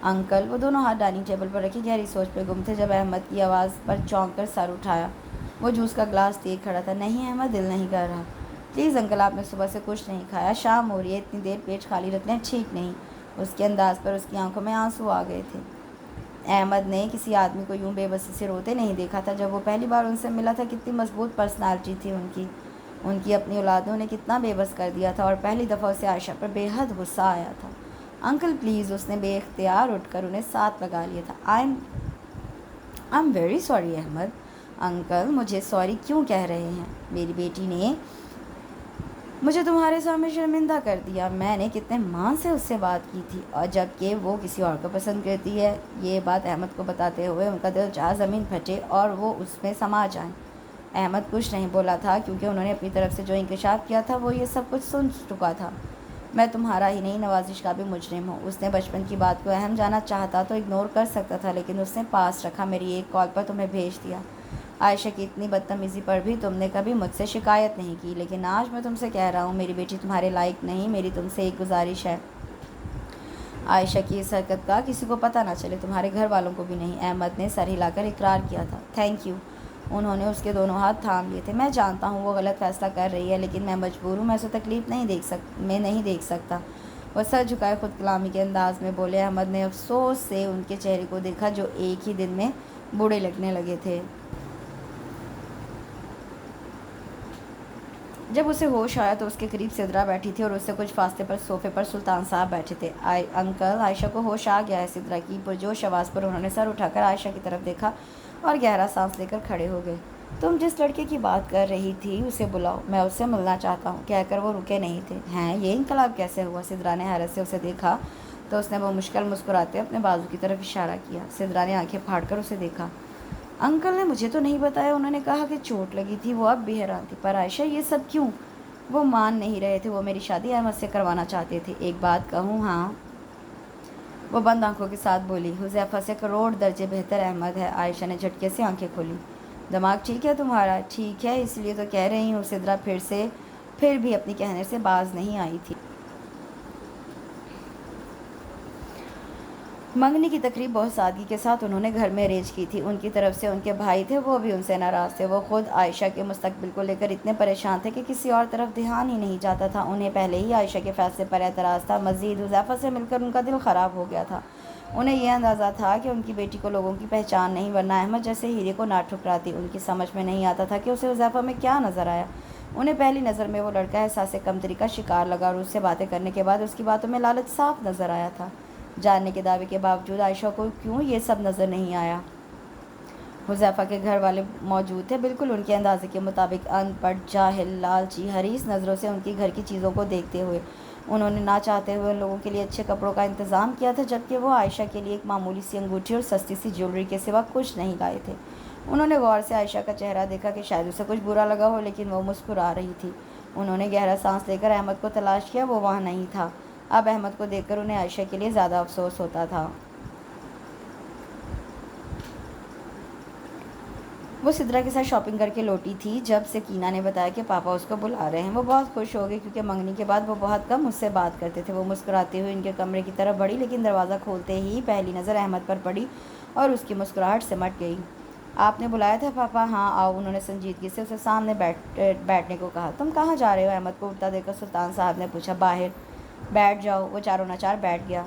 انکل، وہ دونوں ہاتھ ڈائننگ ٹیبل پر رکھی گہری سوچ پہ گم تھے جب احمد کی آواز پر چونک کر سر اٹھایا۔ وہ جوس کا گلاس دیے کھڑا تھا۔ نہیں احمد، دل نہیں کر رہا۔ پلیز انکل، آپ نے صبح سے کچھ نہیں کھایا، شام ہو رہی ہے، اتنی دیر پیٹ خالی رکھنا ٹھیک نہیں۔ اس کے انداز پر اس کی آنکھوں میں آنسو آ گئے تھے۔ احمد نے کسی آدمی کو یوں بے بسی سے روتے نہیں دیکھا تھا۔ جب وہ پہلی بار ان سے ملا تھا کتنی مضبوط پرسنالٹی تھی ان کی اپنی اولادوں نے کتنا بے بس کر دیا تھا، اور پہلی دفعہ اسے عائشہ پر بے حد غصہ آیا تھا۔ انکل پلیز، اس نے بے اختیار اٹھ کر انہیں ساتھ لگا لیا تھا۔ I am very sorry Ahmed. Uncle, مجھے سوری کیوں کہہ رہے ہیں؟ میری بیٹی نے مجھے تمہارے سامنے شرمندہ کر دیا۔ میں نے کتنے مان سے اس سے بات کی تھی، اور جب کہ وہ کسی اور کو پسند کرتی ہے۔ یہ بات احمد کو بتاتے ہوئے ان کا دل چاہا زمین پھٹے اور وہ اس میں سما جائیں۔ احمد کچھ نہیں بولا تھا کیونکہ انہوں نے اپنی طرف سے جو انکشاف کیا تھا وہ یہ سب کچھ سن چکا تھا۔ میں تمہارا ہی نہیں، نوازش کا بھی مجرم ہوں۔ اس نے بچپن کی بات کو اہم جانا چاہتا تو اگنور کر سکتا تھا، لیکن اس نے پاس رکھا، میری ایک کال پر تمہیں بھیج دیا۔ عائشہ کی اتنی بدتمیزی پر بھی تم نے کبھی مجھ سے شکایت نہیں کی، لیکن آج میں تم سے کہہ رہا ہوں میری بیٹی تمہارے لائق نہیں۔ میری تم سے ایک گزارش ہے، عائشہ کی اس حرکت کا کسی کو پتہ نہ چلے، تمہارے گھر والوں کو بھی نہیں۔ احمد نے سر ہلا کر اقرار کیا تھا۔ Thank you. انہوں نے اس کے دونوں ہاتھ تھام لیے تھے۔ میں جانتا ہوں وہ غلط فیصلہ کر رہی ہے، لیکن میں مجبور ہوں، میں اسے تکلیف نہیں دیکھ سکتا۔ وہ سر جھکائے خود کلامی کے انداز میں بولے۔ احمد نے افسوس سے ان کے چہرے کو دیکھا جو ایک ہی دن میں بوڑھے لگنے لگے تھے۔ جب اسے ہوش آیا تو اس کے قریب سدرا بیٹھی تھی، اور اس سے کچھ فاصلے پر صوفے پر سلطان صاحب بیٹھے تھے۔ انکل، عائشہ کو ہوش آ گیا ہے، سدرا کی پرجوش آواز پر انہوں نے سر اٹھا کر عائشہ کی طرف دیکھا اور گہرا سانس لے کر کھڑے ہو گئے۔ تم جس لڑکے کی بات کر رہی تھی اسے بلاؤ، میں اس سے ملنا چاہتا ہوں، کہہ کر وہ رکے نہیں تھے۔ ہیں، یہ انقلاب کیسے ہوا؟ سدرا نے حیرت سے اسے دیکھا تو اس نے وہ مشکل مسکراتے اپنے بازو کی طرف اشارہ کیا۔ سدرا نے آنکھیں پھاڑ کر اسے دیکھا۔ انکل نے مجھے تو نہیں بتایا، انہوں نے کہا کہ چوٹ لگی تھی۔ وہ اب بھی حیران تھی۔ پر عائشہ، یہ سب کیوں؟ وہ مان نہیں رہے تھے، وہ میری شادی احمد سے کروانا چاہتے تھے۔ ایک بات کہوں؟ ہاں، وہ بند آنکھوں کے ساتھ بولی۔ حذیفہ سے کروڑ درجے بہتر احمد ہے۔ عائشہ نے جھٹکے سے آنکھیں کھولی۔ دماغ ٹھیک ہے تمہارا؟ ٹھیک ہے، اس لیے تو کہہ رہی ہوں۔ سدرا پھر بھی اپنی کہنے سے باز نہیں آئی تھی۔ منگنی کی تقریب بہت سادگی کے ساتھ انہوں نے گھر میں ارینج کی تھی۔ ان کی طرف سے ان کے بھائی تھے، وہ بھی ان سے ناراض تھے۔ وہ خود عائشہ کے مستقبل کو لے کر اتنے پریشان تھے کہ کسی اور طرف دھیان ہی نہیں جاتا تھا۔ انہیں پہلے ہی عائشہ کے فیصلے پر اعتراض تھا، مزید حذیفہ سے مل کر ان کا دل خراب ہو گیا تھا۔ انہیں یہ اندازہ تھا کہ ان کی بیٹی کو لوگوں کی پہچان نہیں، ورنہ احمد جیسے ہیرے کو نہ ٹھکراتی۔ ان کی سمجھ میں نہیں آتا تھا کہ اسے حذیفہ میں کیا نظر آیا۔ انہیں پہلی نظر میں وہ لڑکا احساس کمتری کا شکار لگا اور اس سے باتیں کرنے کے بعد اس کی باتوں میں لالچ صاف نظر آیا تھا۔ جاننے کے دعوے کے باوجود عائشہ کو کیوں یہ سب نظر نہیں آیا؟ حذیفہ کے گھر والے موجود تھے، بالکل ان کے اندازے کے مطابق، ان پڑھ، جاہل، لالچی، حریص نظروں سے ان کی گھر کی چیزوں کو دیکھتے ہوئے۔ انہوں نے نہ چاہتے ہوئے ان لوگوں کے لیے اچھے کپڑوں کا انتظام کیا تھا، جبکہ وہ عائشہ کے لیے ایک معمولی سی انگوٹھی اور سستی سی جیولری کے سوا کچھ نہیں لائے تھے۔ انہوں نے غور سے عائشہ کا چہرہ دیکھا کہ شاید اسے کچھ برا لگا ہو، لیکن وہ مسکرا رہی تھی۔ انہوں نے گہرا سانس لے کر احمد کو تلاش کیا، وہ وہاں نہیں تھا۔ اب احمد کو دیکھ کر انہیں عائشہ کے لیے زیادہ افسوس ہوتا تھا۔ وہ سدرا کے ساتھ شاپنگ کر کے لوٹی تھی جب سکینہ نے بتایا کہ پاپا اس کو بلا رہے ہیں۔ وہ بہت خوش ہو گئی کیونکہ منگنی کے بعد وہ بہت کم اس سے بات کرتے تھے۔ وہ مسکراتے ہوئے ان کے کمرے کی طرف بڑھی، لیکن دروازہ کھولتے ہی پہلی نظر احمد پر پڑی اور اس کی مسکراہٹ سمٹ گئی۔ آپ نے بلایا تھا پاپا؟ ہاں آؤ، انہوں نے سنجیدگی سے اسے سامنے بیٹھنے کو کہا۔ تم کہاں جا رہے ہو؟ احمد کو اٹھتا دیکھ کر سلطان صاحب نے پوچھا۔ باہر۔ بیٹھ جاؤ۔ وہ چاروں ناچار بیٹھ گیا۔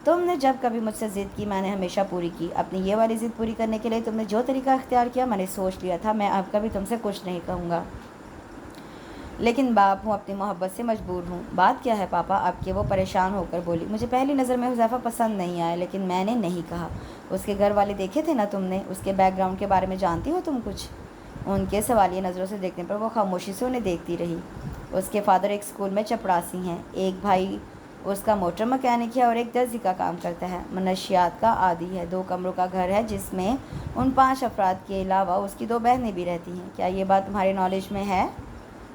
تم نے جب کبھی مجھ سے ضد کی میں نے ہمیشہ پوری کی۔ اپنی یہ والی ضد پوری کرنے کے لیے تم نے جو طریقہ اختیار کیا، میں نے سوچ لیا تھا میں اب کبھی تم سے کچھ نہیں کہوں گا، لیکن باپ ہوں، اپنی محبت سے مجبور ہوں۔ بات کیا ہے پاپا؟ اب کہ وہ پریشان ہو کر بولی۔ مجھے پہلی نظر میں حذیفہ پسند نہیں آیا، لیکن میں نے نہیں کہا۔ اس کے گھر والے دیکھے تھے نا تم نے؟ اس کے بیک گراؤنڈ کے بارے میں جانتی ہو تم کچھ؟ ان کے سوالیہ نظروں سے دیکھنے پر وہ خاموشی سے انہیں دیکھتی رہی۔ اس کے فادر ایک اسکول میں چپڑاسی ہیں، ایک بھائی اس کا موٹر مکینک ہے اور ایک درزی کا کام کرتا ہے۔ منشیات کا عادی ہے۔ 2 کمروں کا گھر ہے جس میں ان 5 افراد کے علاوہ اس کی 2 بہنیں بھی رہتی ہیں۔ کیا یہ بات تمہارے نالج میں ہے؟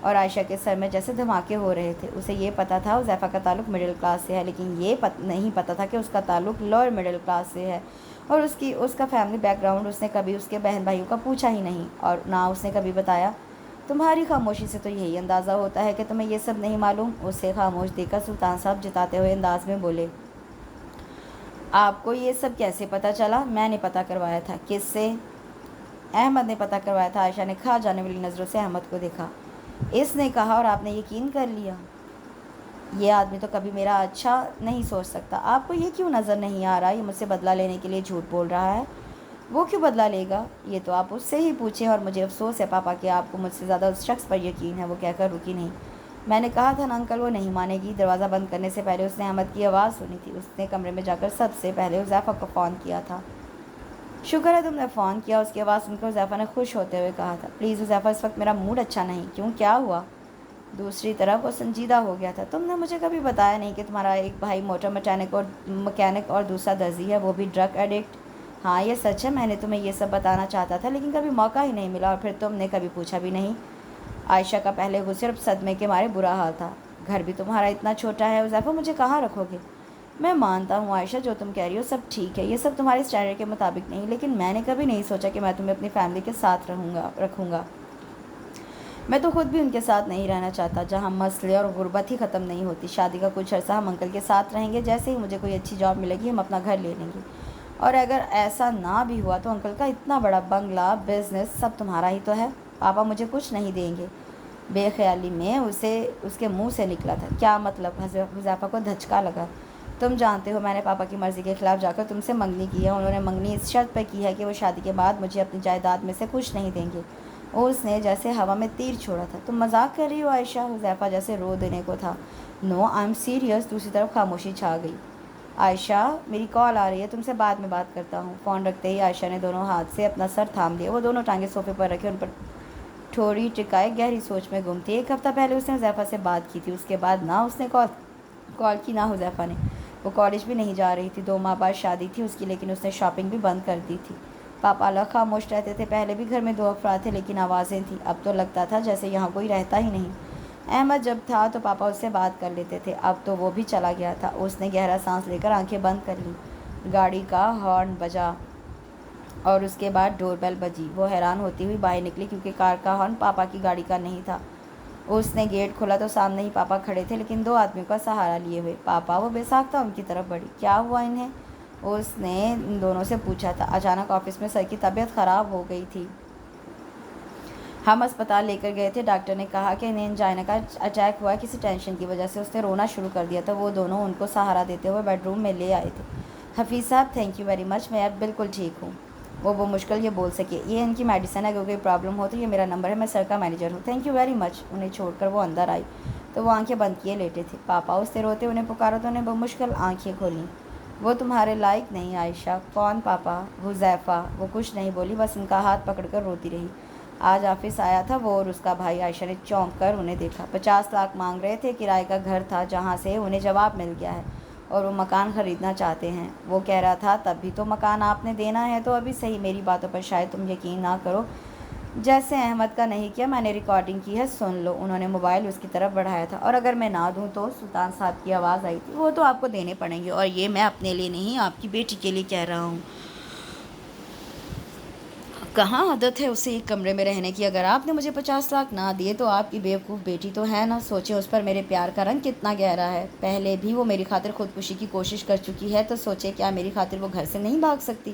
اور عائشہ کے سر میں جیسے دھماکے ہو رہے تھے۔ اسے یہ پتہ تھا حذیفہ کا تعلق مڈل کلاس سے ہے، لیکن یہ نہیں پتہ تھا کہ اس کا تعلق لوئر مڈل کلاس سے ہے، اور اس کا فیملی بیک گراؤنڈ اس نے کبھی اس کے بہن بھائیوں کا پوچھا ہی نہیں، اور نہ اس نے کبھی بتایا۔ تمہاری خاموشی سے تو یہی اندازہ ہوتا ہے کہ تمہیں یہ سب نہیں معلوم۔ اسے خاموش دیکھ کر سلطان صاحب جتاتے ہوئے انداز میں بولے۔ آپ کو یہ سب کیسے پتہ چلا؟ میں نے پتہ کروایا تھا۔ کس سے؟ احمد نے پتہ کروایا تھا۔ عائشہ نے کھا جانے والی نظروں سے احمد کو دیکھا۔ اس نے کہا اور آپ نے یقین کر لیا؟ یہ آدمی تو کبھی میرا اچھا نہیں سوچ سکتا۔ آپ کو یہ کیوں نظر نہیں آ رہا یہ مجھ سے بدلہ لینے کے لیے جھوٹ بول رہا ہے؟ وہ کیوں بدلہ لے گا؟ یہ تو آپ اس سے ہی پوچھیں، اور مجھے افسوس ہے پاپا کہ آپ کو مجھ سے زیادہ اس شخص پر یقین ہے۔ وہ کہہ کر رکی نہیں۔ میں نے کہا تھا نا انکل، وہ نہیں مانے گی۔ دروازہ بند کرنے سے پہلے اس نے احمد کی آواز سنی تھی۔ اس نے کمرے میں جا کر سب سے پہلے حذیفہ کو فون کیا تھا۔ شکر ہے تم نے فون کیا، اس کی آواز سن کر حذیفہ نے خوش ہوتے ہوئے کہا تھا۔ پلیز حذیفہ، اس وقت میرا موڈ اچھا نہیں۔ کیوں، کیا ہوا؟ دوسری طرف وہ سنجیدہ ہو گیا تھا۔ تم نے مجھے کبھی بتایا نہیں کہ تمہارا ایک بھائی موٹر مکینک اور دوسرا درزی ہے، وہ بھی ڈرگ ایڈکٹ۔ ہاں یہ سچ ہے، میں نے تمہیں یہ سب بتانا چاہتا تھا، لیکن کبھی موقع ہی نہیں ملا، اور پھر تم نے کبھی پوچھا بھی نہیں۔ عائشہ کا پہلے غصے اور صدمے کے مارے برا حال تھا۔ گھر بھی تمہارا اتنا چھوٹا ہے حذیفہ، مجھے کہاں رکھو گے؟ میں مانتا ہوں عائشہ، جو تم کہہ رہی ہو سب ٹھیک ہے، یہ سب تمہارے اسٹینڈرڈ کے مطابق نہیں، لیکن میں نے کبھی نہیں سوچا کہ میں تمہیں اپنی فیملی کے ساتھ رکھوں گا۔ میں تو خود بھی ان کے ساتھ نہیں رہنا چاہتا، جہاں مسئلے اور غربت ہی ختم نہیں ہوتی۔ شادی کا کچھ عرصہ ہم انکل کے ساتھ رہیں گے، جیسے ہی مجھے کوئی اچھی جاب ملے گی ہم اپنا گھر لے لیں گے، اور اگر ایسا نہ بھی ہوا تو انکل کا اتنا بڑا بنگلہ، بزنس سب تمہارا ہی تو ہے۔ پاپا مجھے کچھ نہیں دیں گے، بے خیالی میں اس کے منہ سے نکلا تھا۔ کیا مطلب؟ حذیفہ کو دھچکا لگا۔ تم جانتے ہو میں نے پاپا کی مرضی کے خلاف جا کر تم سے منگنی کی ہے۔ انہوں نے منگنی اس شرط پہ کی ہے کہ وہ شادی کے بعد مجھے اپنی جائیداد میں سے کچھ نہیں دیں گے۔ اس نے جیسے ہوا میں تیر چھوڑا تھا۔ تم مذاق کر رہی ہو عائشہ؟ حذیفہ جیسے رو دینے کو تھا۔ نو آئی ایم سیریس۔ دوسری طرف خاموشی چھا گئی۔ عائشہ میری کال آ رہی ہے، تم سے بعد میں بات کرتا ہوں۔ فون رکھتے ہی عائشہ نے دونوں ہاتھ سے اپنا سر تھام لیا۔ وہ دونوں ٹانگیں صوفے پر رکھے ان پر ٹھوڑی ٹکائے گہری سوچ میں گم تھی۔ 1 ہفتہ پہلے اس نے حذیفہ سے بات کی تھی، اس کے بعد نہ اس نے کال کی نہ حذیفہ نے۔ وہ کالج بھی نہیں جا رہی تھی، 2 ماہ بعد شادی تھی اس کی، لیکن اس نے شاپنگ بھی بند کر دی تھی۔ پاپا الگ خاموش رہتے تھے۔ پہلے بھی گھر میں 2 افراد تھے، لیکن آوازیں تھیں۔ اب تو لگتا تھا جیسے یہاں کوئی رہتا ہی نہیں۔ احمد جب تھا تو پاپا اس سے بات کر لیتے تھے، اب تو وہ بھی چلا گیا تھا۔ اس نے گہرا سانس لے کر آنکھیں بند کر لیں۔ گاڑی کا ہارن بجا اور اس کے بعد ڈور بیل بجی۔ وہ حیران ہوتی ہوئی باہر نکلی کیونکہ کار کا ہارن پاپا کی گاڑی کا نہیں تھا۔ اس نے گیٹ کھولا تو سامنے ہی پاپا کھڑے تھے، لیکن 2 آدمیوں کا سہارا لیے ہوئے۔ پاپا! وہ بے ساختہ ان کی طرف بڑھی۔ کیا ہوا انہیں؟ اس نے ان دونوں سے پوچھا تھا۔ اچانک آفس میں سر کی طبیعت خراب ہو گئی تھی، ہم اسپتال لے کر گئے تھے۔ ڈاکٹر نے کہا کہ انہیں انجائنا کا اٹیک ہوا ہے، کسی ٹینشن کی وجہ سے۔ اس نے رونا شروع کر دیا تھا۔ وہ دونوں ان کو سہارا دیتے ہوئے بیڈ روم میں لے آئے تھے۔ حفیظ صاحب تھینک یو ویری مچ، میں اب بالکل ٹھیک ہوں۔ وہ مشکل یہ بول سکے۔ یہ ان کی میڈیسن ہے، اگر کوئی پرابلم ہو تو یہ میرا نمبر ہے، میں سر کا مینیجر ہوں۔ تھینک یو ویری مچ۔ انہیں چھوڑ کر وہ اندر آئی تو وہ آنکھیں بند کیے لیٹے تھے۔ پاپا، اس نے روتے انہیں پکارا تو انہیں بمشکل آنکھیں کھولیں۔ وہ تمہارے لائق نہیں عائشہ۔ کون پاپا؟ حذیفہ۔ وہ کچھ نہیں بولی، بس ان کا ہاتھ پکڑ کر روتی رہی۔ آج آفس آیا تھا وہ اور اس کا بھائی۔ عائشہ نے چونک کر انہیں دیکھا۔ 50 لاکھ مانگ رہے تھے۔ کرائے کا گھر تھا جہاں سے انہیں جواب مل گیا ہے اور وہ مکان خریدنا چاہتے ہیں۔ وہ کہہ رہا تھا تب بھی تو مکان آپ نے دینا ہے تو ابھی صحیح، میری باتوں پر شاید تم یقین نہ کرو، جیسے احمد کا نہیں کیا، میں نے ریکارڈنگ کی ہے، سن لو۔ انہوں نے موبائل اس کی طرف بڑھایا تھا۔ اور اگر میں نہ دوں تو؟ سلطان صاحب کی آواز آئی تھی۔ وہ تو آپ کو دینے پڑیں گے، اور یہ میں اپنے لیے نہیں، آپ کی بیٹی کے لیے کہہ رہا ہوں۔ کہاں عادت ہے اسے ایک کمرے میں رہنے کی؟ اگر آپ نے مجھے 50 لاکھ نہ دیے تو آپ کی بیوقوف بیٹی تو ہے نا، سوچیں اس پر میرے پیار کا رنگ کتنا گہرا ہے۔ پہلے بھی وہ میری خاطر خودکشی کی کوشش کر چکی ہے، تو سوچیں کیا میری خاطر وہ گھر سے نہیں بھاگ سکتی؟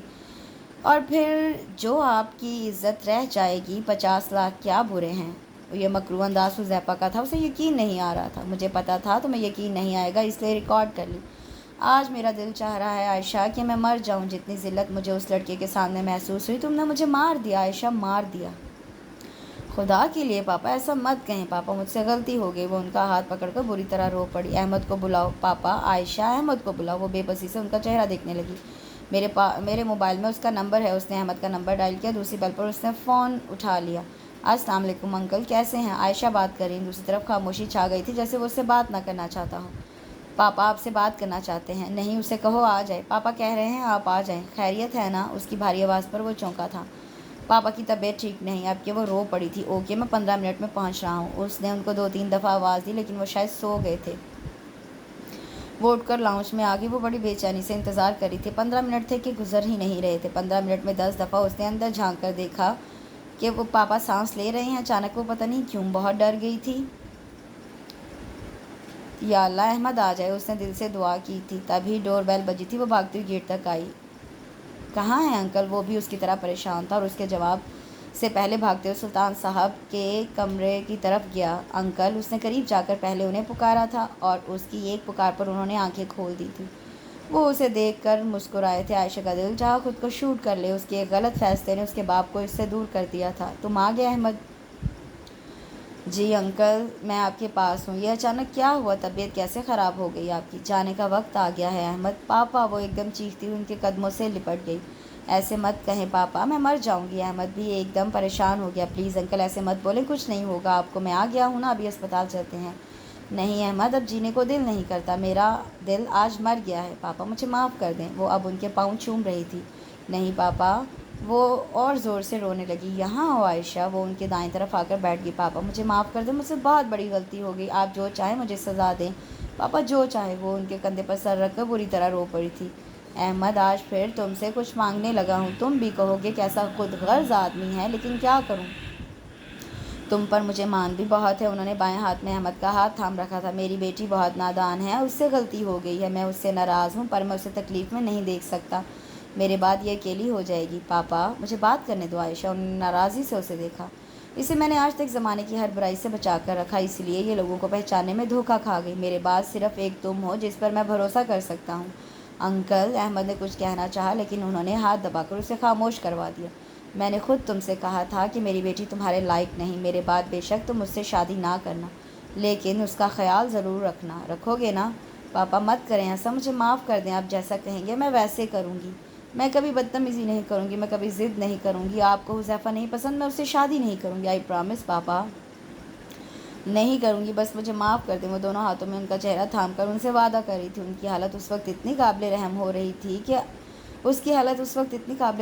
اور پھر جو آپ کی عزت رہ جائے گی، 50 لاکھ کیا برے ہیں؟ یہ مکروہ انداز حذیفہ کا تھا، اسے یقین نہیں آ رہا تھا۔ مجھے پتا تھا تمہیں یقین نہیں آئے گا، اس لیے ریکارڈ کر لی۔ آج میرا دل چاہ رہا ہے عائشہ کہ میں مر جاؤں۔ جتنی ذلت مجھے اس لڑکے کے سامنے محسوس ہوئی، تم نے مجھے مار دیا عائشہ، مار دیا۔ خدا کے لیے پاپا ایسا مت کہیں۔ پاپا مجھ سے غلطی ہو گئی۔ وہ ان کا ہاتھ پکڑ کر بری طرح رو پڑی۔ احمد کو بلاؤ پاپا۔ عائشہ احمد کو بلاؤ۔ وہ بے بسی سے ان کا چہرہ دیکھنے لگی۔ میرے موبائل میں اس کا نمبر ہے۔ اس نے احمد کا نمبر ڈائل کیا۔ دوسری بل پر اس نے فون اٹھا لیا۔ السلام علیکم انکل، کیسے ہیں؟ عائشہ بات کر رہی۔ دوسری طرف خاموشی چھا گئی تھی، جیسے وہ اس سے بات نہ کرنا چاہتا ہو۔ پاپا آپ سے بات کرنا چاہتے ہیں۔ نہیں، اسے کہو آ جائے۔ پاپا کہہ رہے ہیں آپ آ جائیں۔ خیریت ہے نا؟ اس کی بھاری آواز پر وہ چونکا تھا۔ پاپا کی طبیعت ٹھیک نہیں، اب کہ وہ رو پڑی تھی۔ اوکے، میں 15 منٹ میں پہنچ رہا ہوں۔ اس نے ان کو 2-3 دفعہ آواز دی، لیکن وہ شاید سو گئے تھے۔ وہ اٹھ کر لاؤنج میں آ گئی۔ وہ بڑی بے چینی سے انتظار کر رہی تھی۔ 15 منٹ تھے کہ گزر ہی نہیں رہے تھے۔ 15 منٹ میں 10 دفعہ اس نے اندر جھانک کر دیکھا کہ وہ پاپا سانس لے رہے ہیں۔ اچانک وہ پتہ نہیں کیوں بہت ڈر گئی تھی۔ یا اللہ احمد آ جائے، اس نے دل سے دعا کی تھی۔ تبھی ڈور بیل بجی تھی۔ وہ بھاگتی ہوئی گیٹ تک آئی۔ کہاں ہے انکل؟ وہ بھی اس کی طرح پریشان تھا اور اس کے جواب سے پہلے بھاگتے ہوئے سلطان صاحب کے کمرے کی طرف گیا۔ انکل! اس نے قریب جا کر پہلے انہیں پکارا تھا اور اس کی ایک پکار پر انہوں نے آنکھیں کھول دی تھی۔ وہ اسے دیکھ کر مسکرائے تھے۔ عائشہ کا دل چاہا خود کو شوٹ کر لے۔ اس کے ایک غلط فیصلے نے اس کے باپ کو اس سے دور کر دیا تھا۔ تم آ گئے احمد؟ جی انکل، میں آپ کے پاس ہوں۔ یہ اچانک کیا ہوا؟ طبیعت کیسے خراب ہو گئی آپ کی؟ جانے کا وقت آ گیا ہے احمد۔ پاپا! وہ ایک دم چیختی ہوئی ان کے قدموں سے لپٹ گئی۔ ایسے مت کہیں پاپا، میں مر جاؤں گی۔ احمد بھی ایک دم پریشان ہو گیا۔ پلیز انکل ایسے مت بولیں، کچھ نہیں ہوگا آپ کو۔ میں آ گیا ہوں نا، ابھی اسپتال چلتے ہیں۔ نہیں احمد، اب جینے کو دل نہیں کرتا، میرا دل آج مر گیا ہے۔ پاپا مجھے معاف کر دیں۔ وہ اب ان کے پاؤں چوم رہی تھی۔ نہیں پاپا۔ وہ اور زور سے رونے لگی۔ یہاں ہو عائشہ۔ وہ ان کے دائیں طرف آ کر بیٹھ گئی۔ پاپا مجھے معاف کر دیں، مجھ سے بہت بڑی غلطی ہو گئی، آپ جو چاہیں مجھے سزا دیں۔ پاپا جو چاہے۔ وہ ان کے کندھے پر سر رکھ کر بری طرح رو پڑی تھی۔ احمد آج پھر تم سے کچھ مانگنے لگا ہوں۔ تم بھی کہو گے کیسا خود غرض آدمی ہے، لیکن کیا کروں، تم پر مجھے مان بھی بہت ہے۔ انہوں نے بائیں ہاتھ میں احمد کا ہاتھ تھام رکھا تھا۔ میری بیٹی بہت نادان ہے، اس سے غلطی ہو گئی ہے، میں اس سے ناراض ہوں، پر میں اسے تکلیف میں نہیں دیکھ سکتا۔ میرے بعد یہ اکیلی ہو جائے گی۔ پاپا مجھے بات کرنے دو عائشہ۔ انہوں نے ناراضی سے اسے دیکھا۔ اسے میں نے آج تک زمانے کی ہر برائی سے بچا کر رکھا، اس لیے یہ لوگوں کو پہچاننے میں دھوکہ کھا گئی۔ میرے بعد صرف ایک تم ہو جس پر میں بھروسہ کر سکتا ہوں۔ انکل! احمد نے کچھ کہنا چاہا، لیکن انہوں نے ہاتھ دبا کر اسے خاموش کروا دیا۔ میں نے خود تم سے کہا تھا کہ میری بیٹی تمہارے لائق نہیں۔ میرے بعد بے شک تم مجھ سے شادی نہ کرنا، لیکن اس کا خیال ضرور رکھنا۔ رکھو گے نا؟ پاپا مت کریں ایسا، مجھے معاف کر دیں۔ آپ جیسا کہیں گے میں ویسے کروں گی۔ میں کبھی بدتمیزی نہیں کروں گی، میں کبھی ضد نہیں کروں گی۔ آپ کو حذیفہ نہیں پسند، میں اس سے شادی نہیں کروں گی، آئی پرامس پاپا۔ نہیں کروں گی، بس مجھے معاف کر دیں۔ وہ دونوں ہاتھوں میں ان کا چہرہ تھام کر ان سے وعدہ کر رہی تھی۔ ان کی حالت اس وقت اتنی قابل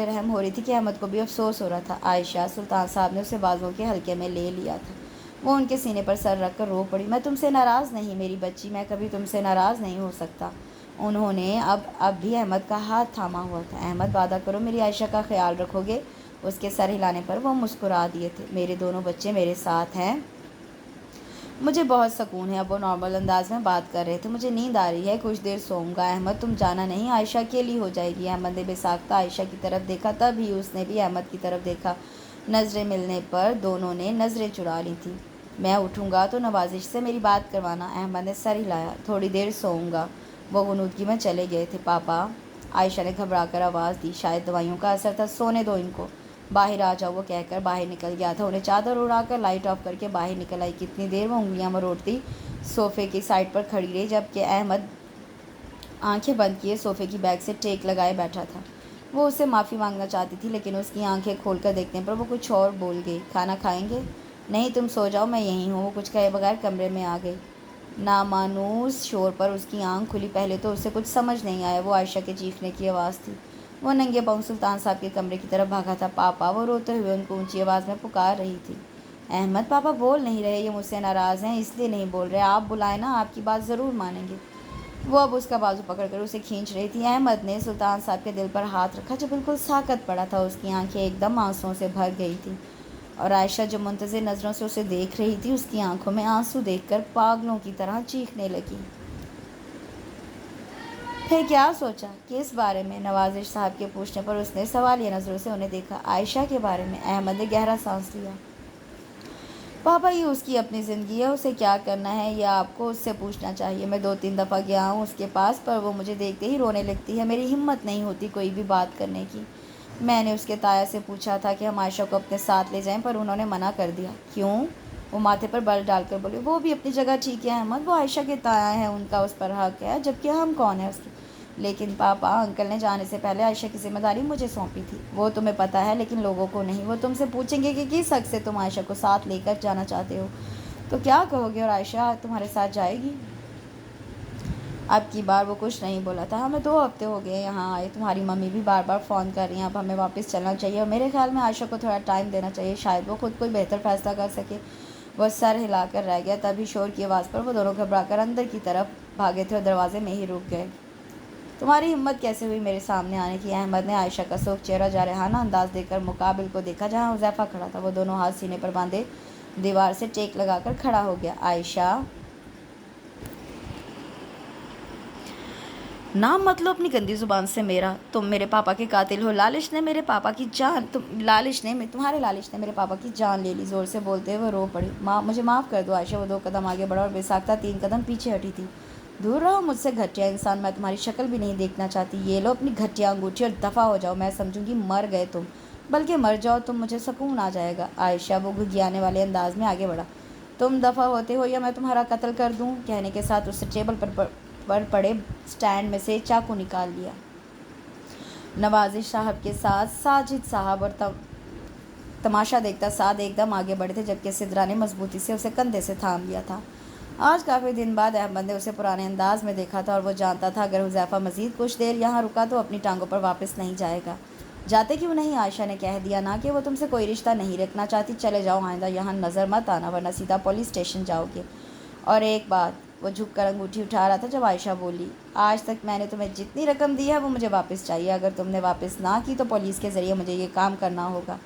رحم ہو رہی تھی کہ احمد کو بھی افسوس ہو رہا تھا۔ عائشہ! سلطان صاحب نے اسے بازوں کے حلقے میں لے لیا تھا۔ وہ ان کے سینے پر سر رکھ کر رو پڑی۔ میں تم سے ناراض نہیں میری بچی، میں کبھی تم سے ناراض نہیں ہو سکتا۔ انہوں نے اب بھی احمد کا ہاتھ تھاما ہوا تھا۔ احمد وعدہ کرو میری عائشہ کا خیال رکھو گے؟ اس کے سر ہلانے پر وہ مسکرا دیے تھے۔ میرے دونوں بچے میرے ساتھ ہیں، مجھے بہت سکون ہے۔ اب وہ نارمل انداز میں بات کر رہے تھے۔ مجھے نیند آ رہی ہے، کچھ دیر سوؤں گا۔ احمد تم جانا نہیں، عائشہ اکیلی ہو جائے گی۔ احمد نے بے ساختہ عائشہ کی طرف دیکھا، تب ہی اس نے بھی احمد کی طرف دیکھا۔ نظریں ملنے پر دونوں نے نظریں چرا لی تھیں۔ میں اٹھوں گا تو نوازش سے میری بات کروانا۔ احمد نے سر ہلایا۔ تھوڑی دیر سوؤں گا۔ وہ غنودگی میں چلے گئے تھے۔ پاپا، عائشہ نے گھبرا کر آواز دی۔ شاید دوائیوں کا اثر تھا۔ سونے دو ان کو، باہر آ جاؤ، وہ کہہ کر باہر نکل گیا تھا۔ انہیں چادر اڑا کر لائٹ آف کر کے باہر نکل آئی۔ کتنی دیر وہ انگلیاں مروڑتی صوفے کی سائڈ پر کھڑی رہی، جبکہ احمد آنکھیں بند کیے صوفے کی بیک سے ٹیک لگائے بیٹھا تھا۔ وہ اسے معافی مانگنا چاہتی تھی، لیکن اس کی آنکھیں کھول کر دیکھنے پر وہ کچھ اور بول گئی۔ کھانا کھائیں گے؟ نہیں، تم سو جاؤ، میں یہیں ہوں۔ وہ کچھ کہے بغیر کمرے میں آ گئی۔ نامانوس شور پر اس کی آنکھ کھلی۔ پہلے تو اسے کچھ سمجھ نہیں آیا، وہ عائشہ کے چیخنے کی آواز تھی۔ وہ ننگے پاؤں سلطان صاحب کے کمرے کی طرف بھاگا تھا۔ پاپا، وہ روتے ہوئے ان کو اونچی آواز میں پکار رہی تھی۔ احمد، پاپا بول نہیں رہے، یہ مجھ سے ناراض ہیں اس لیے نہیں بول رہے۔ آپ بلائیں نا، آپ کی بات ضرور مانیں گے۔ وہ اب اس کا بازو پکڑ کر اسے کھینچ رہی تھی۔ احمد نے سلطان صاحب کے دل پر ہاتھ رکھا جو بالکل ساکت پڑا تھا۔ اس کی آنکھیں ایک دم آنسوؤں سے بھر گئی تھیں، اور عائشہ جو منتظر نظروں سے اسے دیکھ رہی تھی، اس کی آنکھوں میں آنسو دیکھ کر پاگلوں کی طرح چیخنے لگی۔ پھر کیا سوچا؟ کس بارے میں؟ نوازش صاحب کے پوچھنے پر اس نے سوالیہ نظروں سے انہیں دیکھا۔ عائشہ کے بارے میں۔ احمد نے گہرا سانس لیا۔ پاپا، یہ اس کی اپنی زندگی ہے، اسے کیا کرنا ہے یہ آپ کو اس سے پوچھنا چاہیے۔ میں 2-3 دفعہ گیا ہوں اس کے پاس، پر وہ مجھے دیکھتے ہی رونے لگتی ہے۔ میری ہمت نہیں ہوتی کوئی بھی بات کرنے کی۔ میں نے اس کے تایا سے پوچھا تھا کہ ہم عائشہ کو اپنے ساتھ لے جائیں، پر انہوں نے منع کر دیا۔ کیوں؟ وہ ماتھے پر بل ڈال کر بولے۔ وہ بھی اپنی جگہ ٹھیک ہے احمد، وہ عائشہ کے تایا ہیں، ان کا اس پر حق ہے، جبکہ ہم کون ہیں اس کے؟ لیکن پاپا، انکل نے جانے سے پہلے عائشہ کی ذمہ داری مجھے سونپی تھی۔ وہ تمہیں پتہ ہے، لیکن لوگوں کو نہیں۔ وہ تم سے پوچھیں گے کہ کس حق سے تم عائشہ کو ساتھ لے کر جانا چاہتے ہو، تو کیا کہو گے؟ اور عائشہ تمہارے ساتھ جائے گی؟ اب کی بار وہ کچھ نہیں بولا تھا۔ ہمیں 2 ہفتے ہو گئے یہاں آئے، تمہاری ممی بھی بار بار فون کر رہی ہیں، اب ہمیں واپس چلنا چاہیے، اور میرے خیال میں عائشہ کو تھوڑا ٹائم دینا چاہیے، شاید وہ خود کوئی بہتر فیصلہ کر سکے۔ وہ سر ہلا کر رہ گیا۔ تبھی شور کی آواز پر وہ دونوں گھبرا کر اندر کی طرف بھاگے تھے اور دروازے میں ہی رک گئے۔ تمہاری ہمت کیسے ہوئی میرے سامنے آنے کی؟ احمد نے عائشہ کا سرخ چہرہ جارحانہ انداز دے کر مقابل کو دیکھا جہاں حذیفہ کھڑا تھا۔ وہ دونوں ہاتھ سینے پر باندھے دیوار سے ٹیک لگا کر کھڑا ہو گیا۔ عائشہ، نام مت لو اپنی گندی زبان سے میرا۔ تم میرے پاپا کے قاتل ہو۔ لالچ نے تمہارے لالچ نے میرے پاپا کی جان لے لی۔ زور سے بولتے ہوئے وہ رو پڑی۔ مجھے معاف کر دو عائشہ۔ وہ 2 قدم آگے بڑھا اور بے ساختہ 3 قدم پیچھے ہٹی تھی۔ دور رہو مجھ سے گھٹیا انسان، میں تمہاری شکل بھی نہیں دیکھنا چاہتی۔ یہ لو اپنی گھٹیا انگوٹھی اور دفع ہو جاؤ۔ میں سمجھوں گی مر گئے تم، بلکہ مر جاؤ تم، مجھے سکون آ جائے گا۔ عائشہ، وہ گھگیانے والے انداز میں آگے بڑھا۔ تم دفع ہوتے ہو یا میں تمہارا قتل کر دوں؟ کہنے کے ساتھ اس نے ٹیبل پر پڑے سٹینڈ میں سے چاقو نکال لیا۔ نوازش صاحب کے ساتھ ساجد صاحب اور تماشا دیکھتا سعد ایک دم آگے بڑھے تھے، جبکہ سدرا نے مضبوطی سے اسے کندھے سے تھام لیا تھا۔ آج کافی دن بعد احمد نے اسے پرانے انداز میں دیکھا تھا، اور وہ جانتا تھا اگر حذیفہ مزید کچھ دیر یہاں رکا تو اپنی ٹانگوں پر واپس نہیں جائے گا۔ جاتے کیوں نہیں؟ عائشہ نے کہہ دیا نا کہ وہ تم سے کوئی رشتہ نہیں رکھنا چاہتی۔ چلے جاؤ، آئندہ یہاں نظر مت آنا، ورنہ سیدھا پولیس اسٹیشن جاؤ گے۔ اور ایک بات، وہ جھک کر انگوٹھی اٹھا رہا تھا جب عائشہ بولی، آج تک میں نے تمہیں جتنی رقم دی ہے وہ مجھے واپس چاہیے۔ اگر تم نے واپس نہ کی تو پولیس کے ذریعے مجھے یہ کام کرنا ہوگا۔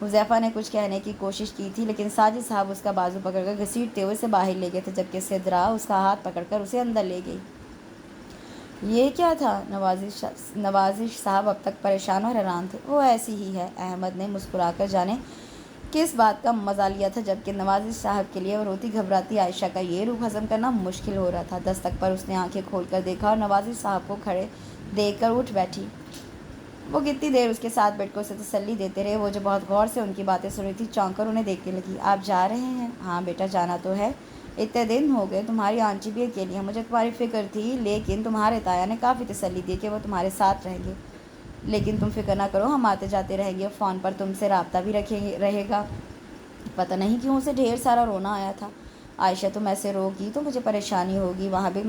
حذیفہ نے کچھ کہنے کی کوشش کی تھی، لیکن ساجد صاحب اس کا بازو پکڑ کر گھسیٹتے ہوئے اسے باہر لے گئے تھے، جبکہ سدرا اس کا ہاتھ پکڑ کر اسے اندر لے گئی۔ یہ کیا تھا؟ نوازش صاحب اب تک پریشان اور حیران تھے۔ وہ ایسی ہی ہے، احمد نے مسکرا کر جانے کس بات کا مزہ لیا تھا، جبکہ نوازش صاحب کے لیے وہ روتی گھبراتی عائشہ کا یہ روح ہضم کرنا مشکل ہو رہا تھا۔ دستک پر اس نے آنکھیں کھول کر دیکھا اور نوازش صاحب کو کھڑے دیکھ کر اٹھ بیٹھی۔ وہ کتنی دیر اس کے ساتھ بیٹھ کر اسے تسلی دیتے رہے۔ وہ جو بہت غور سے ان کی باتیں سن رہی تھی، چونک کر انہیں دیکھنے لگی۔ آپ جا رہے ہیں؟ ہاں بیٹا، جانا تو ہے، اتنے دن ہو گئے، تمہاری آنٹی بھی اکیلی ہیں، مجھے تمہاری فکر تھی، لیکن تمہارے تایا نے کافی تسلی دی کہ وہ تمہارے ساتھ رہیں گے۔ لیکن تم فکر نہ کرو، ہم آتے جاتے رہیں گے، فون پر تم سے رابطہ بھی رہے گا۔ پتہ نہیں کیوں اسے ڈھیر سارا رونا آیا تھا۔ عائشہ، تم ایسے رو گی تو مجھے پریشانی ہوگی، وہاں بھی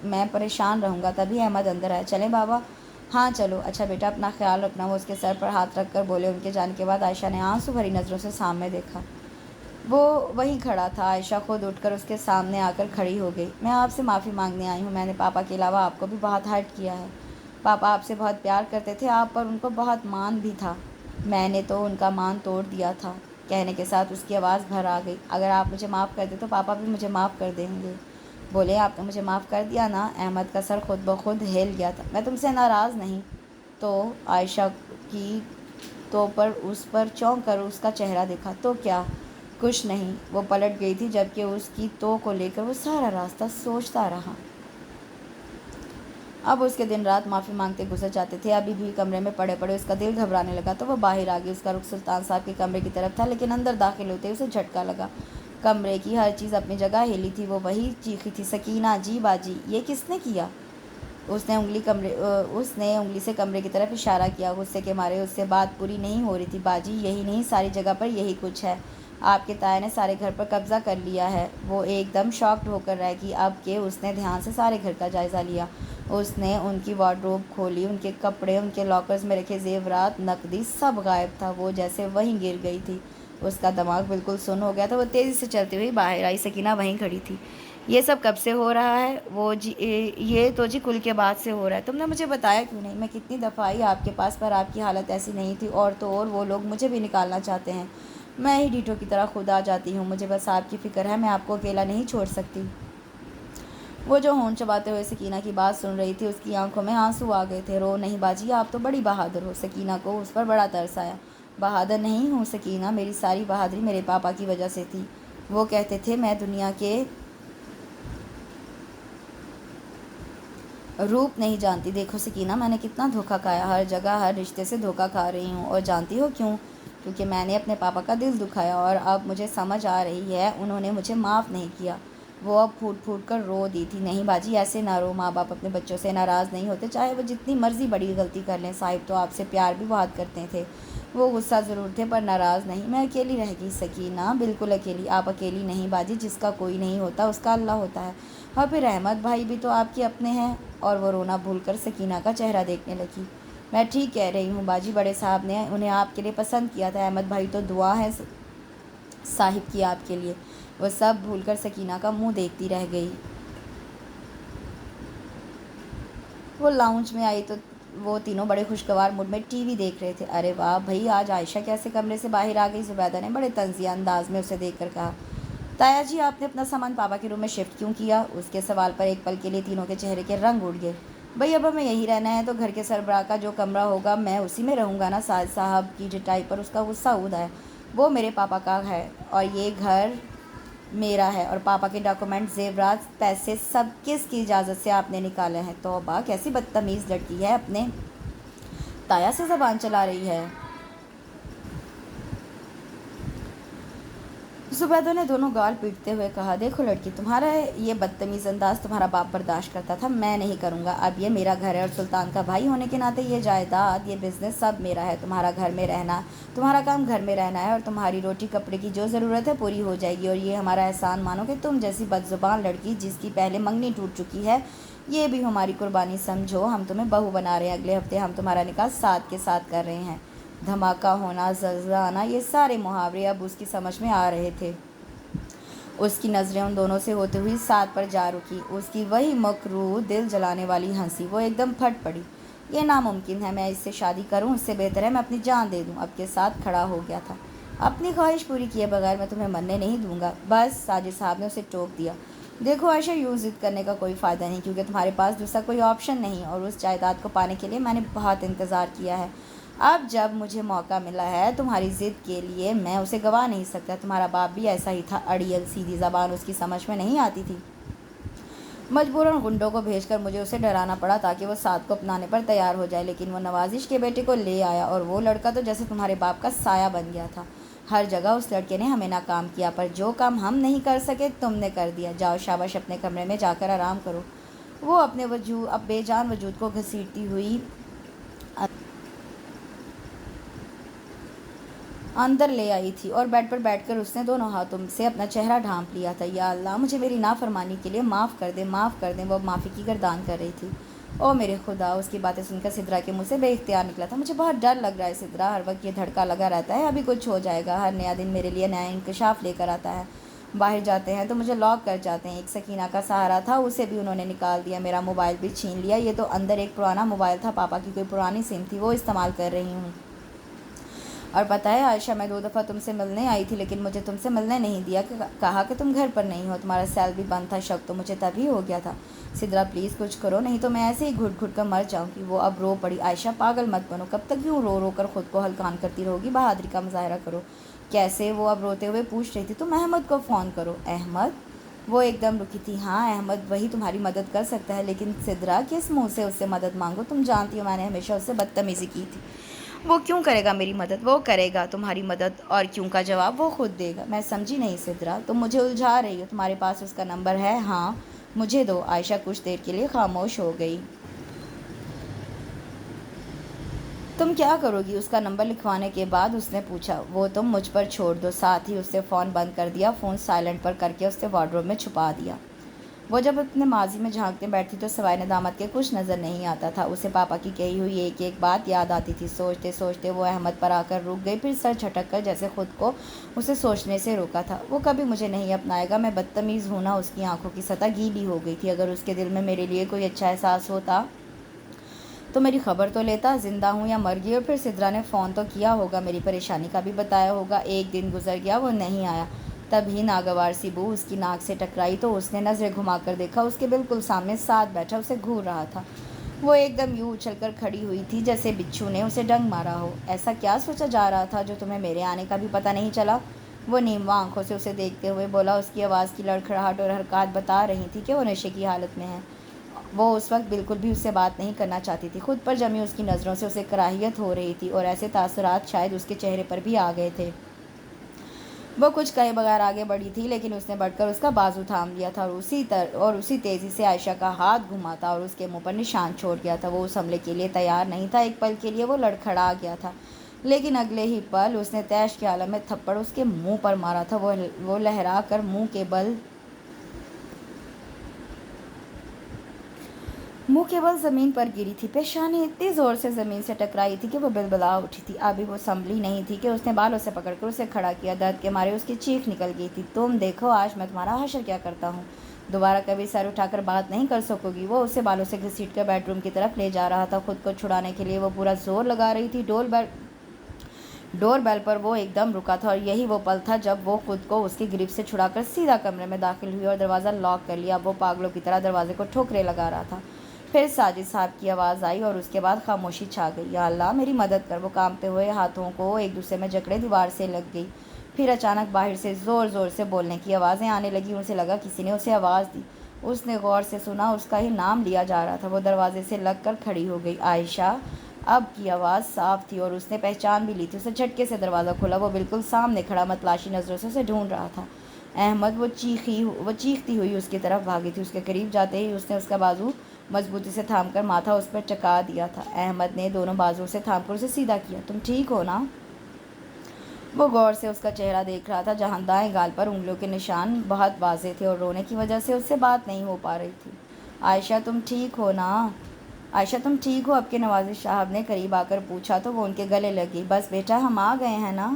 میں پریشان رہوں گا۔ تبھی احمد اندر آیا۔ چلیں بابا؟ ہاں چلو۔ اچھا بیٹا، اپنا خیال رکھنا، وہ اس کے سر پر ہاتھ رکھ کر بولے۔ ان کے جانے کے بعد عائشہ نے آنسو بھری نظروں سے سامنے دیکھا۔ وہ وہیں کھڑا تھا۔ عائشہ خود اٹھ کر اس کے سامنے آ کر کھڑی ہو گئی۔ میں آپ سے معافی مانگنے آئی ہوں، میں نے پاپا کے علاوہ آپ کو بھی بہت ہرٹ کیا ہے۔ پاپا آپ سے بہت پیار کرتے تھے، آپ پر ان کو بہت مان بھی تھا، میں نے تو ان کا مان توڑ دیا تھا۔ کہنے کے ساتھ اس کی آواز بھر آ گئی، اگر آپ مجھے معاف کر دیں تو پاپا بھی مجھے معاف کر دیں گے۔ بولے آپ نے مجھے معاف کر دیا نا؟ احمد کا سر خود بخود ہل گیا تھا۔ میں تم سے ناراض نہیں۔ تو عائشہ کی تو پر اس پر چونک کر اس کا چہرہ دیکھا۔ تو کیا؟ کچھ نہیں۔ وہ پلٹ گئی تھی جبکہ اس کی تو کو لے کر وہ سارا راستہ سوچتا رہا۔ اب اس کے دن رات معافی مانگتے گزر جاتے تھے۔ ابھی بھی کمرے میں پڑے پڑے اس کا دل گھبرانے لگا تو وہ باہر آ گئی۔ اس کا رخ سلطان صاحب کے کمرے کی طرف تھا، لیکن اندر داخل ہوتے اسے جھٹکا لگا۔ کمرے کی ہر چیز اپنی جگہ ہلی تھی۔ وہ وہی چیخی تھی، سکینہ جی باجی، یہ کس نے کیا؟ اس نے انگلی سے کمرے کی طرف اشارہ کیا۔ غصے کے مارے اس سے بات پوری نہیں ہو رہی تھی۔ باجی یہی نہیں، ساری جگہ پر یہی کچھ ہے۔ آپ کے تایا نے سارے گھر پر قبضہ کر لیا ہے۔ وہ ایک دم شاکڈ ہو کر رہ گئی اب کہ اس نے دھیان سے سارے گھر کا جائزہ لیا۔ اس نے ان کی وارڈروب کھولی، ان کے کپڑے، ان کے لاکرز میں رکھے زیورات، نقدی، سب غائب تھا۔ وہ جیسے وہیں گر گئی تھی۔ اس کا دماغ بالکل سن ہو گیا تھا۔ وہ تیزی سے چلتی ہوئی باہر آئی۔ سکینہ وہیں کھڑی تھی۔ یہ سب کب سے ہو رہا ہے؟ یہ تو جی کل کے بعد سے ہو رہا ہے۔ تم نے مجھے بتایا کیوں نہیں؟ میں کتنی دفعہ آئی آپ کے پاس پر آپ کی حالت ایسی نہیں تھی، اور تو اور وہ لوگ مجھے بھی نکالنا چاہتے ہیں۔ میں ہی ڈیٹو کی طرح خود آ جاتی ہوں۔ مجھے بس آپ کی فکر ہے، میں آپ کو اکیلا نہیں چھوڑ سکتی۔ وہ جو ہونٹ چباتے ہوئے سکینہ کی بات سن رہی تھی، اس کی آنکھوں میں آنسو آ گئے تھے۔ رو نہیں باجی، آپ تو بڑی بہادر ہو۔ سکینہ کو اس پر بڑا ترس آیا۔ بہادر نہیں ہوں سکینہ، میری ساری بہادری میرے پاپا کی وجہ سے تھی۔ وہ کہتے تھے میں دنیا کے روپ نہیں جانتی۔ دیکھو سکینہ، میں نے کتنا دھوکہ کھایا، ہر جگہ ہر رشتے سے دھوکہ کھا رہی ہوں، اور جانتی ہو کیوں؟ کیونکہ میں نے اپنے پاپا کا دل دکھایا، اور اب مجھے سمجھ آ رہی ہے انہوں نے مجھے معاف نہیں کیا۔ وہ اب پھوٹ پھوٹ کر رو دی تھی۔ نہیں باجی، ایسے نہ رو۔ ماں باپ اپنے بچوں سے ناراض نہیں ہوتے، چاہے وہ جتنی مرضی بڑی غلطی کر لیں۔ صاحب تو آپ سے پیار بھی بہت کرتے تھے۔ وہ غصہ ضرور تھے پر ناراض نہیں۔ میں اکیلی رہ گئی سکینہ، بالکل اکیلی۔ آپ اکیلی نہیں باجی، جس کا کوئی نہیں ہوتا اس کا اللہ ہوتا ہے، اور پھر احمد بھائی بھی تو آپ کے اپنے ہیں۔ اور وہ رونا بھول کر سکینہ کا چہرہ دیکھنے لگی۔ میں ٹھیک کہہ رہی ہوں باجی، بڑے صاحب نے انہیں آپ کے لیے پسند کیا تھا۔ احمد بھائی تو دعا ہے صاحب کی آپ کے لیے۔ وہ سب بھول کر سکینہ کا منہ دیکھتی رہ گئی۔ وہ لاؤنج میں آئی تو وہ تینوں بڑے خوشگوار موڈ میں ٹی وی دیکھ رہے تھے۔ ارے واہ بھائی، آج عائشہ کیسے کمرے سے باہر آ گئی؟ زبیدہ نے بڑے طنزیہ انداز میں اسے دیکھ کر کہا۔ تایا جی، آپ نے اپنا سامان پاپا کے روم میں شفٹ کیوں کیا؟ اس کے سوال پر ایک پل کے لیے تینوں کے چہرے کے رنگ اڑ گئے۔ بھئی اب ہمیں یہی رہنا ہے تو گھر کے سربراہ کا جو کمرہ ہوگا میں اسی میں رہوں گا نا۔ ساجد صاحب کی ٹٹائی پر اس کا غصہ ادا ہے۔ وہ میرے پاپا کا ہے اور یہ گھر میرا ہے، اور پاپا کے ڈاکومنٹ، زیورات، پیسے سب کس کی اجازت سے آپ نے نکالے ہیں؟ توبہ، کیسی بدتمیز لڑکی ہے، اپنے تایا سے زبان چلا رہی ہے۔ زبیدہ نے دونوں گال پیٹتے ہوئے کہا، دیکھو لڑکی، تمہارا یہ بدتمیز انداز تمہارا باپ برداشت کرتا تھا، میں نہیں کروں گا۔ اب یہ میرا گھر ہے، اور سلطان کا بھائی ہونے کے ناطے یہ جائیداد، یہ بزنس سب میرا ہے۔ تمہارا گھر میں رہنا، تمہارا کام گھر میں رہنا ہے، اور تمہاری روٹی کپڑے کی جو ضرورت ہے پوری ہو جائے گی۔ اور یہ ہمارا احسان مانو کہ تم جیسی بدزبان لڑکی جس کی پہلے منگنی ٹوٹ چکی ہے، یہ بھی ہماری قربانی سمجھو۔ ہم تمہیں بہو بنا رہے ہیں، اگلے ہفتے ہم تمہارا نکاح ساتھ کے ساتھ کر رہے ہیں۔ دھماکہ ہونا، زلزلہ آنا، یہ سارے محاورے اب اس کی سمجھ میں آ رہے تھے۔ اس کی نظریں ان دونوں سے ہوتے ہوئی ساتھ پر جا رکی۔ اس کی وہی مکروہ، دل جلانے والی ہنسی۔ وہ ایک دم پھٹ پڑی۔ یہ ناممکن ہے، میں اس سے شادی کروں، اس سے بہتر ہے میں اپنی جان دے دوں۔ اب کے ساتھ کھڑا ہو گیا تھا۔ اپنی خواہش پوری کیے بغیر میں تمہیں مرنے نہیں دوں گا۔ بس، ساجد صاحب نے اسے ٹوک دیا۔ دیکھو عائشہ، یوں ضد کرنے کا کوئی فائدہ نہیں، کیونکہ تمہارے پاس دوسرا کوئی آپشن نہیں، اور اس جائیداد کو پانے کے لیے میں نے بہت انتظار کیا ہے۔ اب جب مجھے موقع ملا ہے تمہاری ضد کے لیے، میں اسے گوا نہیں سکتا۔ تمہارا باپ بھی ایسا ہی تھا، اڑیل، سیدھی زبان اس کی سمجھ میں نہیں آتی تھی۔ مجبوراً گنڈوں کو بھیج کر مجھے اسے ڈرانا پڑا تاکہ وہ سعد کو اپنانے پر تیار ہو جائے، لیکن وہ نوازش کے بیٹے کو لے آیا، اور وہ لڑکا تو جیسے تمہارے باپ کا سایہ بن گیا تھا۔ ہر جگہ اس لڑکے نے ہمیں ناکام کیا، پر جو کام ہم نہیں کر سکے تم نے کر دیا۔ جاؤ شاباش، اپنے کمرے میں جا کر آرام کرو۔ وہ اپنے بے جان وجود کو گھسیٹتی ہوئی اندر لے آئی تھی، اور بیڈ پر بیٹھ کر اس نے دونوں ہاتھوں سے اپنا چہرہ ڈھانپ لیا تھا۔ یا اللہ، مجھے میری نافرمانی کے لیے معاف کر دے، معاف کر دیں۔ وہ اب معافی کی گردان کر رہی تھی۔ او میرے خدا، اس کی باتیں سن کر سدرا کے منہ سے بے اختیار نکلا تھا، مجھے بہت ڈر لگ رہا ہے سدرا، ہر وقت یہ دھڑکا لگا رہتا ہے، ابھی کچھ ہو جائے گا۔ ہر نیا دن میرے لیے نیا انکشاف لے کر آتا ہے۔ باہر جاتے ہیں تو مجھے لاک کر جاتے ہیں۔ ایک سکینہ کا سہارا تھا، اسے بھی انہوں نے نکال دیا، میرا موبائل بھی چھین لیا۔ یہ تو اندر ایک پرانا موبائل تھا، پاپا کی کوئی پرانی سم تھی، وہ استعمال کر رہی ہوں۔ اور پتہ ہے عائشہ، میں 2 دفعہ تم سے ملنے آئی تھی لیکن مجھے تم سے ملنے نہیں دیا، کہا کہ تم گھر پر نہیں ہو، تمہارا سیل بھی بند تھا، شک تو مجھے تبھی ہو گیا تھا۔ سدرا پلیز کچھ کرو، نہیں تو میں ایسے ہی گھٹ گھٹ کر مر جاؤں گی۔ وہ اب رو پڑی۔ عائشہ پاگل مت بنو، کب تک یوں رو رو کر خود کو ہلکان کرتی رہو گی؟ بہادری کا مظاہرہ کرو۔ کیسے؟ وہ اب روتے ہوئے پوچھ رہی تھی۔ تم احمد کو فون کرو۔ احمد؟ وہ ایک دم رکی تھی۔ ہاں احمد، وہی تمہاری مدد کر سکتا ہے، لیکن سدرا کس منہ سے اس سے مدد مانگو؟ تم جانتی ہو میں نے ہمیشہ اس سے بدتمیزی کی تھی۔ وہ کیوں کرے گا میری مدد؟ وہ کرے گا تمہاری مدد، اور کیوں کا جواب وہ خود دے گا۔ میں سمجھی نہیں سدرا، تم مجھے الجھا رہی ہو۔ تمہارے پاس اس کا نمبر ہے؟ ہاں۔ مجھے دو۔ عائشہ کچھ دیر کے لیے خاموش ہو گئی۔ تم کیا کرو گی؟ اس کا نمبر لکھوانے کے بعد اس نے پوچھا۔ وہ تم مجھ پر چھوڑ دو۔ ساتھ ہی اس سے فون بند کر دیا، فون سائلنٹ پر کر کے اس نے وارڈروب میں چھپا دیا۔ وہ جب اپنے ماضی میں جھانکتے بیٹھتی تو سوائے ندامت کے کچھ نظر نہیں آتا تھا۔ اسے پاپا کی کہی ہوئی ایک ایک بات یاد آتی تھی۔ سوچتے سوچتے وہ احمد پر آ کر رک گئی، پھر سر جھٹک کر جیسے خود کو اسے سوچنے سے روکا تھا۔ وہ کبھی مجھے نہیں اپنائے گا، میں بدتمیز ہوں نا۔ اس کی آنکھوں کی سطح گیلی ہو گئی تھی۔ اگر اس کے دل میں میرے لیے کوئی اچھا احساس ہوتا تو میری خبر تو لیتا، زندہ ہوں یا مر گئی۔ اور پھر سدرا نے فون تو کیا ہوگا، میری پریشانی کا بھی بتایا ہوگا۔ ایک دن گزر گیا، وہ نہیں آیا۔ تبھی ناگوار سی بو اس کی ناک سے ٹکرائی تو اس نے نظریں گھما کر دیکھا۔ اس کے بالکل سامنے ساتھ بیٹھا اسے گھور رہا تھا۔ وہ ایک دم یوں اچھل کر کھڑی ہوئی تھی جیسے بچھو نے اسے ڈنگ مارا ہو۔ ایسا کیا سوچا جا رہا تھا جو تمہیں میرے آنے کا بھی پتہ نہیں چلا؟ وہ نیموا آنکھوں سے اسے دیکھتے ہوئے بولا۔ اس کی آواز کی لڑکھڑاہٹ اور حرکات بتا رہی تھی کہ وہ نشے کی حالت میں ہے۔ وہ اس وقت بالکل بھی اس سے بات نہیں کرنا چاہتی تھی۔ خود پر جمی اس کی نظروں سے اسے کراہیت ہو رہی تھی، اور ایسے تاثرات شاید اس کے چہرے پر بھی آ گئے تھے۔ وہ کچھ کہے بغیر آگے بڑھی تھی، لیکن اس نے بڑھ کر اس کا بازو تھام لیا تھا اور اسی تیزی سے عائشہ کا ہاتھ گھماتا اور اس کے منہ پر نشان چھوڑ گیا تھا۔ وہ اس حملے کے لیے تیار نہیں تھا۔ ایک پل کے لیے وہ لڑکھڑا گیا تھا، لیکن اگلے ہی پل اس نے طیش کے عالم میں تھپڑ اس کے منہ پر مارا تھا۔ وہ لہرا کر منہ کے بل زمین پر گری تھی۔ پیشانی اتنی زور سے زمین سے ٹکرائی تھی کہ وہ بلبلا اٹھی تھی۔ ابھی وہ سنبھلی نہیں تھی کہ اس نے بالوں سے پکڑ کر اسے کھڑا کیا۔ درد کے مارے اس کی چیخ نکل گئی تھی۔ تم دیکھو آج میں تمہارا حشر کیا کرتا ہوں۔ دوبارہ کبھی سر اٹھا کر بات نہیں کر سکو گی۔ وہ اسے بالوں سے گھسیٹ کر بیڈ روم کی طرف لے جا رہا تھا۔ خود کو چھڑانے کے لیے وہ پورا زور لگا رہی تھی۔ ڈور بیل پر وہ ایک دم رکا تھا، اور یہی وہ پل تھا جب وہ خود کو اس کی گرفت سے چھڑا کر سیدھا کمرے میں داخل ہوئی اور دروازہ لاک کر لیا۔ اب وہ پاگلوں کی طرح دروازے کو ٹھوکریں لگا رہا تھا۔ پھر ساجد صاحب کی آواز آئی اور اس کے بعد خاموشی چھا گئی۔ یا اللہ میری مدد کر! وہ کانپتے ہوئے ہاتھوں کو ایک دوسرے میں جکڑے دیوار سے لگ گئی۔ پھر اچانک باہر سے زور زور سے بولنے کی آوازیں آنے لگیں۔ اسے لگا کسی نے اسے آواز دی۔ اس نے غور سے سنا، اس کا ہی نام لیا جا رہا تھا۔ وہ دروازے سے لگ کر کھڑی ہو گئی۔ عائشہ! اب کی آواز صاف تھی اور اس نے پہچان بھی لی تھی۔ اسے جھٹکے سے دروازہ کھلا۔ وہ بالکل سامنے کھڑا متلاشی نظروں سے اسے ڈھونڈ رہا تھا۔ احمد! وہ چیختی ہوئی اس کی طرف بھاگی تھی۔ اس کے قریب جاتے ہی اس نے اس کا بازو مضبوطی سے تھام کر ماتھا اس پر چکا دیا تھا۔ احمد نے دونوں بازوؤں سے تھام کر اسے سیدھا کیا۔ تم ٹھیک ہو نا؟ وہ غور سے اس کا چہرہ دیکھ رہا تھا، جہاں دائیں گال پر انگلیوں کے نشان بہت واضح تھے، اور رونے کی وجہ سے اس سے بات نہیں ہو پا رہی تھی۔ عائشہ تم ٹھیک ہو نا؟ عائشہ تم ٹھیک ہو؟ اب کے نوازش صاحب نے قریب آ کر پوچھا تو وہ ان کے گلے لگ گئی۔ بس بیٹا ہم آ گئے ہیں نا؟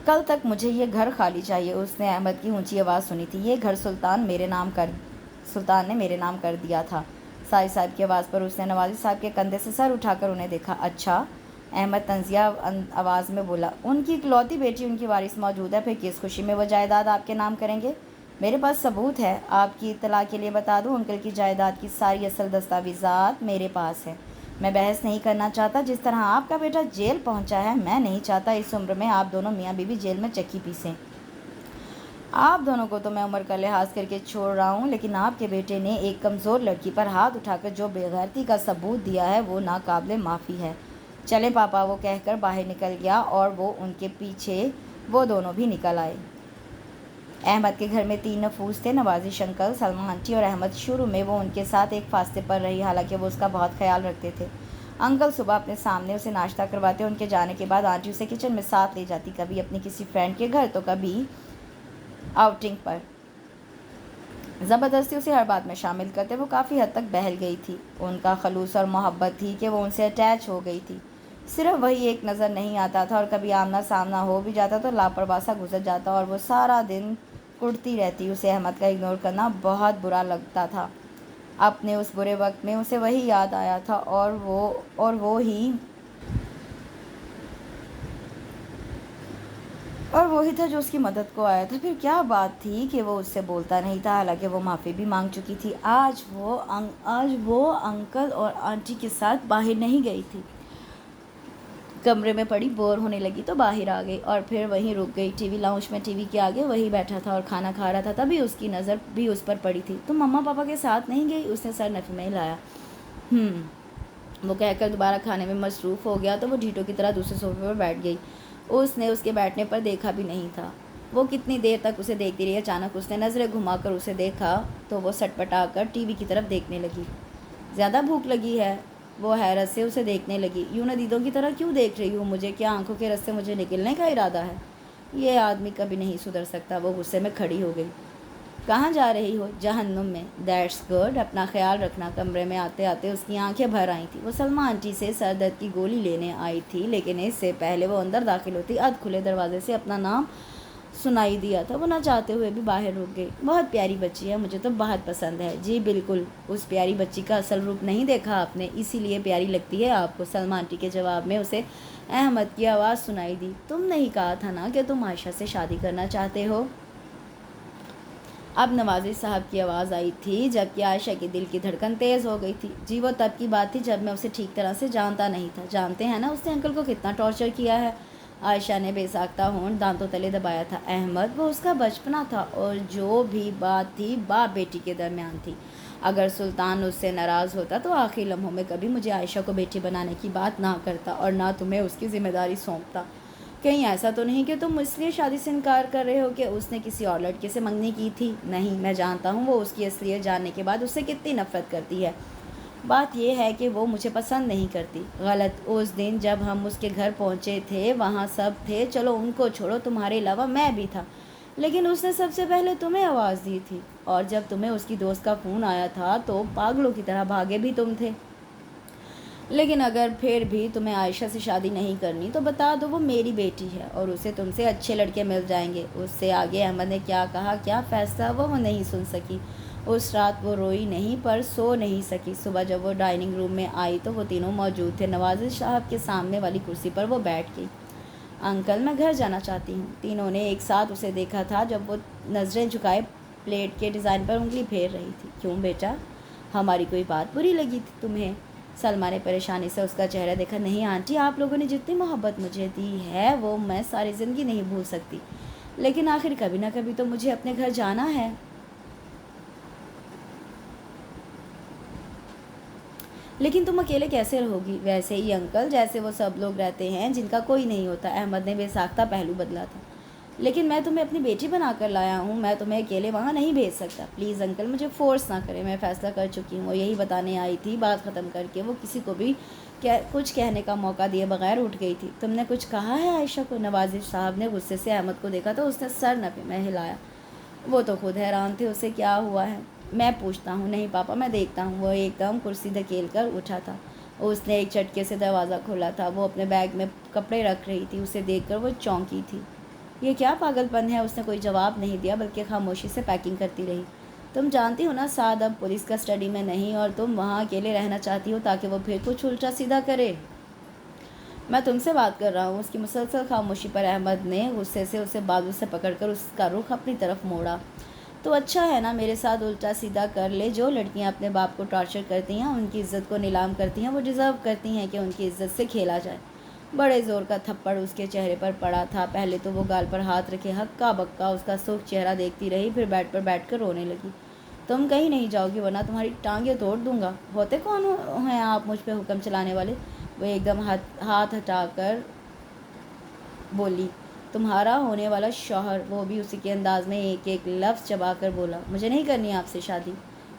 کل تک مجھے یہ گھر خالی چاہیے۔ اس نے احمد کی اونچی آواز سنی تھی۔ یہ گھر سلطان نے میرے نام کر دیا تھا۔ ساجد صاحب کی آواز پر اس نے نوازش صاحب کے کندھے سے سر اٹھا کر انہیں دیکھا۔ اچھا؟ احمد طنزیہ آواز میں بولا۔ ان کی اکلوتی بیٹی ان کی وارث موجود ہے، پھر کس خوشی میں وہ جائیداد آپ کے نام کریں گے؟ میرے پاس ثبوت ہے۔ آپ کی اطلاع کے لیے بتا دوں، انکل کی جائیداد کی ساری اصل دستاویزات میرے پاس ہیں۔ میں بحث نہیں کرنا چاہتا۔ جس طرح آپ کا بیٹا جیل پہنچا ہے، میں نہیں چاہتا اس عمر میں آپ دونوں میاں بیوی جیل میں چکی پیسیں۔ آپ دونوں کو تو میں عمر کا لحاظ کر کے چھوڑ رہا ہوں، لیکن آپ کے بیٹے نے ایک کمزور لڑکی پر ہاتھ اٹھا کر جو بے غیرتی کا ثبوت دیا ہے وہ ناقابل معافی ہے۔ چلیں پاپا، وہ کہہ کر باہر نکل گیا اور وہ ان کے پیچھے وہ دونوں بھی نکل آئے۔ احمد کے گھر میں 3 نفوس تھے، نوازش انکل، سلمہ آنٹی اور احمد۔ شروع میں وہ ان کے ساتھ ایک فاصلے پر رہی، حالانکہ وہ اس کا بہت خیال رکھتے تھے۔ انکل صبح اپنے سامنے اسے ناشتہ کرواتے، ان کے جانے کے بعد آنٹی اسے کچن میں ساتھ لے جاتی، کبھی اپنی کسی فرینڈ کے گھر تو کبھی آؤٹنگ پر۔ زبردستی اسے ہر بات میں شامل کرتے۔ وہ کافی حد تک بہل گئی تھی۔ ان کا خلوص اور محبت تھی کہ وہ ان سے اٹیچ ہو گئی تھی۔ صرف وہی ایک نظر نہیں آتا تھا، اور کبھی آمنا سامنا ہو بھی جاتا تو لاپرواہ سا گزر جاتا، اور وہ سارا دن کڑتی رہتی۔ اسے احمد کا اگنور کرنا بہت برا لگتا تھا۔ اپنے اس برے وقت میں اسے وہی یاد آیا تھا اور وہی تھا جو اس کی مدد کو آیا تھا۔ پھر کیا بات تھی کہ وہ اس سے بولتا نہیں تھا، حالانکہ وہ معافی بھی مانگ چکی تھی۔ آج وہ انکل اور آنٹی کے ساتھ باہر نہیں گئی تھی، کمرے میں پڑی بور ہونے لگی تو باہر آ گئی اور پھر وہیں رک گئی۔ ٹی وی لاؤنج میں ٹی وی کے آگے وہی بیٹھا تھا اور کھانا کھا رہا تھا، تبھی اس کی نظر بھی اس پر پڑی تھی۔ تم مما پاپا کے ساتھ نہیں گئی؟ اس نے سر نفی میں ہلایا۔ وہ کہہ کر دوبارہ کھانے میں مصروف ہو گیا تو وہ ڈھیٹوں کی طرح دوسرے صوفے پر بیٹھ گئی۔ اس نے اس کے بیٹھنے پر دیکھا بھی نہیں تھا۔ وہ کتنی دیر تک اسے دیکھتی رہی۔ اچانک اس نے نظریں گھما کر اسے دیکھا تو وہ سٹ پٹا کر ٹی وی کی طرف دیکھنے لگی۔ زیادہ بھوک لگی ہے؟ وہ حیرت سے اسے دیکھنے لگی۔ یوں ندیدوں کی طرح کیوں دیکھ رہی ہوں مجھے؟ کیا آنکھوں کے رستے مجھے نکلنے کا ارادہ ہے؟ یہ آدمی کبھی نہیں سدھر سکتا۔ وہ غصے میں کھڑی ہو گئی۔ کہاں جا رہی ہو؟ جہنم میں۔ دیٹس گڈ، اپنا خیال رکھنا۔ کمرے میں آتے آتے اس کی آنکھیں بھر آئی تھیں۔ وہ سلمیٰ آنٹی سے سر درد کی گولی لینے آئی تھی، لیکن اس سے پہلے وہ اندر داخل ہوتی ادھ کھلے دروازے سے اپنا نام سنائی دیا تھا۔ وہ نہ چاہتے ہوئے بھی باہر رک گئی۔ بہت پیاری بچی ہے، مجھے تو بہت پسند ہے۔ جی بالکل، اس پیاری بچی کا اصل روپ نہیں دیکھا آپ نے، اسی لیے پیاری لگتی ہے آپ کو۔ سلمیٰ آنٹی کے جواب میں اسے احمد کی آواز سنائی دی۔ تم نہیں کہا تھا نا کہ تم عائشہ سے شادی کرنا چاہتے ہو؟ اب نوازش صاحب کی آواز آئی تھی، جبکہ عائشہ کے دل کی دھڑکن تیز ہو گئی تھی۔ جی وہ تب کی بات تھی جب میں اسے ٹھیک طرح سے جانتا نہیں تھا۔ جانتے ہیں نا اس نے انکل کو کتنا ٹارچر کیا ہے؟ عائشہ نے بے ساختہ ہونٹ دانتوں تلے دبایا تھا۔ احمد، وہ اس کا بچپنا تھا اور جو بھی بات تھی باپ بیٹی کے درمیان تھی۔ اگر سلطان اس سے ناراض ہوتا تو آخری لمحوں میں کبھی مجھے عائشہ کو بیٹی بنانے کی بات نہ کرتا اور نہ تمہیں اس کی ذمہ داری سونپتا۔ کہیں ایسا تو نہیں کہ تم اس لیے شادی سے انکار کر رہے ہو کہ اس نے کسی اور لڑکے سے منگنی کی تھی؟ نہیں، میں جانتا ہوں وہ اس کی اصلیت جاننے کے بعد اس سے کتنی نفرت کرتی ہے۔ بات یہ ہے کہ وہ مجھے پسند نہیں کرتی۔ غلط۔ اس دن جب ہم اس کے گھر پہنچے تھے وہاں سب تھے، چلو ان کو چھوڑو، تمہارے علاوہ میں بھی تھا، لیکن اس نے سب سے پہلے تمہیں آواز دی تھی، اور جب تمہیں اس کی دوست کا فون آیا تھا تو پاگلوں کی طرح بھاگے بھی تم تھے۔ لیکن اگر پھر بھی تمہیں عائشہ سے شادی نہیں کرنی تو بتا دو، وہ میری بیٹی ہے اور اسے تم سے اچھے لڑکے مل جائیں گے۔ اس سے آگے احمد نے کیا کہا، کیا فیصلہ وہ نہیں سن سکی۔ اس رات وہ روئی نہیں پر سو نہیں سکی۔ صبح جب وہ ڈائننگ روم میں آئی تو وہ تینوں موجود تھے۔ نوازش صاحب کے سامنے والی کرسی پر وہ بیٹھ گئی۔ انکل، میں گھر جانا چاہتی ہوں۔ تینوں نے ایک ساتھ اسے دیکھا تھا جب وہ نظریں جھکائے پلیٹ کے ڈیزائن پر انگلی پھیر رہی تھی۔ کیوں بیٹا، ہماری کوئی بات بری لگی تھی تمہیں؟ سلمیٰ نے پریشانی سے اس کا چہرہ دیکھا۔ نہیں آنٹی، آپ لوگوں نے جتنی محبت مجھے دی ہے وہ میں ساری زندگی نہیں بھول سکتی، لیکن آخر کبھی نہ کبھی تو مجھے اپنے گھر جانا ہے۔ لیکن تم اکیلے کیسے رہو گی؟ ویسے ہی انکل، جیسے وہ سب لوگ رہتے ہیں جن کا کوئی نہیں ہوتا۔ احمد نے بے ساختہ پہلو بدلا تھا۔ لیکن میں تمہیں اپنی بیٹی بنا کر لایا ہوں، میں تمہیں اکیلے وہاں نہیں بھیج سکتا۔ پلیز انکل، مجھے فورس نہ کریں، میں فیصلہ کر چکی ہوں۔ وہ یہی بتانے آئی تھی۔ بات ختم کر کے وہ کسی کو بھی کچھ کہنے کا موقع دیے بغیر اٹھ گئی تھی۔ تم نے کچھ کہا ہے عائشہ کو؟ نوازش صاحب نے غصے سے احمد کو دیکھا تو اس نے سر نفی میں ہلایا۔ وہ تو خود حیران تھے اسے کیا ہوا ہے۔ میں پوچھتا ہوں۔ نہیں پاپا، میں دیکھتا ہوں۔ وہ ایک دم کرسی دھکیل کر اٹھا تھا۔ اس نے ایک جھٹکے سے دروازہ کھولا تھا۔ وہ اپنے بیگ میں کپڑے رکھ رہی تھی۔ اسے دیکھ کر وہ چونکی تھی۔ یہ کیا پاگل پن ہے؟ اس نے کوئی جواب نہیں دیا بلکہ خاموشی سے پیکنگ کرتی رہی۔ تم جانتی ہو نا سعد اب پولیس کسٹڈی میں نہیں اور تم وہاں اکیلے رہنا چاہتی ہو تاکہ وہ پھر کچھ الٹا سیدھا کرے۔ میں تم سے بات کر رہا ہوں۔ اس کی مسلسل خاموشی پر احمد نے غصے سے اسے بازو سے پکڑ کر اس کا رخ اپنی طرف موڑا۔ تو اچھا ہے نا، میرے ساتھ الٹا سیدھا کر لے۔ جو لڑکیاں اپنے باپ کو ٹارچر کرتی ہیں، ان کی عزت کو نیلام کرتی ہیں، وہ ڈیزرو کرتی ہیں کہ ان کی عزت سے کھیلا جائے۔ بڑے زور کا تھپڑ اس کے چہرے پر پڑا تھا۔ پہلے تو وہ گال پر ہاتھ رکھے ہکا بکا اس کا سرخ چہرہ دیکھتی رہی، پھر بیڈ پر بیٹھ کر رونے لگی۔ تم کہیں نہیں جاؤ گی ورنہ تمہاری ٹانگیں توڑ دوں گا۔ ہوتے کون ہیں آپ مجھ پہ حکم چلانے والے؟ وہ ایک دم ہاتھ ہٹا کر بولی۔ تمہارا ہونے والا شوہر۔ وہ بھی اسی کے انداز میں ایک ایک لفظ چبا کر بولا۔ مجھے نہیں کرنی آپ سے شادی۔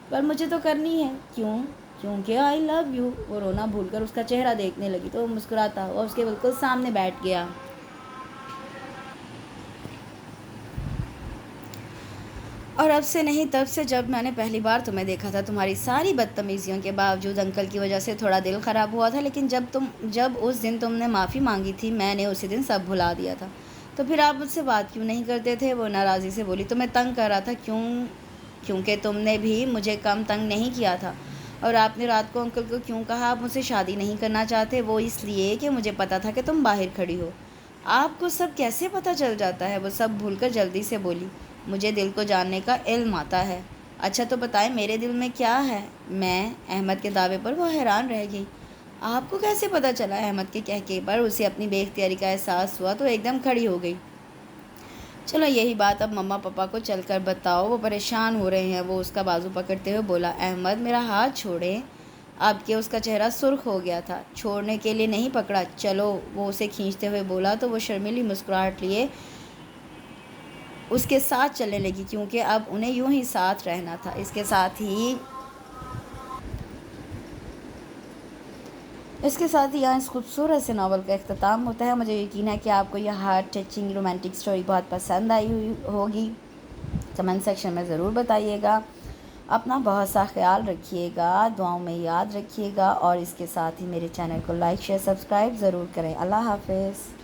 پر مجھے تو کرنی ہے۔ کیوں؟ کیونکہ آئی لو یو۔ وہ رونا بھول کر اس کا چہرہ دیکھنے لگی تو وہ مسکراتا ہوا اس کے بالکل سامنے بیٹھ گیا۔ اور اب سے نہیں، تب سے جب میں نے پہلی بار تمہیں دیکھا تھا۔ تمہاری ساری بدتمیزیوں کے باوجود انکل کی وجہ سے تھوڑا دل خراب ہوا تھا، لیکن جب اس دن تم نے معافی مانگی تھی میں نے اسی دن سب بھلا دیا تھا۔ تو پھر آپ مجھ سے بات کیوں نہیں کرتے تھے؟ وہ ناراضی سے بولی۔ تمہیں تنگ کر رہا تھا کیونکہ تم نے بھی مجھے کم تنگ نہیں کیا تھا۔ اور آپ نے رات کو انکل کو کیوں کہا آپ مجھ سے شادی نہیں کرنا چاہتے؟ وہ اس لیے کہ مجھے پتا تھا کہ تم باہر کھڑی ہو۔ آپ کو سب کیسے پتہ چل جاتا ہے؟ وہ سب بھول کر جلدی سے بولی۔ مجھے دل کو جاننے کا علم آتا ہے۔ اچھا تو بتائیں میرے دل میں کیا ہے؟ میں احمد کے دعوے پر وہ حیران رہ گئی۔ آپ کو کیسے پتہ چلا؟ احمد کے کہکے پر اسے اپنی بے اختیاری کا احساس ہوا تو ایک دم کھڑی ہو گئی۔ چلو یہی بات اب مما پاپا کو چل کر بتاؤ، وہ پریشان ہو رہے ہیں۔ وہ اس کا بازو پکڑتے ہوئے بولا۔ احمد میرا ہاتھ چھوڑیں، اب کہ اس کا چہرہ سرخ ہو گیا تھا۔ چھوڑنے کے لیے نہیں پکڑا، چلو، وہ اسے کھینچتے ہوئے بولا تو وہ شرمیلی مسکراہٹ لیے اس کے ساتھ چلنے لگی، کیونکہ اب انہیں یوں ہی ساتھ رہنا تھا۔ اس کے ساتھ ہی یہاں اس خوبصورت سے ناول کا اختتام ہوتا ہے۔ مجھے یقین ہے کہ آپ کو یہ ہارٹ ٹچنگ رومانٹک سٹوری بہت پسند آئی ہوگی۔ کمنٹ سیکشن میں ضرور بتائیے گا۔ اپنا بہت سا خیال رکھیے گا، دعاؤں میں یاد رکھیے گا، اور اس کے ساتھ ہی میرے چینل کو لائک شیئر سبسکرائب ضرور کریں۔ اللہ حافظ۔